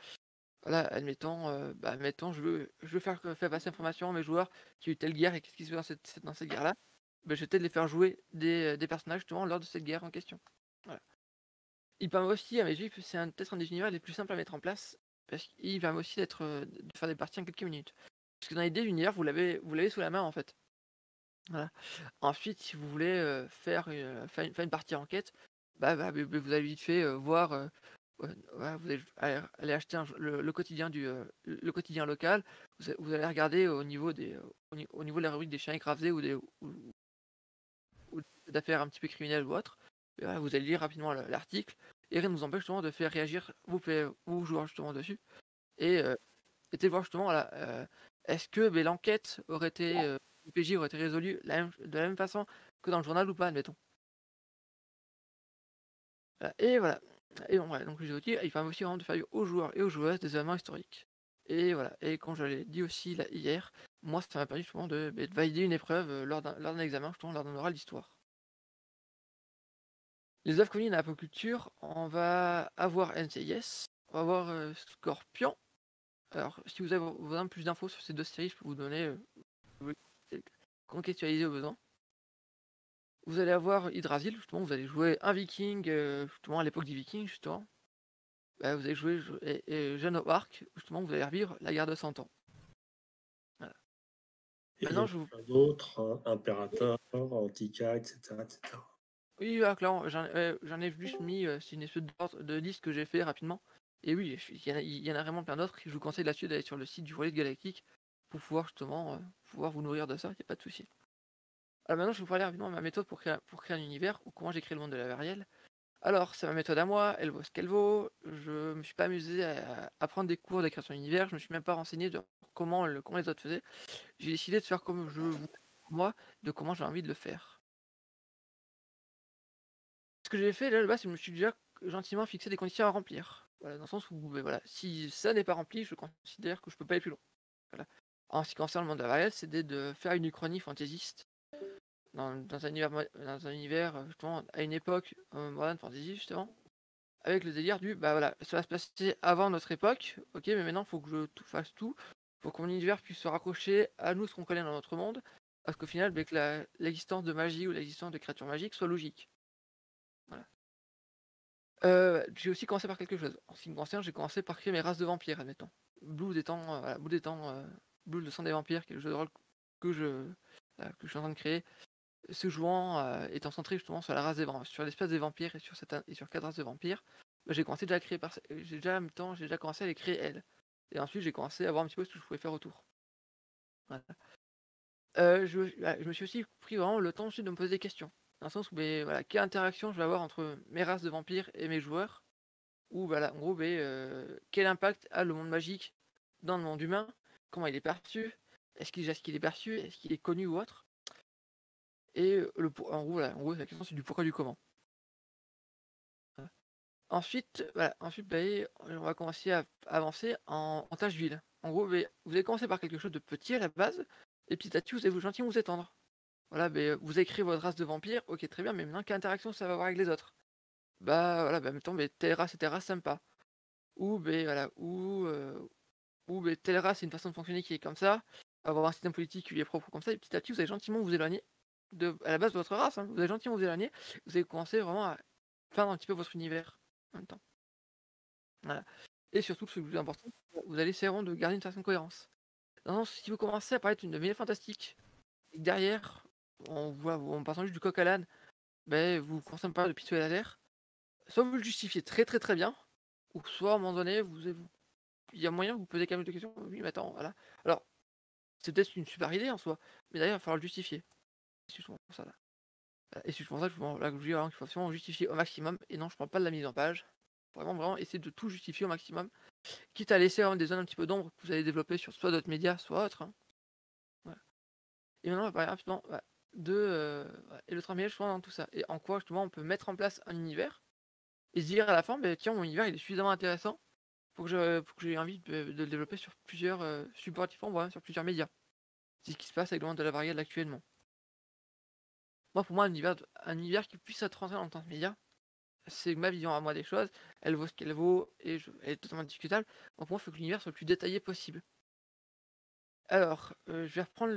admettons, je veux faire passer l'information à mes joueurs qui ont eu telle guerre et qu'est-ce qui se passe dans cette guerre-là. Je vais peut-être les faire jouer des personnages justement lors de cette guerre en question. Voilà. Il permet aussi, à mes yeux, c'est peut-être un des univers les plus simples à mettre en place, parce qu'il permet aussi de faire des parties en quelques minutes. Parce que dans l'idée d'univers, vous l'avez sous la main en fait. Voilà. Ensuite, si vous voulez faire une partie enquête, vous allez vite fait voir. Voilà, vous allez acheter le quotidien le quotidien local. Vous allez regarder au niveau au niveau de la rubrique des chiens écrasés ou d'affaires un petit peu criminelles ou autres. Et voilà, vous allez lire rapidement l'article et rien ne vous empêche justement de faire réagir vos joueurs justement dessus et de voir justement est-ce que l'enquête aurait été le PJ aurait été résolu de la même façon que dans le journal ou pas, admettons. Et voilà. Et bon, ouais, donc les outils, il permet aussi vraiment de faire aux joueurs et aux joueuses des événements historiques. Et voilà. Et comme je l'ai dit aussi là, hier, moi ça m'a permis justement de valider une épreuve lors d'un examen, justement lors d'un oral d'histoire. Les œuvres communes à la pop culture, on va avoir NCIS, on va avoir Scorpion. Alors, si vous avez besoin de plus d'infos sur ces deux séries, je peux vous donner contextualiser au besoin. Vous allez avoir Yggdrasil, justement, vous allez jouer un viking, justement à l'époque des vikings, justement. Vous allez jouer Jeanne of Arc, justement, vous allez revivre la guerre de 100 ans. Voilà. Et maintenant, je vous... d'autres, Impérator, Antica, etc. etc. Oui, clairement, j'en ai juste mis, c'est une espèce de liste que j'ai fait rapidement. Et oui, il y en a vraiment plein d'autres. Je vous conseille là-dessus d'aller sur le site du Relais Galactique pour pouvoir justement pouvoir vous nourrir de ça, il n'y a pas de souci. Alors maintenant, je vais vous parler rapidement de ma méthode pour créer un univers, ou comment j'ai créé le monde de la Varielle. Alors, c'est ma méthode à moi, elle vaut ce qu'elle vaut. Je me suis pas amusé à prendre des cours de création d'univers, je me suis même pas renseigné de comment les autres faisaient. J'ai décidé de faire comme je voulais, moi, de comment j'ai envie de le faire. Ce que j'ai fait là, c'est que je me suis déjà gentiment fixé des conditions à remplir. Voilà, dans le sens où, voilà, si ça n'est pas rempli, je considère que je peux pas aller plus loin. Voilà. En ce qui concerne le monde de la Varielle, c'est de faire une uchronie fantaisiste. Dans un univers justement à une époque modern fantasy justement avec le délire du voilà, ça va se passer avant notre époque, ok, mais maintenant il faut que je fasse tout pour que mon univers puisse se raccrocher à nous, ce qu'on connaît dans notre monde, parce qu'au final que l'existence de magie ou l'existence de créatures magiques soit logique. Voilà. J'ai aussi commencé par quelque chose. En ce qui me concerne, j'ai commencé par créer mes races de vampires, admettons. Blood étant Blood le sang des vampires, qui est le jeu de rôle que je suis en train de créer. Ce jouant étant centré justement sur la race sur l'espèce des vampires et sur 4 races de vampires, j'ai commencé déjà à créer j'ai déjà commencé à les créer elles. Et ensuite j'ai commencé à voir un petit peu ce que je pouvais faire autour. Voilà. Je me suis aussi pris vraiment le temps ensuite de me poser des questions. Dans le sens où voilà, quelle interaction je vais avoir entre mes races de vampires et mes joueurs. Ou voilà, en gros, quel impact a le monde magique dans le monde humain, comment il est perçu, est-ce qu'il est perçu, est-ce qu'il est connu ou autre. Et en gros, la question c'est du pourquoi du comment. Voilà. Ensuite, on va commencer à avancer en tâche d'huile. En gros, vous allez commencer par quelque chose de petit à la base, et petit à petit, vous allez gentiment vous étendre. Voilà, vous avez créé votre race de vampire, ok, très bien, mais maintenant, quelle interaction ça va avoir avec les autres? Mettons, telle race et telle race sympa. Ou, telle race, c'est une façon de fonctionner qui est comme ça, avoir un système politique qui lui est propre comme ça, et petit à petit, vous allez gentiment vous éloigner à la base de votre race, hein. Vous allez gentiment vous éloigner, vous allez commencer vraiment à peindre un petit peu votre univers en même temps. Voilà. Et surtout, ce qui est le plus important, vous allez essayer de garder une certaine cohérence. Non, si vous commencez à parler d'une milieu fantastique, et que derrière, en passant juste du coq à l'âne, vous commencez à me parler de pistolet laser, soit vous le justifiez très très très bien, ou soit à un moment donné, il y a moyen de vous poser quand même des questions. Oui, mais attends, voilà. Alors, c'est peut-être une super idée en soi, mais d'ailleurs, il va falloir le justifier. C'est souvent ça là. Et c'est pour ça que je dis qu'il faut absolument justifier au maximum. Et non, je parle pas de la mise en page. Vraiment essayer de tout justifier au maximum. Quitte à laisser des zones un petit peu d'ombre que vous allez développer sur soit d'autres médias, soit autres. Hein. Voilà. Et maintenant, on va parler rapidement et le travail justement dans tout ça. Et en quoi justement on peut mettre en place un univers et se dire à la fin, tiens, mon univers il est suffisamment intéressant pour que j'ai envie de le développer sur plusieurs supports différents, voire même sur plusieurs médias. C'est ce qui se passe avec le monde de la variable actuellement. Moi, pour moi, un univers qui puisse être rentré en tant que média, c'est ma vision à moi des choses. Elle vaut ce qu'elle vaut et elle est totalement discutable. Donc, pour moi, il faut que l'univers soit le plus détaillé possible. Alors, je vais reprendre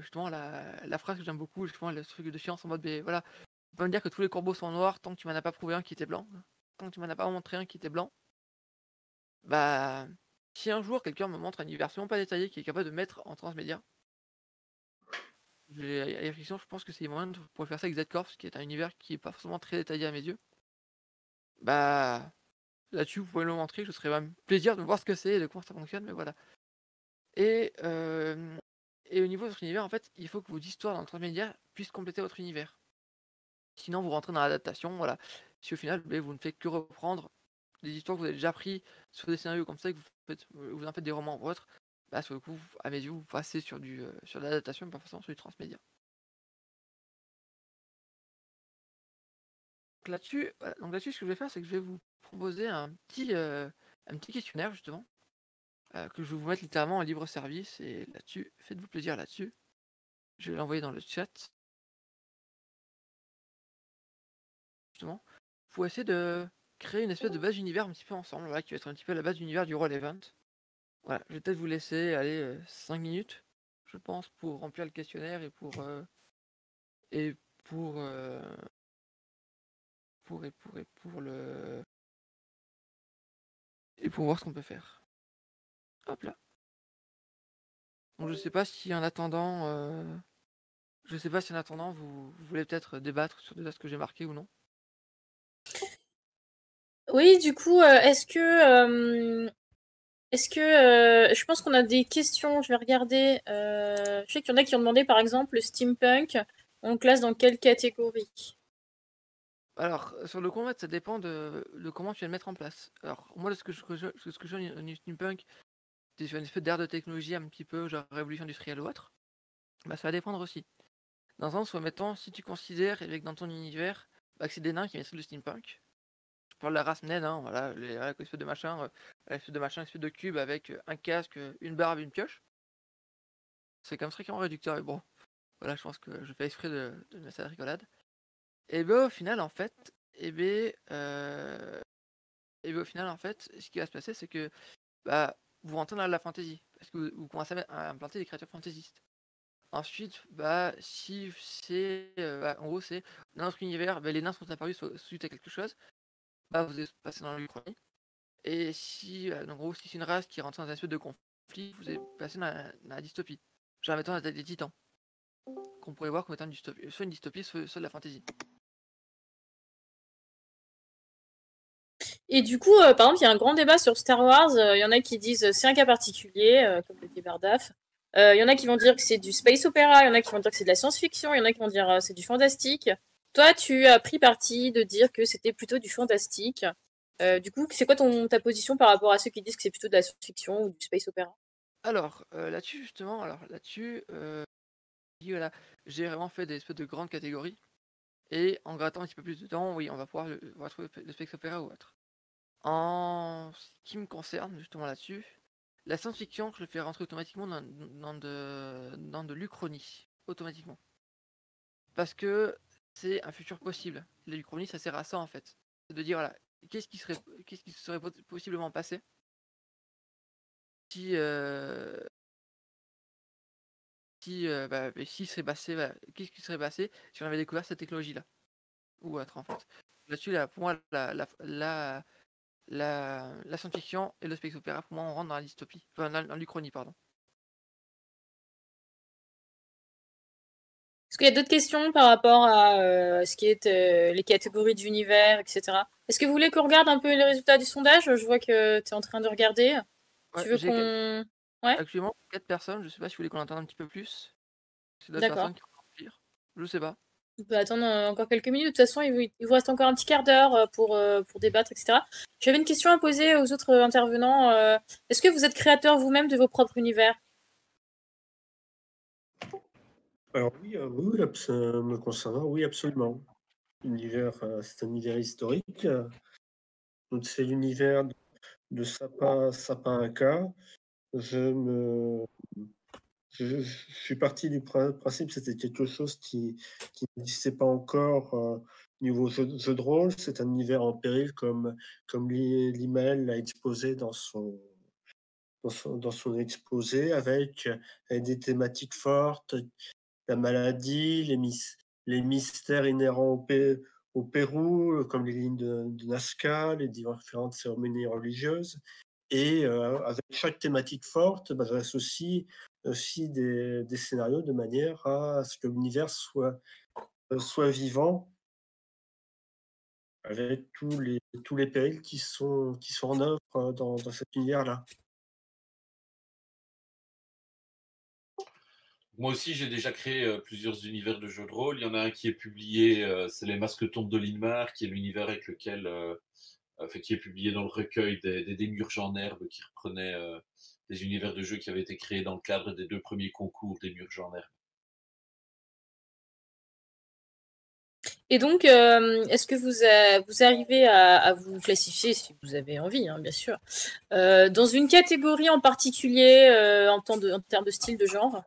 justement la phrase que j'aime beaucoup, justement, le truc de science en mode, voilà, tu peux me dire que tous les corbeaux sont noirs tant que tu m'en as pas prouvé un qui était blanc, tant que tu m'en as pas montré un qui était blanc. Bah, si un jour quelqu'un me montre un univers absolument pas détaillé qui est capable de mettre en transmédia, à la réflexion, je pense que c'est moyen pour faire ça avec Z-Corps, qui est un univers qui est pas forcément très détaillé à mes yeux. Bah, là-dessus, vous pouvez me le montrer, je serais même plaisir de voir ce que c'est et de comment ça fonctionne, mais voilà. Et au niveau de votre univers, en fait, il faut que vos histoires dans le transmédia puissent compléter votre univers. Sinon, vous rentrez dans l'adaptation, voilà. Si au final, vous ne faites que reprendre des histoires que vous avez déjà pris sur des scénarios comme ça, et que vous en faites des romans ou autres, bah, sur le coup, à mes yeux, vous passez sur sur l'adaptation, mais pas forcément sur du transmédia. Donc là-dessus, ce que je vais faire, c'est que je vais vous proposer un petit questionnaire, justement, que je vais vous mettre littéralement en libre service, et là-dessus, faites-vous plaisir là-dessus. Je vais l'envoyer dans le chat. Justement, pour essayer de créer une espèce de base d'univers un petit peu ensemble, voilà, qui va être un petit peu la base d'univers du Roll Event. Voilà, je vais peut-être vous laisser aller 5 minutes, je pense, pour remplir le questionnaire et pour voir ce qu'on peut faire. Hop là. Donc je sais pas si en attendant vous voulez peut-être débattre sur déjà ce que j'ai marqué ou non. Oui, du coup, est-ce que je pense qu'on a des questions, je vais regarder. Je sais qu'il y en a qui ont demandé par exemple le steampunk, on classe dans quelle catégorie? Alors, sur le combat, ça dépend de comment tu vas le mettre en place. Alors, moi, ce que je vois au steampunk, c'est sur une espèce d'ère de technologie un petit peu, genre révolution industrielle ou autre. Bah, ça va dépendre aussi. Dans un sens où, mettons, si tu considères, avec dans ton univers, que c'est des nains qui maîtrisent le steampunk, je parle de la race naine, hein, voilà, l'espèce de machin, espèce de cube avec un casque, une barbe et une pioche. C'est comme ça qui est réducteur, mais bon, voilà, je pense que je fais exprès de mettre ça de rigolade. Et ben au final, en fait, au final, en fait, ce qui va se passer, c'est que vous rentrez dans la fantasy, parce que vous commencez à implanter des créatures fantaisistes. Ensuite, si c'est, en gros, c'est dans notre univers, les nains sont apparus suite à quelque chose, vous êtes passé dans l'Uchronie. Et si, en gros, si c'est une race qui rentre dans un espèce de conflit, vous êtes passé dans la dystopie. Genre, mettons la tête des titans, qu'on pourrait voir comme étant soit une dystopie, soit de la fantasy. Et du coup, par exemple, il y a un grand débat sur Star Wars. Il y en a qui disent c'est un cas particulier, comme le dit Bardaf. Il y en a qui vont dire que c'est du space opéra, il y en a qui vont dire que c'est de la science-fiction, il y en a qui vont dire c'est du fantastique. Toi, tu as pris parti de dire que c'était plutôt du fantastique. Du coup, c'est quoi ta position par rapport à ceux qui disent que c'est plutôt de la science-fiction ou du space opéra? Alors, là-dessus, justement, voilà, j'ai vraiment fait des espèces de grandes catégories. Et en grattant un petit peu plus de temps, oui, on va pouvoir trouver le space opéra ou autre. En ce qui me concerne, justement là-dessus, la science-fiction, je le fais rentrer automatiquement dans de l'Uchronie, automatiquement. Parce que c'est un futur possible. L'Uchronie, ça sert à ça, en fait. C'est de dire, voilà, qu'est-ce qui serait possiblement passé si serait passé, qu'est-ce qui serait passé si on avait découvert cette technologie-là ou autre, en fait. Là-dessus, pour moi, la science-fiction et le space opéra, pour moi, on rentre dans la dystopie, enfin dans l'Uchronie, pardon. Est-ce qu'il y a d'autres questions par rapport à ce qui est les catégories d'univers, etc. Est-ce que vous voulez qu'on regarde un peu les résultats du sondage? Je vois que tu es en train de regarder. Ouais, Tu veux qu'on... Ouais, actuellement 4 personnes, je sais pas si vous voulez qu'on entende un petit peu plus. C'est d'autres d'accord. personnes qui vont remplir. Je sais pas. On peut attendre encore quelques minutes. De toute façon, il vous reste encore un petit quart d'heure pour débattre, etc. J'avais une question à poser aux autres intervenants. Est-ce que vous êtes créateur vous-même de vos propres univers? Alors oui, me concernant, oui, absolument. C'est un univers historique. Donc c'est l'univers de Sapin Inca, je suis parti du principe que c'était quelque chose qui n'existait pas encore niveau jeu de rôle. C'est un univers en péril, comme l'email l'a exposé dans son exposé, avec des thématiques fortes, la maladie, les mystères inhérents au Pérou, comme les lignes de Nazca, les différentes cérémonies religieuses. Et avec chaque thématique forte, j'associe aussi des scénarios de manière à ce que l'univers soit vivant, avec tous les périls qui sont en œuvre dans cet univers-là. Moi aussi, j'ai déjà créé plusieurs univers de jeux de rôle. Il y en a un qui est publié, c'est Les Masques tombent de Linmar, qui est l'univers avec lequel, qui est publié dans le recueil des Démiurges en herbe, qui reprenait des univers de jeux qui avaient été créés dans le cadre des 2 premiers concours Démiurges en herbe. Et donc, est-ce que vous arrivez à vous classifier, si vous avez envie, hein, bien sûr, dans une catégorie en particulier en termes de style, de genre?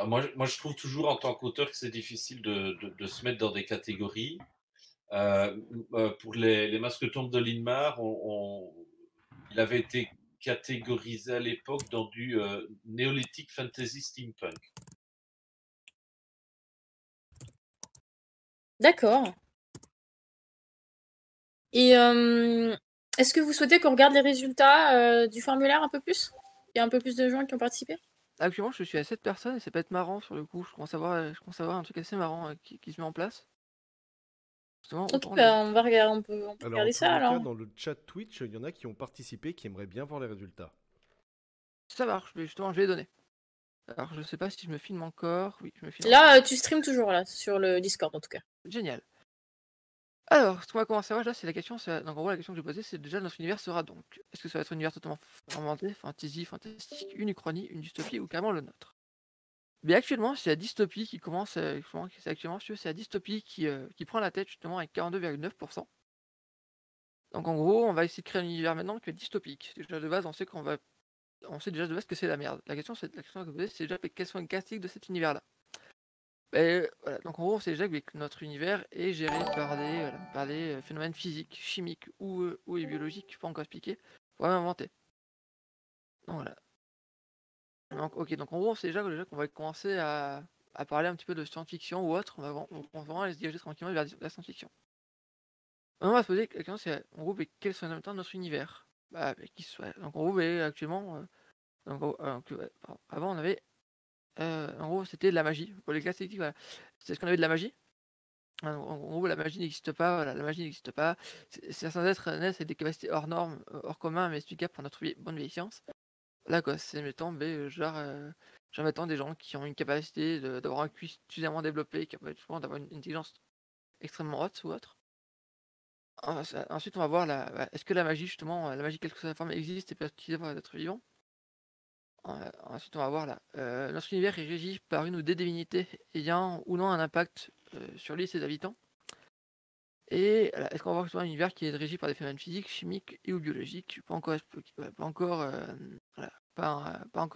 Moi, je trouve toujours en tant qu'auteur que c'est difficile de se mettre dans des catégories. Pour les Masques tombent de Linmar, il avait été catégorisé à l'époque dans du néolithique fantasy steampunk. D'accord. Et est-ce que vous souhaitez qu'on regarde les résultats du formulaire un peu plus? Il y a un peu plus de gens qui ont participé? Actuellement, je suis à 7 personnes et ça peut être marrant sur le coup. Je commence à voir un truc assez marrant qui se met en place. Justement, Ok, autant on va regarder, on peut Alors, en regarder tous ça les alors. cas, dans le chat Twitch, il y en a qui ont participé, qui aimeraient bien voir les résultats. Ça marche, mais justement, je vais les donner. Alors, je sais pas si je me filme encore. Oui, je me filme. Là, tu streams toujours là, sur le Discord en tout cas. Génial. Alors, ce qu'on va commencer à voir là, c'est la question. Donc, en gros, la question que je vais poser, c'est déjà notre univers sera donc. Est-ce que ça va être un univers totalement inventé, fantasy, fantastique, une uchronie, une dystopie ou carrément le nôtre? Mais actuellement, c'est la dystopie qui commence. C'est la dystopie qui prend la tête justement avec 42,9%. Donc, en gros, on va essayer de créer un univers maintenant qui est dystopique. Déjà de base, on sait déjà de base que c'est la merde. La question que je vais poser, c'est déjà quelles sont les caractéristiques de cet univers-là. Voilà. Donc en gros, on sait déjà que notre univers est géré par des phénomènes physiques, chimiques ou biologiques, pas encore expliqués, pour même inventer. Donc voilà. Donc, ok, donc en gros, on sait déjà qu'on va commencer à parler un petit peu de science-fiction ou autre. On va vraiment aller se diriger tranquillement vers la science-fiction. On va se poser la question, c'est en gros, quels sont en même temps notre univers? Donc en gros, actuellement, avant on avait en gros, c'était de la magie. Pour les classiques, voilà. C'est ce qu'on avait de la magie. En gros, la magie n'existe pas. Voilà, la magie n'existe pas. Certains êtres naissent avec des capacités hors normes, hors commun, mais explicables pour notre bonne vieille science. Là, quoi, c'est mettons, mettons des gens qui ont une capacité d'avoir un QI suffisamment développé, qui peuvent d'avoir une intelligence extrêmement haute ou autre. Ensuite, on va voir est-ce que la magie, justement, la magie, quelle que soit sa forme, existe et peut être utilisée par l'être vivant. Ensuite, on va voir notre univers est régi par une ou des divinités ayant ou non un impact sur lui et ses habitants. Et est-ce qu'on va voir justement un univers qui est régi par des phénomènes physiques, chimiques et ou biologiques, pas encore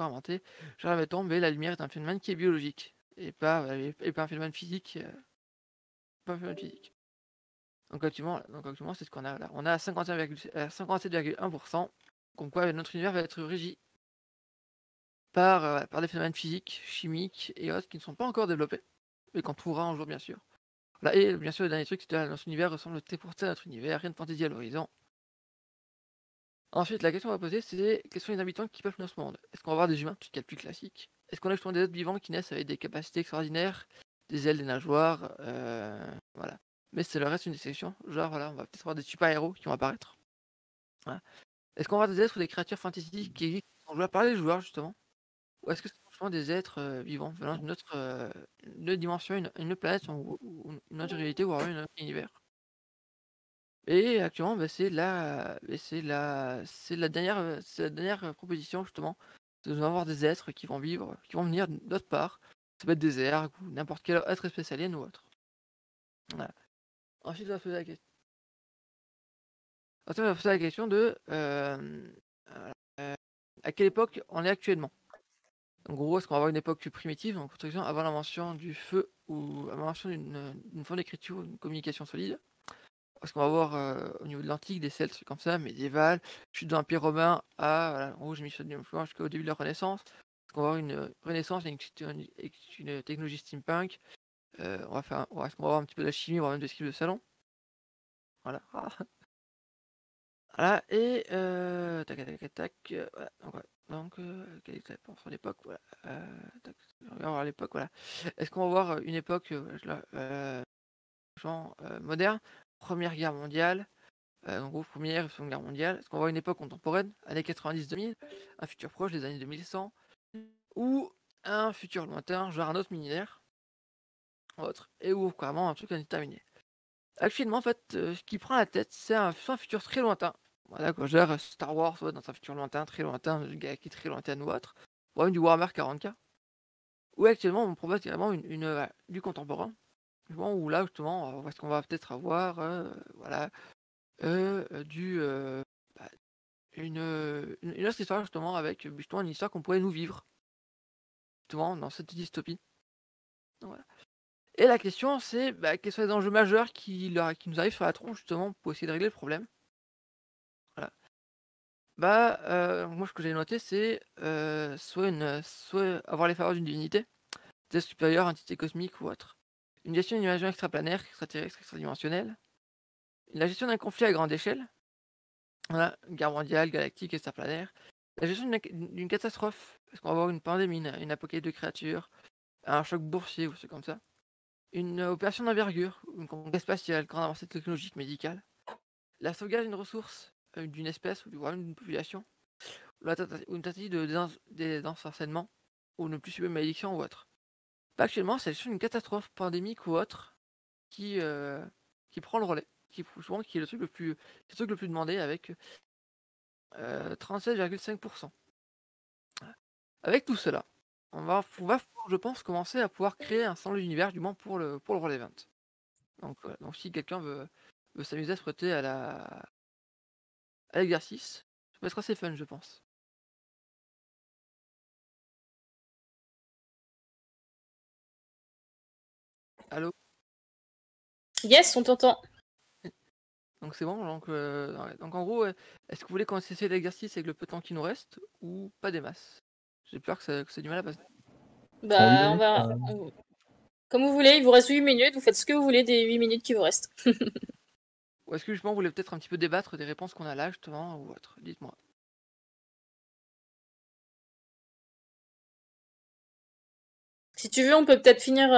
inventé. Genre, mettons, mais la lumière est un phénomène qui est biologique et pas un phénomène physique. Donc actuellement, c'est ce qu'on a là. On a 57,1%. Comme quoi notre univers va être régi par des phénomènes physiques, chimiques et autres qui ne sont pas encore développés, mais qu'on trouvera un jour, bien sûr. Voilà, et bien sûr, le dernier truc, c'est que notre univers ressemble à notre univers, rien de fantaisie à l'horizon. Ensuite, la question qu'on va poser, c'est quels sont les habitants qui peuplent notre monde? Est-ce qu'on va avoir des humains, tout ce qui est le plus classique? Est-ce qu'on a justement des êtres vivants qui naissent avec des capacités extraordinaires, des ailes, des nageoires, voilà. Mais c'est le reste une exception. Genre, voilà, on va peut-être avoir des super-héros qui vont apparaître. Voilà. Est-ce qu'on va avoir des êtres ou des créatures fantaisiques qui existent joueurs par les joueurs, justement? Ou est-ce que c'est franchement des êtres vivants venant d'une autre dimension, une autre planète ou une autre réalité ou alors un autre univers? Et actuellement, c'est la dernière proposition justement. De avoir des êtres qui vont vivre, qui vont venir d'autre part. Ça peut être des ergs ou n'importe quel être espèce alien ou autre. Voilà. Ensuite, on va se poser la question. Ensuite, on va poser la question de à quelle époque on est actuellement. En gros, est-ce qu'on va avoir une époque primitive en construction avant l'invention du feu ou avant l'invention d'une forme d'écriture ou d'une communication solide? Est-ce qu'on va avoir au niveau de l'antique des Celtes comme ça, médiéval, chute de l'Empire romain à, voilà, en gros, j'ai mis ça jusqu'au début de la Renaissance. Est-ce qu'on va avoir une Renaissance avec une technologie steampunk? Est-ce qu'on va avoir un petit peu de la chimie, voire même des skills de salon? Voilà. Voilà, et tac, tac, tac, tac, voilà, donc, quelle est la réponse sur l'époque, voilà, tac, on va voir l'époque, voilà. Est-ce qu'on va voir une époque, genre moderne, Première Guerre mondiale, en gros Première et Seconde Guerre mondiale? Est-ce qu'on va voir une époque contemporaine, années 90-2000, un futur proche, des années 2100, ou un futur lointain, genre un autre millénaire, autre, et ou carrément un truc indéterminé? Actuellement, en fait, ce qui prend la tête, c'est un futur très lointain. Voilà, quoi, genre Star Wars, ouais, dans un futur lointain, très lointain, une galaxie très lointaine ou autre, ou même du Warhammer 40K. Ou actuellement, on propose carrément du contemporain, justement, où là, justement, est-ce qu'on va peut-être avoir voilà, bah, une autre histoire, justement, avec justement une histoire qu'on pourrait nous vivre, justement, dans cette dystopie. Donc, voilà. Et la question, c'est quels sont les enjeux majeurs qui nous arrivent sur la tronche, justement, pour essayer de régler le problème. Voilà. Moi, ce que j'ai noté, c'est soit avoir les faveurs d'une divinité, des supérieurs, entité cosmique ou autre. Une gestion d'une invasion extraplanaire, extraterrestre, extradimensionnelle. La gestion d'un conflit à grande échelle. Voilà, guerre mondiale, galactique, extraplanaire. La gestion d'une catastrophe. Est-ce qu'on va avoir une pandémie, une apocalypse de créatures, un choc boursier ou c'est comme ça? Une opération d'envergure, une conquête spatiale, grande avancée technologique, médicale. La sauvegarde d'une ressource, d'une espèce ou d'une population. Ou une tentative d'ensorcellement, ou ne plus subir une malédiction ou autre. Actuellement, c'est une catastrophe pandémique ou autre qui prend le relais, qui est le truc le plus demandé avec 37,5%. Avec tout cela, on va pouvoir, je pense, commencer à pouvoir créer un semblant d'univers, du moins pour le Roll Event. Donc si quelqu'un veut s'amuser à se prêter à l'exercice, ça peut être assez fun, je pense. Allô? Yes, on t'entend. Donc c'est bon, donc en gros, est-ce que vous voulez qu'on essaie l'exercice avec le peu de temps qui nous reste ou pas des masses? J'ai peur que ça ait du mal à passer. Comme vous voulez, il vous reste 8 minutes, vous faites ce que vous voulez des 8 minutes qui vous restent. Ou est-ce que justement vous voulez peut-être un petit peu débattre des réponses qu'on a là justement ou autre? Dites-moi. Si tu veux, on peut peut-être finir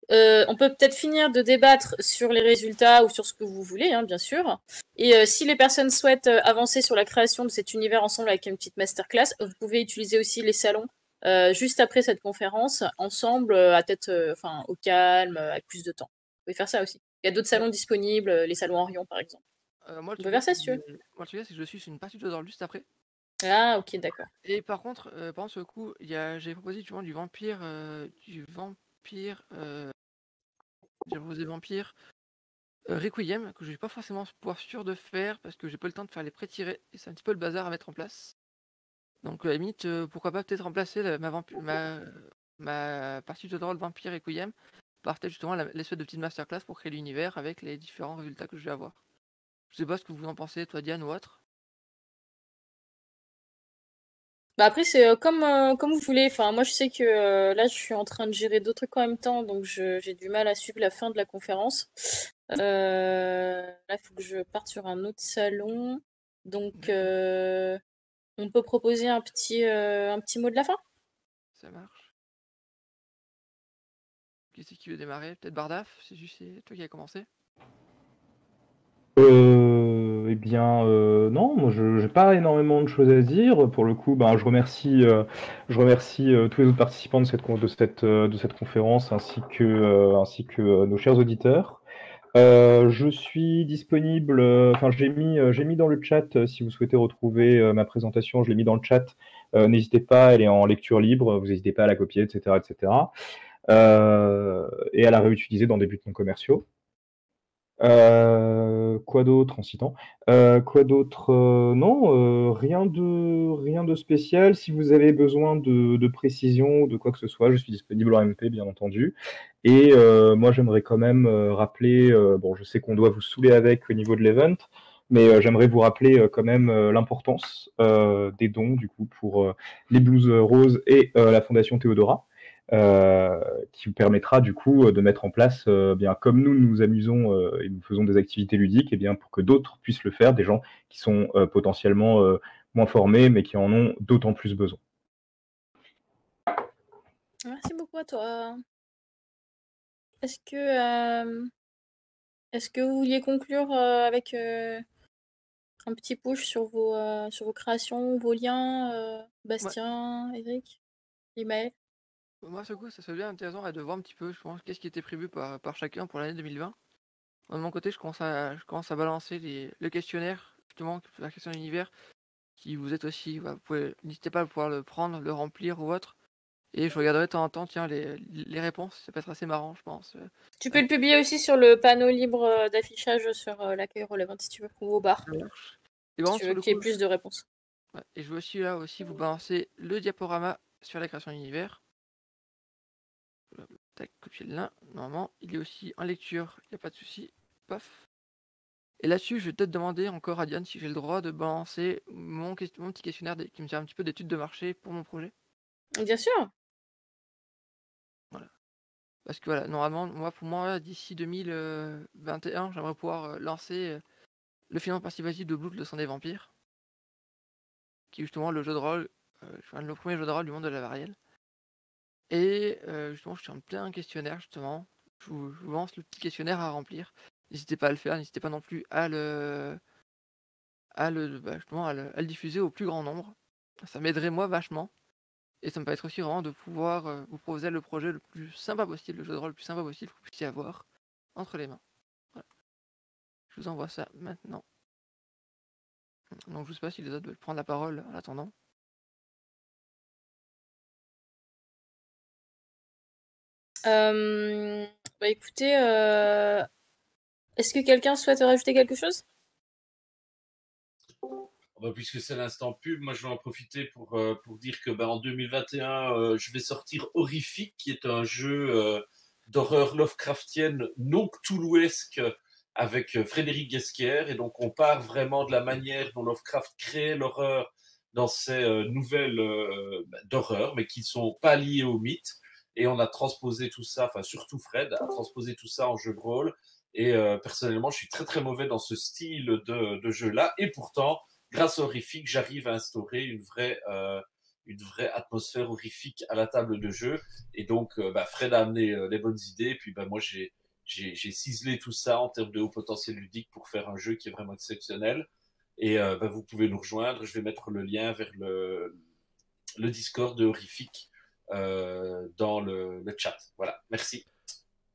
de débattre sur les résultats ou sur ce que vous voulez, hein, bien sûr. Et si les personnes souhaitent avancer sur la création de cet univers ensemble avec une petite masterclass, vous pouvez utiliser aussi les salons juste après cette conférence, ensemble, à tête, au calme, avec plus de temps. Vous pouvez faire ça aussi. Il y a d'autres salons disponibles, les salons Orion par exemple. Moi, on peut faire ça si tu veux. Moi, le truc, c'est que je suis sur une partie de Jodor juste après. Ah, ok, d'accord. Et par contre, sur le coup, j'ai proposé du vampire. J'ai proposé vampire Requiem, que je vais pas forcément pouvoir sûr de faire parce que j'ai pas le temps de faire les pré-tirés et c'est un petit peu le bazar à mettre en place. Donc à la limite, pourquoi pas peut-être remplacer ma partie de rôle vampire Requiem par peut-être justement l'espèce de petite masterclass pour créer l'univers avec les différents résultats que je vais avoir. Je sais pas ce que vous en pensez, toi Diane ou autre. Après, c'est comme vous voulez. Enfin, moi, je sais que là, je suis en train de gérer d'autres trucs en même temps, donc j'ai du mal à suivre la fin de la conférence. Là, il faut que je parte sur un autre salon. Donc, on peut proposer un petit mot de la fin? Ça marche. Qui c'est qui veut démarrer? Peut-être Bardaf, c'est toi qui as commencé. Eh bien, non, moi je n'ai pas énormément de choses à dire. Pour le coup, je remercie tous les autres participants de cette conférence ainsi que nos chers auditeurs. Je suis disponible, j'ai mis dans le chat, si vous souhaitez retrouver ma présentation, je l'ai mis dans le chat. N'hésitez pas, elle est en lecture libre, vous n'hésitez pas à la copier, etc. Et à la réutiliser dans des buts non commerciaux. Quoi d'autre en citant? Quoi d'autre? Non, rien de spécial. Si vous avez besoin de précision ou de quoi que ce soit, je suis disponible en MP, bien entendu. Et moi, j'aimerais quand même rappeler, bon, je sais qu'on doit vous saouler avec au niveau de l'event, mais j'aimerais vous rappeler quand même l'importance des dons, du coup, pour les Blues Roses et la Fondation Théodora. Qui vous permettra du coup de mettre en place, bien comme nous nous amusons et nous faisons des activités ludiques, et bien pour que d'autres puissent le faire, des gens qui sont potentiellement moins formés, mais qui en ont d'autant plus besoin. Merci beaucoup à toi. Est-ce que vous vouliez conclure avec un petit push sur vos créations, vos liens, Ouais. Bastien, Eric, Imaël? Moi, ce coup, ça serait bien intéressant de voir un petit peu, je pense, qu'est-ce qui était prévu par chacun pour l'année 2020. Moi, de mon côté, je commence à balancer le questionnaire, justement, la question d'univers, qui vous êtes aussi, n'hésitez pas à pouvoir le prendre, le remplir ou autre. Et je regarderai de temps en temps, tiens, les réponses, ça peut être assez marrant, je pense. Tu peux le publier aussi sur le panneau libre d'affichage sur l'accueil relevant si tu veux, ou au bar, Ça marche. Et si par contre, tu sur veux le qu'il y ait coup, plus de réponses. ouais, et je veux aussi vous balancer le diaporama sur la création d'univers. Tac, copier le lien. Normalement, il est aussi en lecture, il n'y a pas de souci. Paf. Et là-dessus, je vais peut-être demander encore à Diane si j'ai le droit de balancer mon petit questionnaire qui me sert un petit peu d'étude de marché pour mon projet. Bien sûr. Voilà. Parce que voilà, normalement, pour moi, d'ici 2021, j'aimerais pouvoir lancer le financement participatif de Blood, le sang des vampires, qui est justement le jeu de rôle, le premier jeu de rôle du monde de la varielle. Et justement, je suis en plein questionnaire, justement. Je vous lance le petit questionnaire à remplir. N'hésitez pas à le faire, n'hésitez pas non plus justement, à le diffuser au plus grand nombre. Ça m'aiderait moi vachement. Et ça me permettrait aussi vraiment de pouvoir vous proposer le projet le plus sympa possible, le jeu de rôle le plus sympa possible que vous puissiez avoir entre les mains. Voilà. Je vous envoie ça maintenant. Donc je sais pas si les autres veulent prendre la parole en attendant. Bah écoutez, est-ce que quelqu'un souhaite rajouter quelque chose? Bah, puisque c'est l'instant pub, moi je vais en profiter pour dire que en 2021, je vais sortir Horrifique, qui est un jeu d'horreur Lovecraftienne non cthulhuesque avec Frédéric Guesquière. Et donc on part vraiment de la manière dont Lovecraft crée l'horreur dans ses nouvelles d'horreur, mais qui ne sont pas liées au mythe. Et on a transposé tout ça, enfin surtout Fred, a transposé tout ça en jeu de rôle. Et personnellement, je suis très très mauvais dans ce style de jeu-là. Et pourtant, grâce à Horrifique, j'arrive à instaurer une vraie atmosphère horrifique à la table de jeu. Et donc, Fred a amené les bonnes idées. Et puis, moi, j'ai ciselé tout ça en termes de haut potentiel ludique pour faire un jeu qui est vraiment exceptionnel. Et vous pouvez nous rejoindre. Je vais mettre le lien vers le Discord de Horrifique dans le chat. Voilà, merci.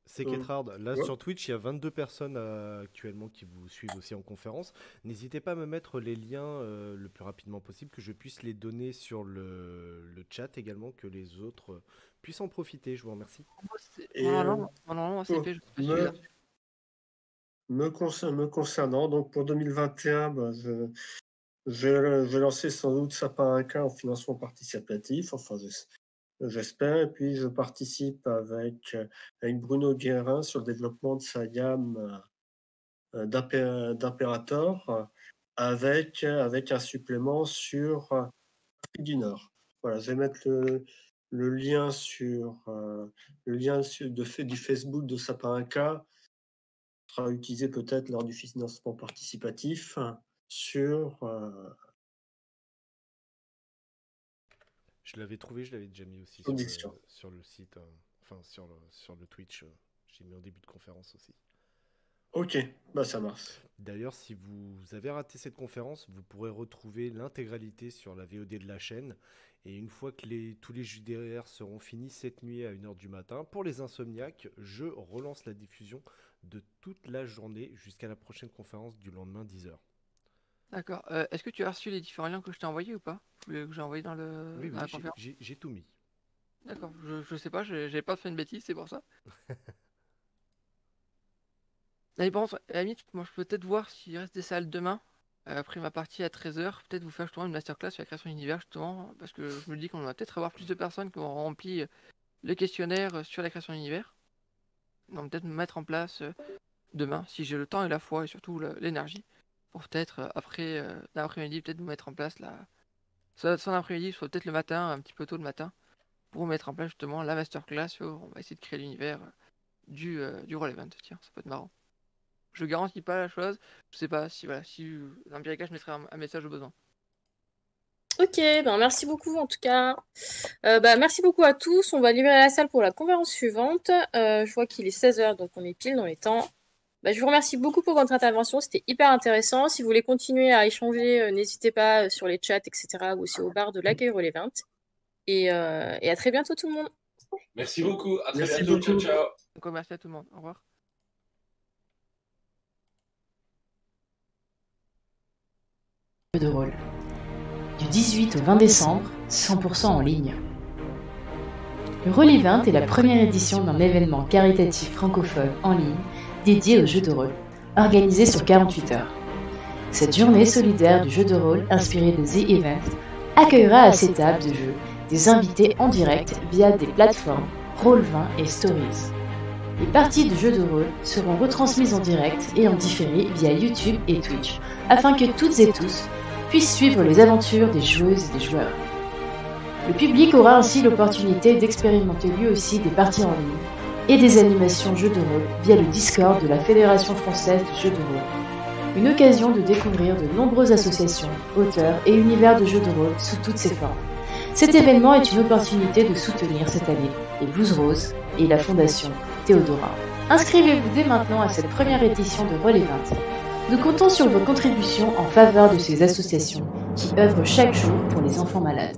C'est Ketrard. Là, Ouais. sur Twitch, il y a 22 personnes actuellement qui vous suivent aussi en conférence. N'hésitez pas à me mettre les liens le plus rapidement possible, que je puisse les donner sur le chat également, que les autres puissent en profiter. Je vous remercie. Et Normalement, c'est fait, je sais pas si tu l'as. me concernant, donc pour 2021, je vais lancer sans doute Sapin 1K en financement participatif, enfin j'espère, et puis je participe avec Bruno Guérin sur le développement de sa gamme d'Imperator, avec un supplément sur Afrique du Nord. Voilà, je vais mettre le lien du Facebook de Sapin 1K, sera utilisé peut-être lors du financement participatif sur Je l'avais trouvé, je l'avais déjà mis aussi Audition. sur le site, enfin sur le Twitch. J'ai mis en début de conférence aussi. Ok, ça marche. D'ailleurs, si vous avez raté cette conférence, vous pourrez retrouver l'intégralité sur la VOD de la chaîne. Et une fois que tous les JDR seront finis cette nuit à 1h du matin, pour les insomniaques, je relance la diffusion de toute la journée jusqu'à la prochaine conférence du lendemain 10h. D'accord. Est-ce que tu as reçu les différents liens que je t'ai envoyés ou pas? Que j'ai envoyé dans Oui, la conférence. j'ai tout mis. D'accord, je sais pas, j'avais pas fait une bêtise, c'est pour ça. Allez, par contre, à la limite, moi, je peux peut-être voir s'il reste des salles demain, après ma partie à 13h, peut-être vous faire justement une masterclass sur la création d'univers, justement, parce que je me dis qu'on va peut-être avoir plus de personnes qui ont rempli le questionnaire sur la création d'univers. Donc peut-être me mettre en place demain, si j'ai le temps et la foi, et surtout l'énergie, pour peut-être, après l'après-midi, peut-être vous mettre en place soit l'après-midi, soit peut-être le matin, un petit peu tôt le matin, pour mettre en place justement la masterclass sur on va essayer de créer l'univers du Roll20. Tiens, ça peut être marrant. Je garantis pas la chose, je sais pas si dans le pire des cas je mettrai un message au besoin. Ok, ben merci beaucoup en tout cas. Merci beaucoup à tous. On va libérer la salle pour la conférence suivante. Je vois qu'il est 16h, donc on est pile dans les temps. Je vous remercie beaucoup pour votre intervention, c'était hyper intéressant. Si vous voulez continuer à échanger, n'hésitez pas sur les chats, etc. ou aussi au bar de l'accueil Roll20. Et à très bientôt tout le monde. Merci beaucoup, à très Merci bientôt, ciao beaucoup. ciao. Donc merci à tout le monde, au revoir. De rôle. Du 18 au 20 décembre, 100% en ligne. Le Roll20 est la première édition d'un événement caritatif francophone en ligne dédié aux jeux de rôle, organisé sur 48 heures. Cette journée solidaire du jeu de rôle inspirée de The Event accueillera à ses tables de jeu des invités en direct via des plateformes Roll20 et Stories. Les parties de jeux de rôle seront retransmises en direct et en différé via YouTube et Twitch, afin que toutes et tous puissent suivre les aventures des joueuses et des joueurs. Le public aura ainsi l'opportunité d'expérimenter lui aussi des parties en ligne et des animations jeux de rôle via le Discord de la Fédération française de jeux de rôle. Une occasion de découvrir de nombreuses associations, auteurs et univers de jeux de rôle sous toutes ses formes. Cet événement est une opportunité de soutenir cette année les Blues Roses et la Fondation Théodora. Inscrivez-vous dès maintenant à cette première édition de Roll20. Nous comptons sur vos contributions en faveur de ces associations qui œuvrent chaque jour pour les enfants malades.